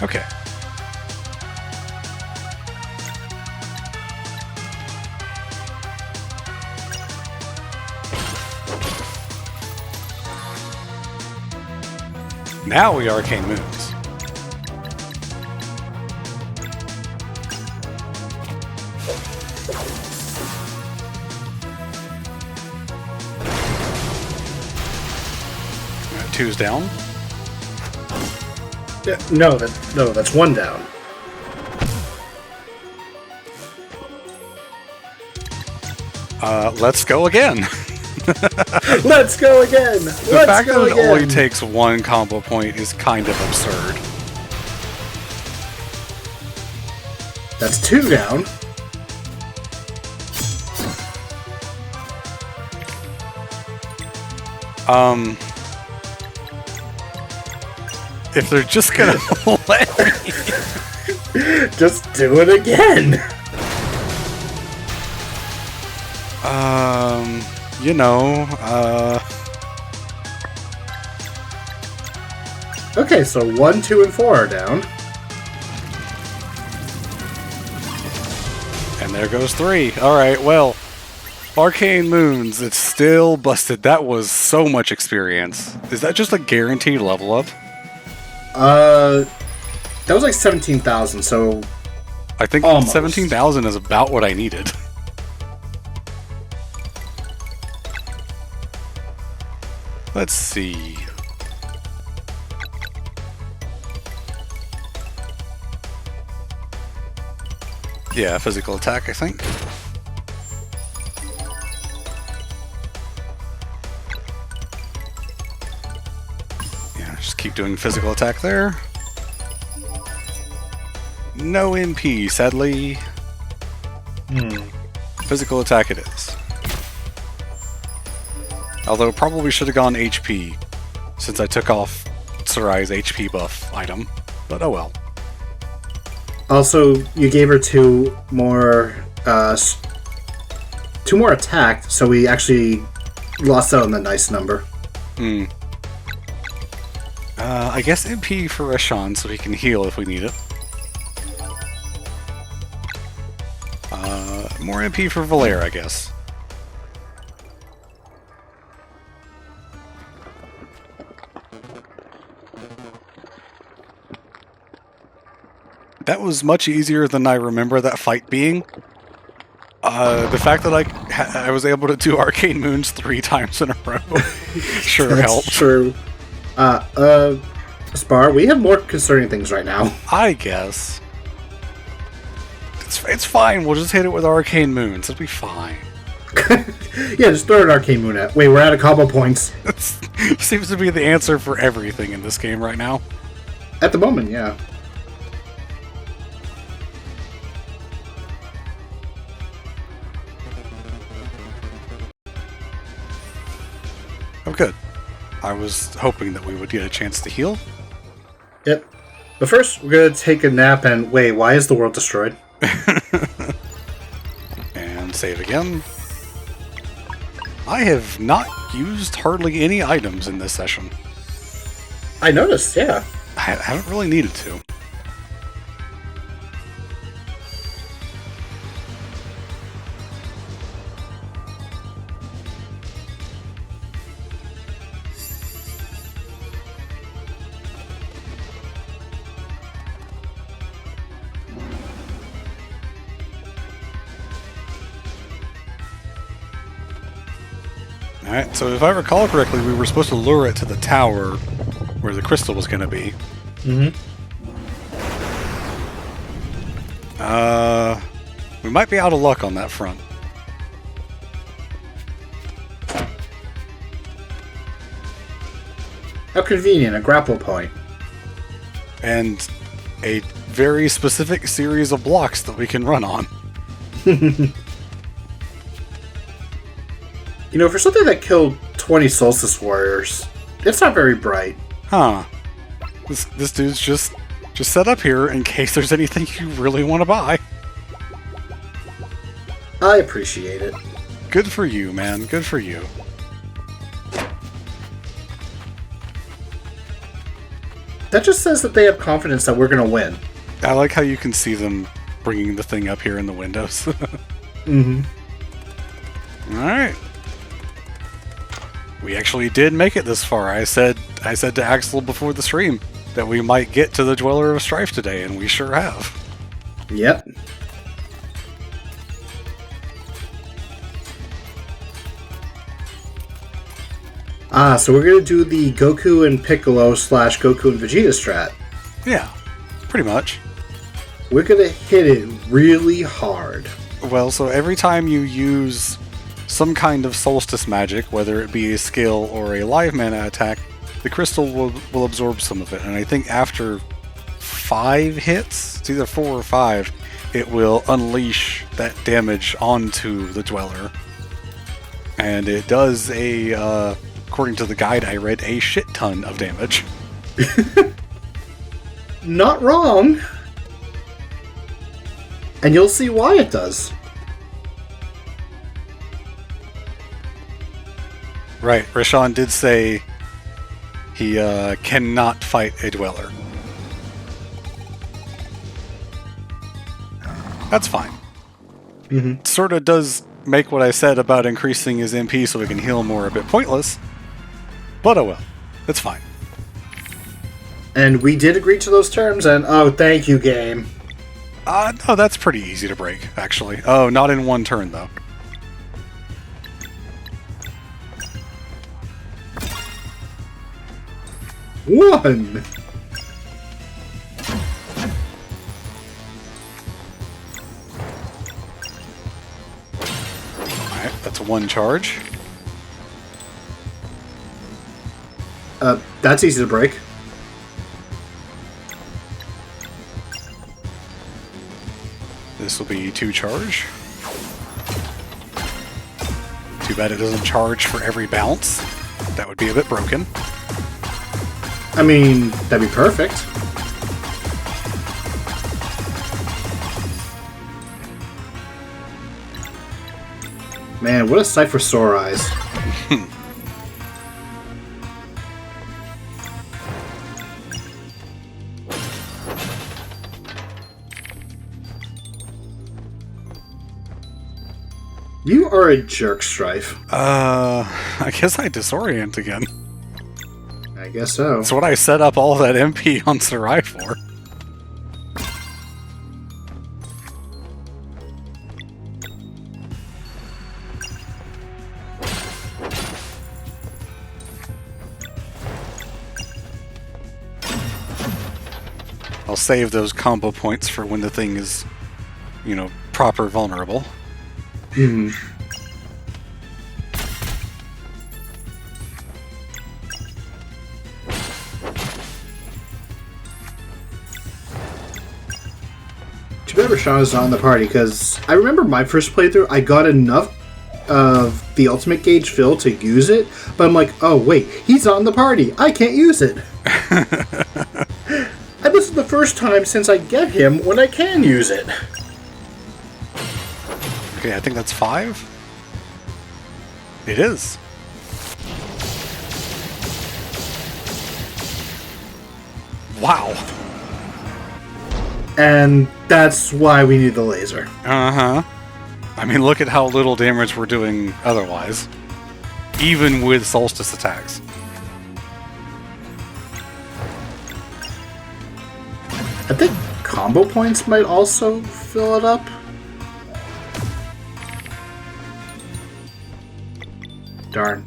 Okay. Now we Arcane Moons. Alright, 2's down. Yeah, no, that's 1 down. Let's go again. Let's go again! The fact that it only takes 1 combo point is kind of absurd. That's 2 down. If they're just gonna let me... Just do it again! You know, Okay, so 1, 2, and 4 are down. And there goes 3. Alright, well, Arcane Moons, it's still busted. That was so much experience. Is that just a guaranteed level up? That was like 17,000, so... I think almost. 17,000 is about what I needed. Let's see. Yeah, physical attack, I think. Yeah, just keep doing physical attack there. No MP, sadly. Physical attack it is. Although probably should have gone HP, since I took off Sarai's HP buff item. But oh well. Also, you gave her 2 more attack, so we actually lost out on the nice number. I guess MP for Rashawn so he can heal if we need it. More MP for Valere, I guess. That was much easier than I remember that fight being. The fact that I was able to do Arcane Moons 3 times in a row sure helped. True. Spar, we have more concerning things right now. I guess. It's fine, we'll just hit it with Arcane Moons, it'll be fine. Yeah, just throw an Arcane Moon at. Wait, we're out of combo points. Seems to be the answer for everything in this game right now. At the moment, yeah. Oh, good. I was hoping that we would get a chance to heal. Yep. But first, we're gonna take a nap and... Wait, why is the world destroyed? And save again. I have not used hardly any items in this session. I noticed, yeah. I haven't really needed to. Alright, so if I recall correctly, we were supposed to lure it to the tower where the crystal was going to be. Mm-hmm. We might be out of luck on that front. How convenient, a grapple point. And a very specific series of blocks that we can run on. You know, for something that killed 20 Solstice Warriors, it's not very bright. Huh. This dude's just set up here in case there's anything you really want to buy. I appreciate it. Good for you, man. Good for you. That just says that they have confidence that we're going to win. I like how you can see them bringing the thing up here in the windows. Mm-hmm. Alright. We actually did make it this far. I said to Axel before the stream that we might get to the Dweller of Strife today, and we sure have. Yep. So we're going to do the Goku and Piccolo / Goku and Vegeta strat. Yeah, pretty much. We're going to hit it really hard. Well, so every time you use some kind of Solstice magic, whether it be a skill or a live mana attack, the crystal will absorb some of it. And I think after 5 hits, it's either 4 or 5, it will unleash that damage onto the Dweller. And it does according to the guide I read, a shit ton of damage. Not wrong. And you'll see why it does. Right, Rashawn did say he cannot fight a Dweller. That's fine. Mm-hmm. Sort of does make what I said about increasing his MP so we can heal more a bit pointless. But oh well, it's fine. And we did agree to those terms, and oh, thank you, game. No, that's pretty easy to break, actually. Oh, not in one turn, though. One! Alright, that's one charge. That's easy to break. This will be 2 charge. Too bad it doesn't charge for every bounce. That would be a bit broken. I mean, that'd be perfect. Man, what a sight for sore eyes. You are a jerk, Strife. I guess I disorient again. I guess so. That's what I set up all that MP on Sarai for. I'll save those combo points for when the thing is, proper vulnerable. Hmm. Too bad Rashawn is not in the party, because I remember my first playthrough, I got enough of the ultimate gauge fill to use it, but I'm like, oh wait, he's not in the party, I can't use it. And this is the first time since I get him when I can use it. Okay, I think that's 5. It is. Wow. And that's why we need the laser. Uh-huh. I mean, look at how little damage we're doing otherwise. Even with Solstice attacks. I think combo points might also fill it up. Darn.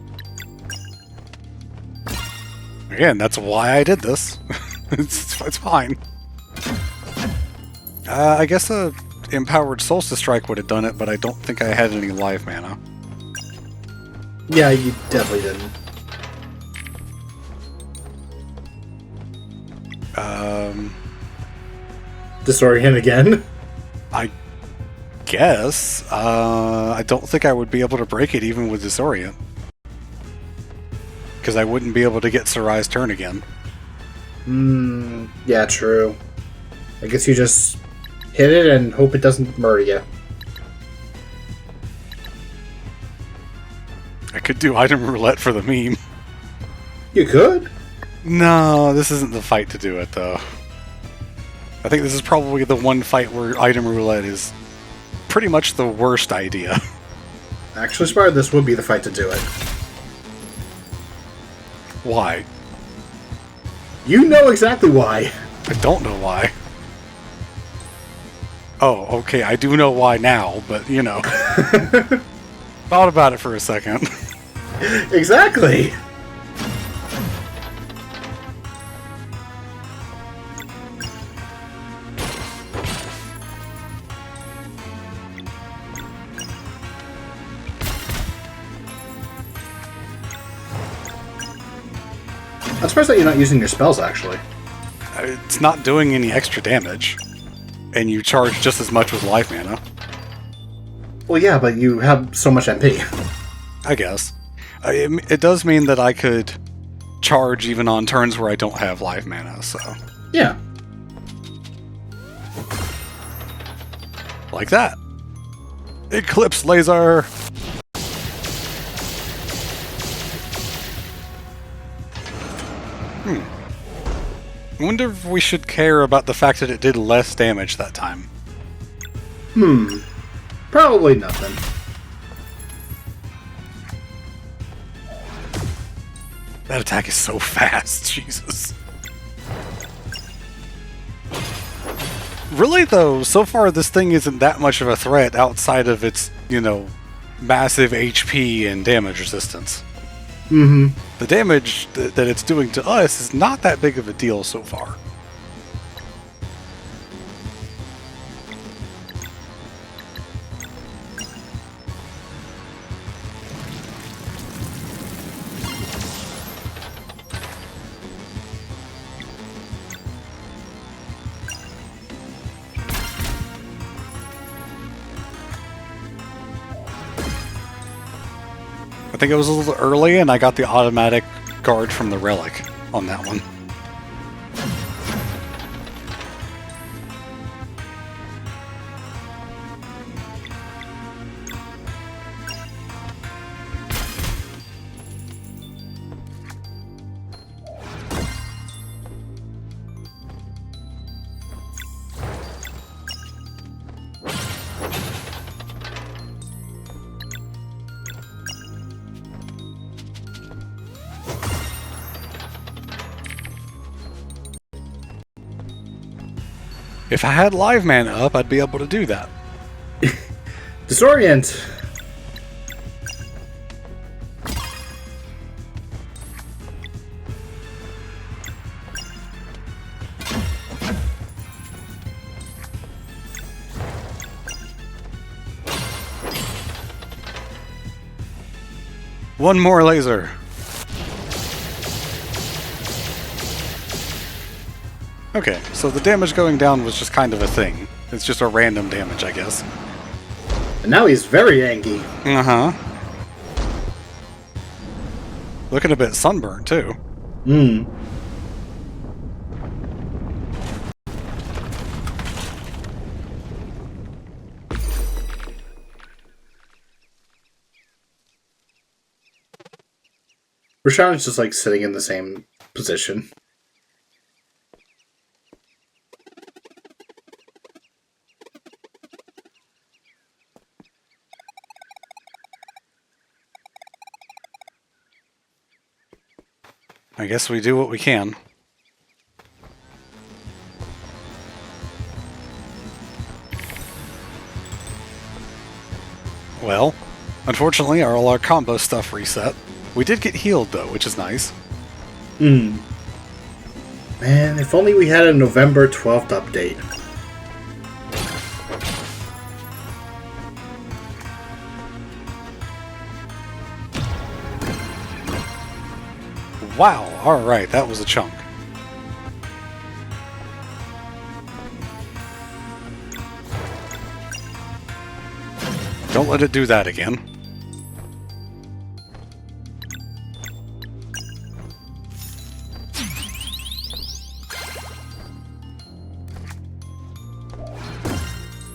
Again, that's why I did this. It's fine. I guess a empowered Solstice Strike would have done it, but I don't think I had any live mana. Yeah, you definitely didn't. Disorient again? I guess. I don't think I would be able to break it even with Disorient. Because I wouldn't be able to get Sarai's turn again. Yeah, true. I guess you just hit it and hope it doesn't murder you. I could do item roulette for the meme. You could? No, this isn't the fight to do it, though. I think this is probably the one fight where item roulette is pretty much the worst idea. Actually, Spar, this would be the fight to do it. Why? You know exactly why. I don't know why. Oh, okay, I do know why now, but, you know. Thought about it for a second. Exactly. I'm surprised that you're not using your spells, actually. It's not doing any extra damage. And you charge just as much with life mana. Well, yeah, but you have so much MP. I guess. It does mean that I could charge even on turns where I don't have life mana, so... Yeah. Like that. Eclipse laser! I wonder if we should care about the fact that it did less damage that time. Probably nothing. That attack is so fast, Jesus. Really, though, so far this thing isn't that much of a threat outside of its, you know, massive HP and damage resistance. The damage that it's doing to us is not that big of a deal so far. I think it was a little early and I got the automatic guard from the relic on that one. If I had live mana up, I'd be able to do that. Disorient! One more laser. Okay, so the damage going down was just kind of a thing. It's just a random damage, I guess. And now he's very angry. Uh-huh. Looking a bit sunburnt, too. Rashawn is just like sitting in the same position. I guess we do what we can. Well, unfortunately, all our combo stuff reset. We did get healed, though, which is nice. Man, if only we had a November 12th update. Wow, alright, that was a chunk. Don't let it do that again.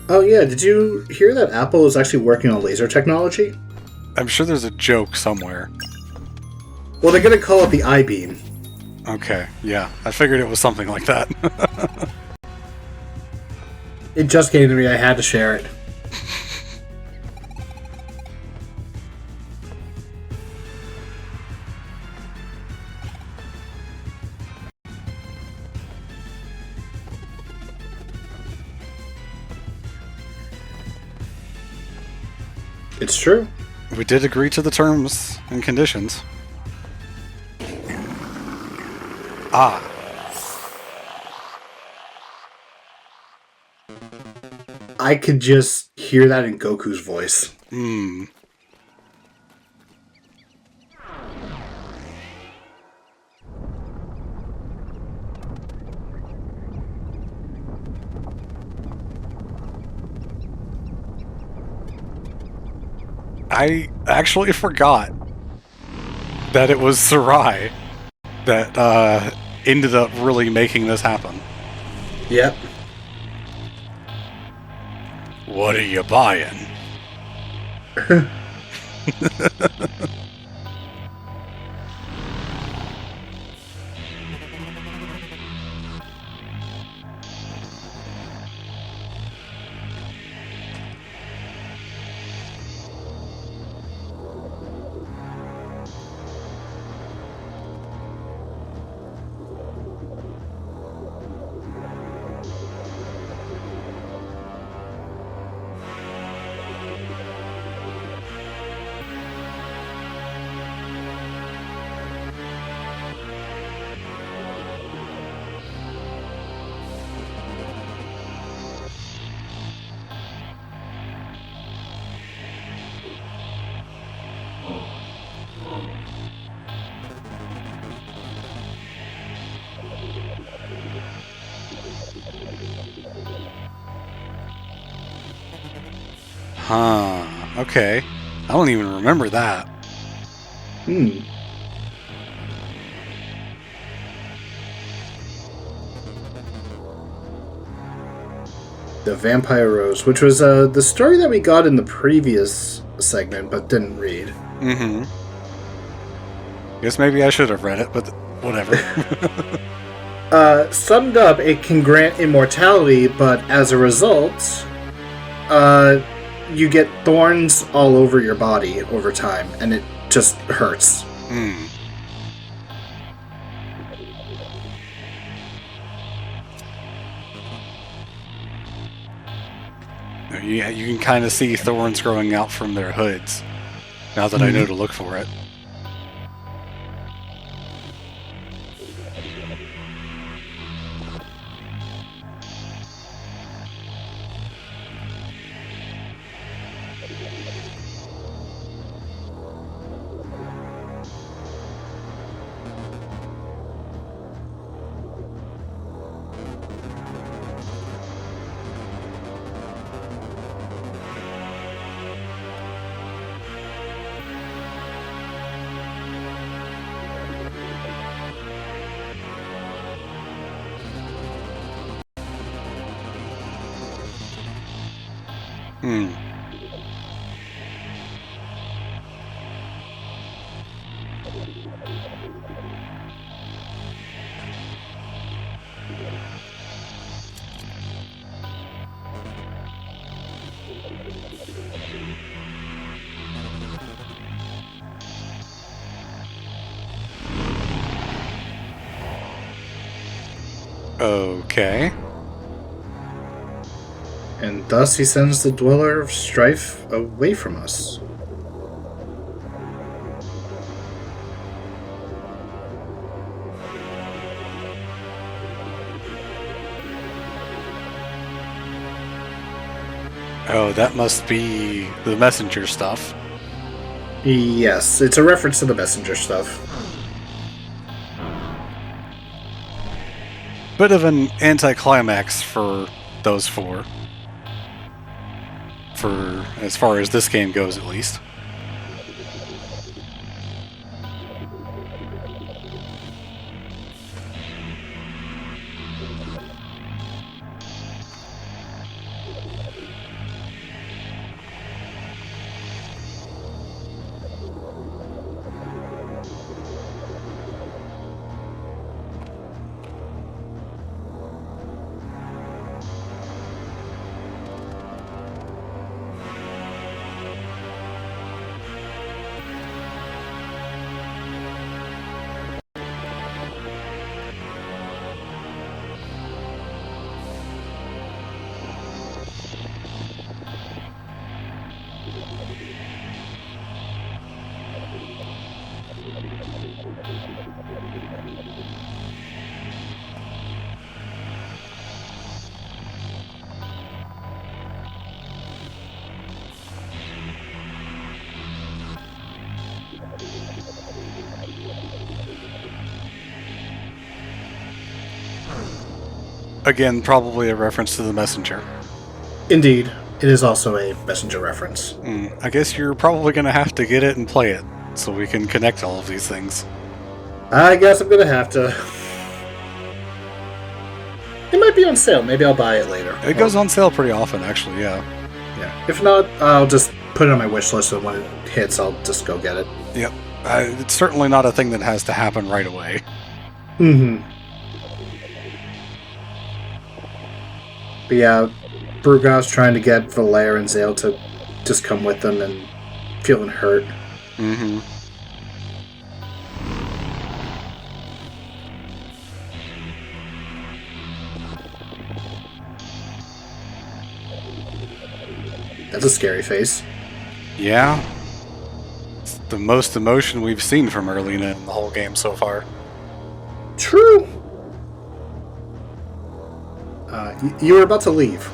Oh yeah, did you hear that Apple is actually working on laser technology? I'm sure there's a joke somewhere. Well, they're gonna call it the I-beam. Okay, yeah, I figured it was something like that. It just came to me, I had to share it. It's true. We did agree to the terms and conditions. Ah. I could just hear that in Goku's voice. I actually forgot that it was Sarai that ended up really making this happen. Yep. What are you buying? Huh. Okay. I don't even remember that. The Vampire Rose, which was the story that we got in the previous segment, but didn't read. Guess maybe I should have read it, but whatever. Summed up, it can grant immortality, but as a result, you get thorns all over your body over time, and it just hurts. Yeah, you can kind of see thorns growing out from their hoods, now that I know to look for it. Okay. And thus he sends the Dweller of Strife away from us. Oh, that must be the messenger stuff. Yes, it's a reference to the messenger stuff. Bit of an anticlimax for those four. For as far as this game goes, at least. Again, probably a reference to the messenger. Indeed, it is also a messenger reference. I guess you're probably going to have to get it and play it, so we can connect all of these things. I guess I'm gonna have to. It might be on sale. Maybe I'll buy it later. It goes on sale pretty often, actually, yeah. Yeah. If not, I'll just put it on my wish list, and when it hits, I'll just go get it. Yep. It's certainly not a thing that has to happen right away. Mm-hmm. But yeah, Brugav's trying to get Valere and Zale to just come with them and feeling hurt. Mm-hmm. That's a scary face. Yeah. It's the most emotion we've seen from Erlina in the whole game so far. True. You were about to leave.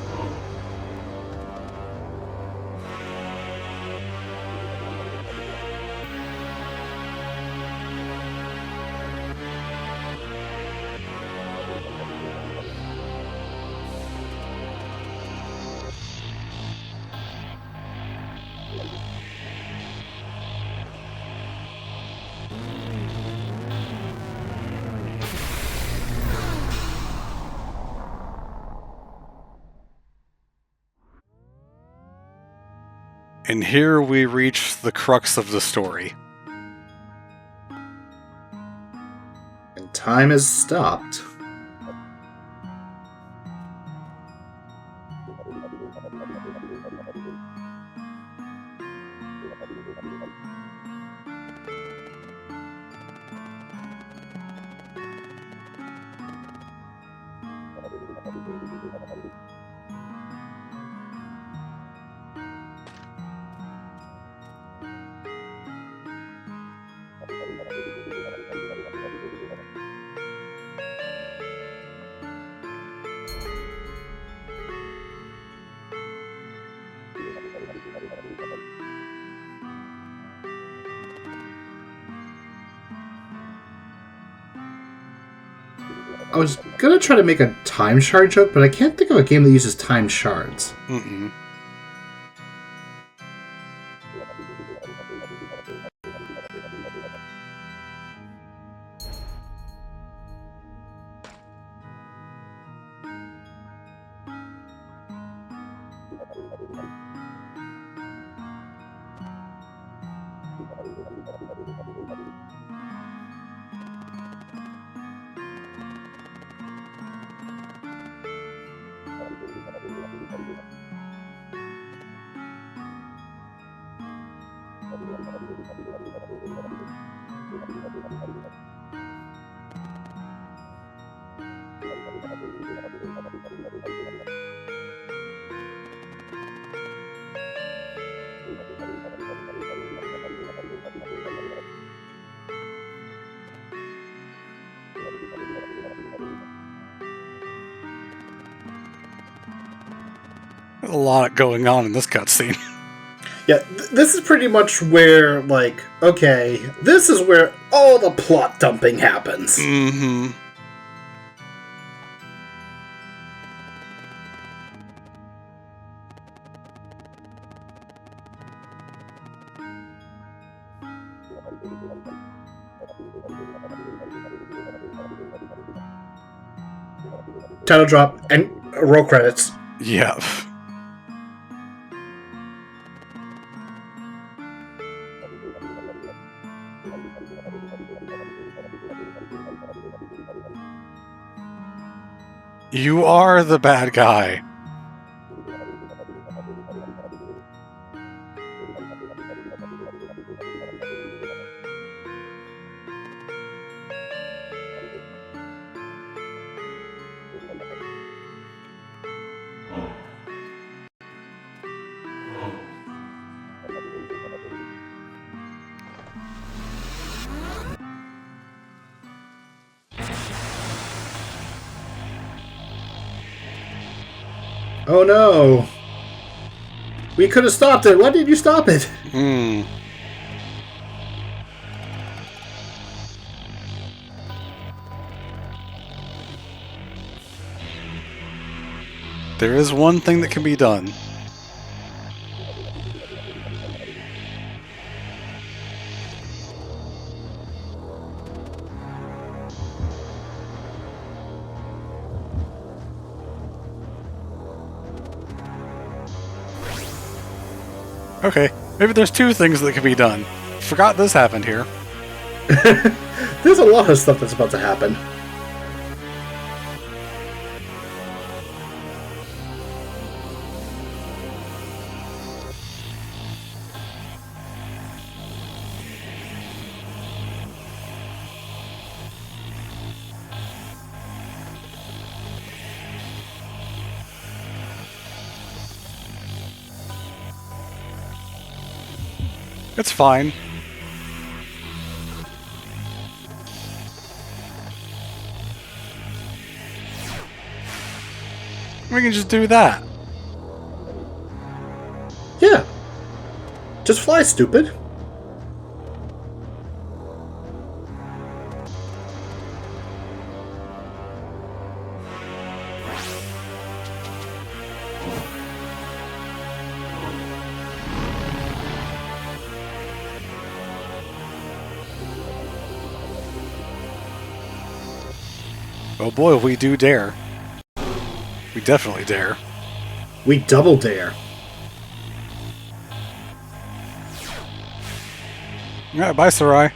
And here we reach the crux of the story. And time has stopped. I was gonna try to make a time shard joke, but I can't think of a game that uses time shards. Mm-mm. A lot going on in this cutscene. Yeah, this is pretty much where, like, okay, this is where all the plot dumping happens. Mm-hmm. Title drop and roll credits. Yeah. You are the bad guy. Oh no! We could have stopped it. Why did you stop it? Hmm. There is one thing that can be done. Okay, maybe there's two things that can be done. Forgot this happened here. There's a lot of stuff that's about to happen. It's fine. We can just do that. Yeah. Just fly, stupid. Oh boy, we do dare. We definitely dare. We double dare. Alright, bye, Sarai.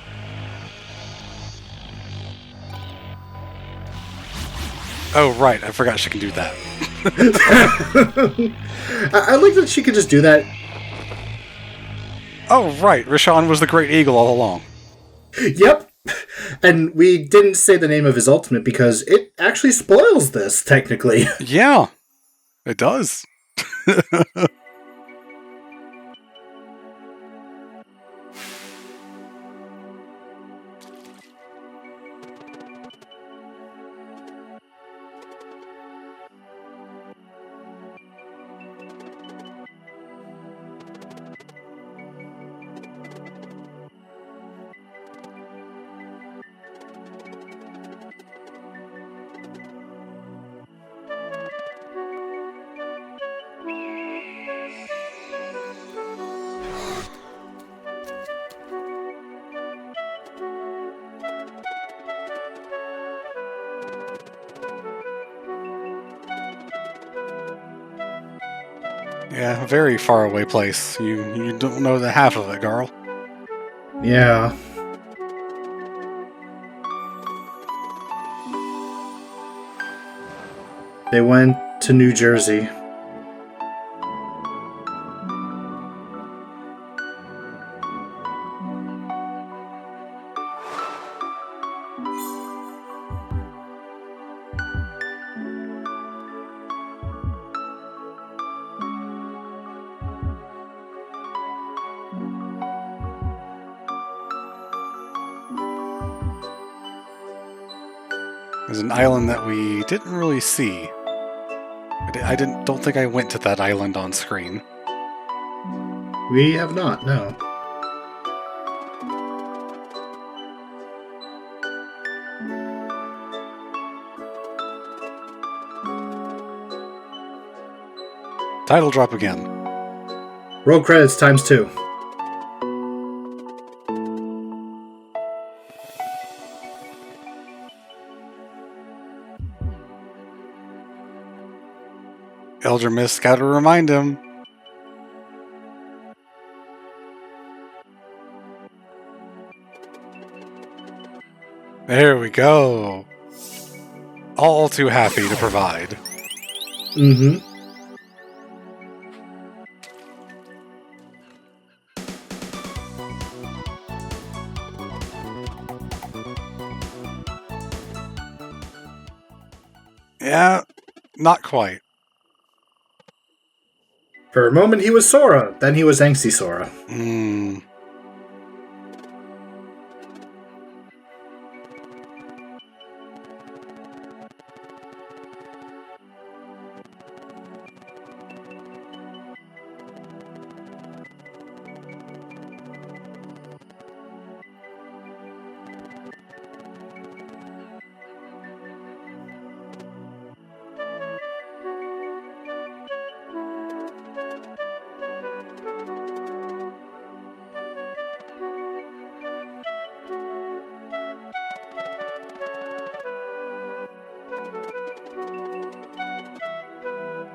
Oh, right, I forgot she can do that. I like that she could just do that. Oh, right, Rashawn was the Great Eagle all along. Yep. And we didn't say the name of his ultimate because it actually spoils this, technically. Yeah, it does. Yeah, a very far away place. You don't know the half of it, Garl. Yeah. They went to New Jersey. There's an island that we didn't really see. I don't think I went to that island on screen. We have not, no. Title drop again. Roll credits ×2. Elder Mist, gotta remind him. There we go. All too happy to provide. Mm-hmm. Yeah, not quite. For a moment he was Sora, then he was Angsty Sora.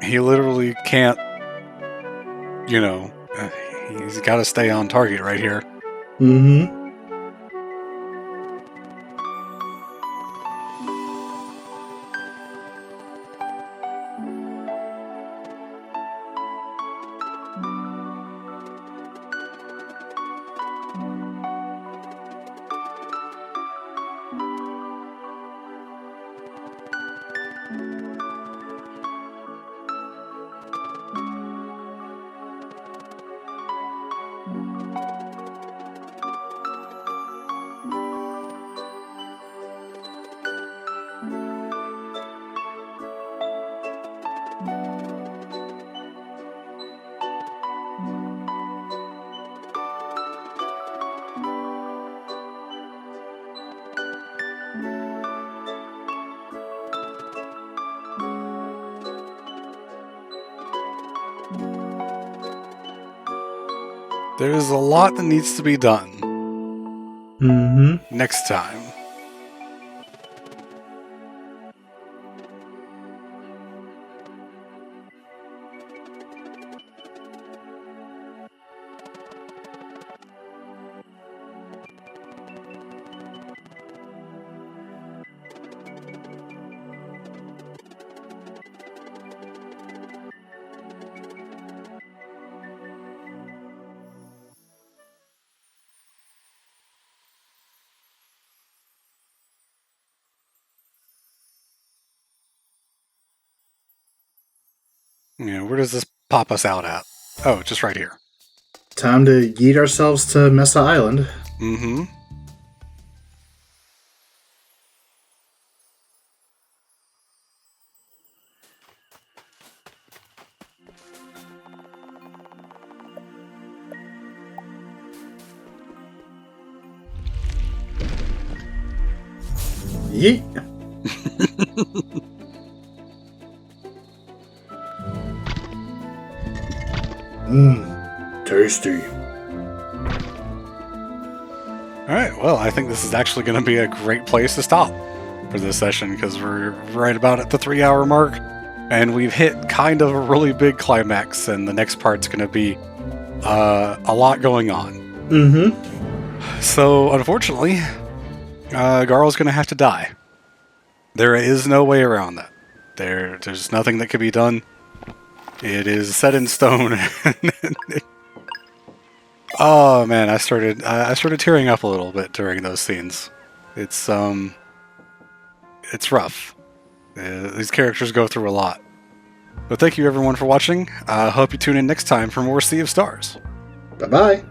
He literally can't, he's got to stay on target right here. Mm-hmm. There's a lot that needs to be done. Mm-hmm. Next time. Where does this pop us out at? Oh, just right here. Time to yeet ourselves to Mesa Island. Mm-hmm. Yeet. Tasty. Alright, well, I think this is actually going to be a great place to stop for this session, because we're right about at the 3-hour mark, and we've hit kind of a really big climax, and the next part's going to be a lot going on. Mm-hmm. So, unfortunately, Garl's going to have to die. There is no way around that. There's nothing that can be done. It is set in stone. Oh man, I started tearing up a little bit during those scenes. It's rough. These characters go through a lot. But thank you everyone for watching. I hope you tune in next time for more Sea of Stars. Bye-bye.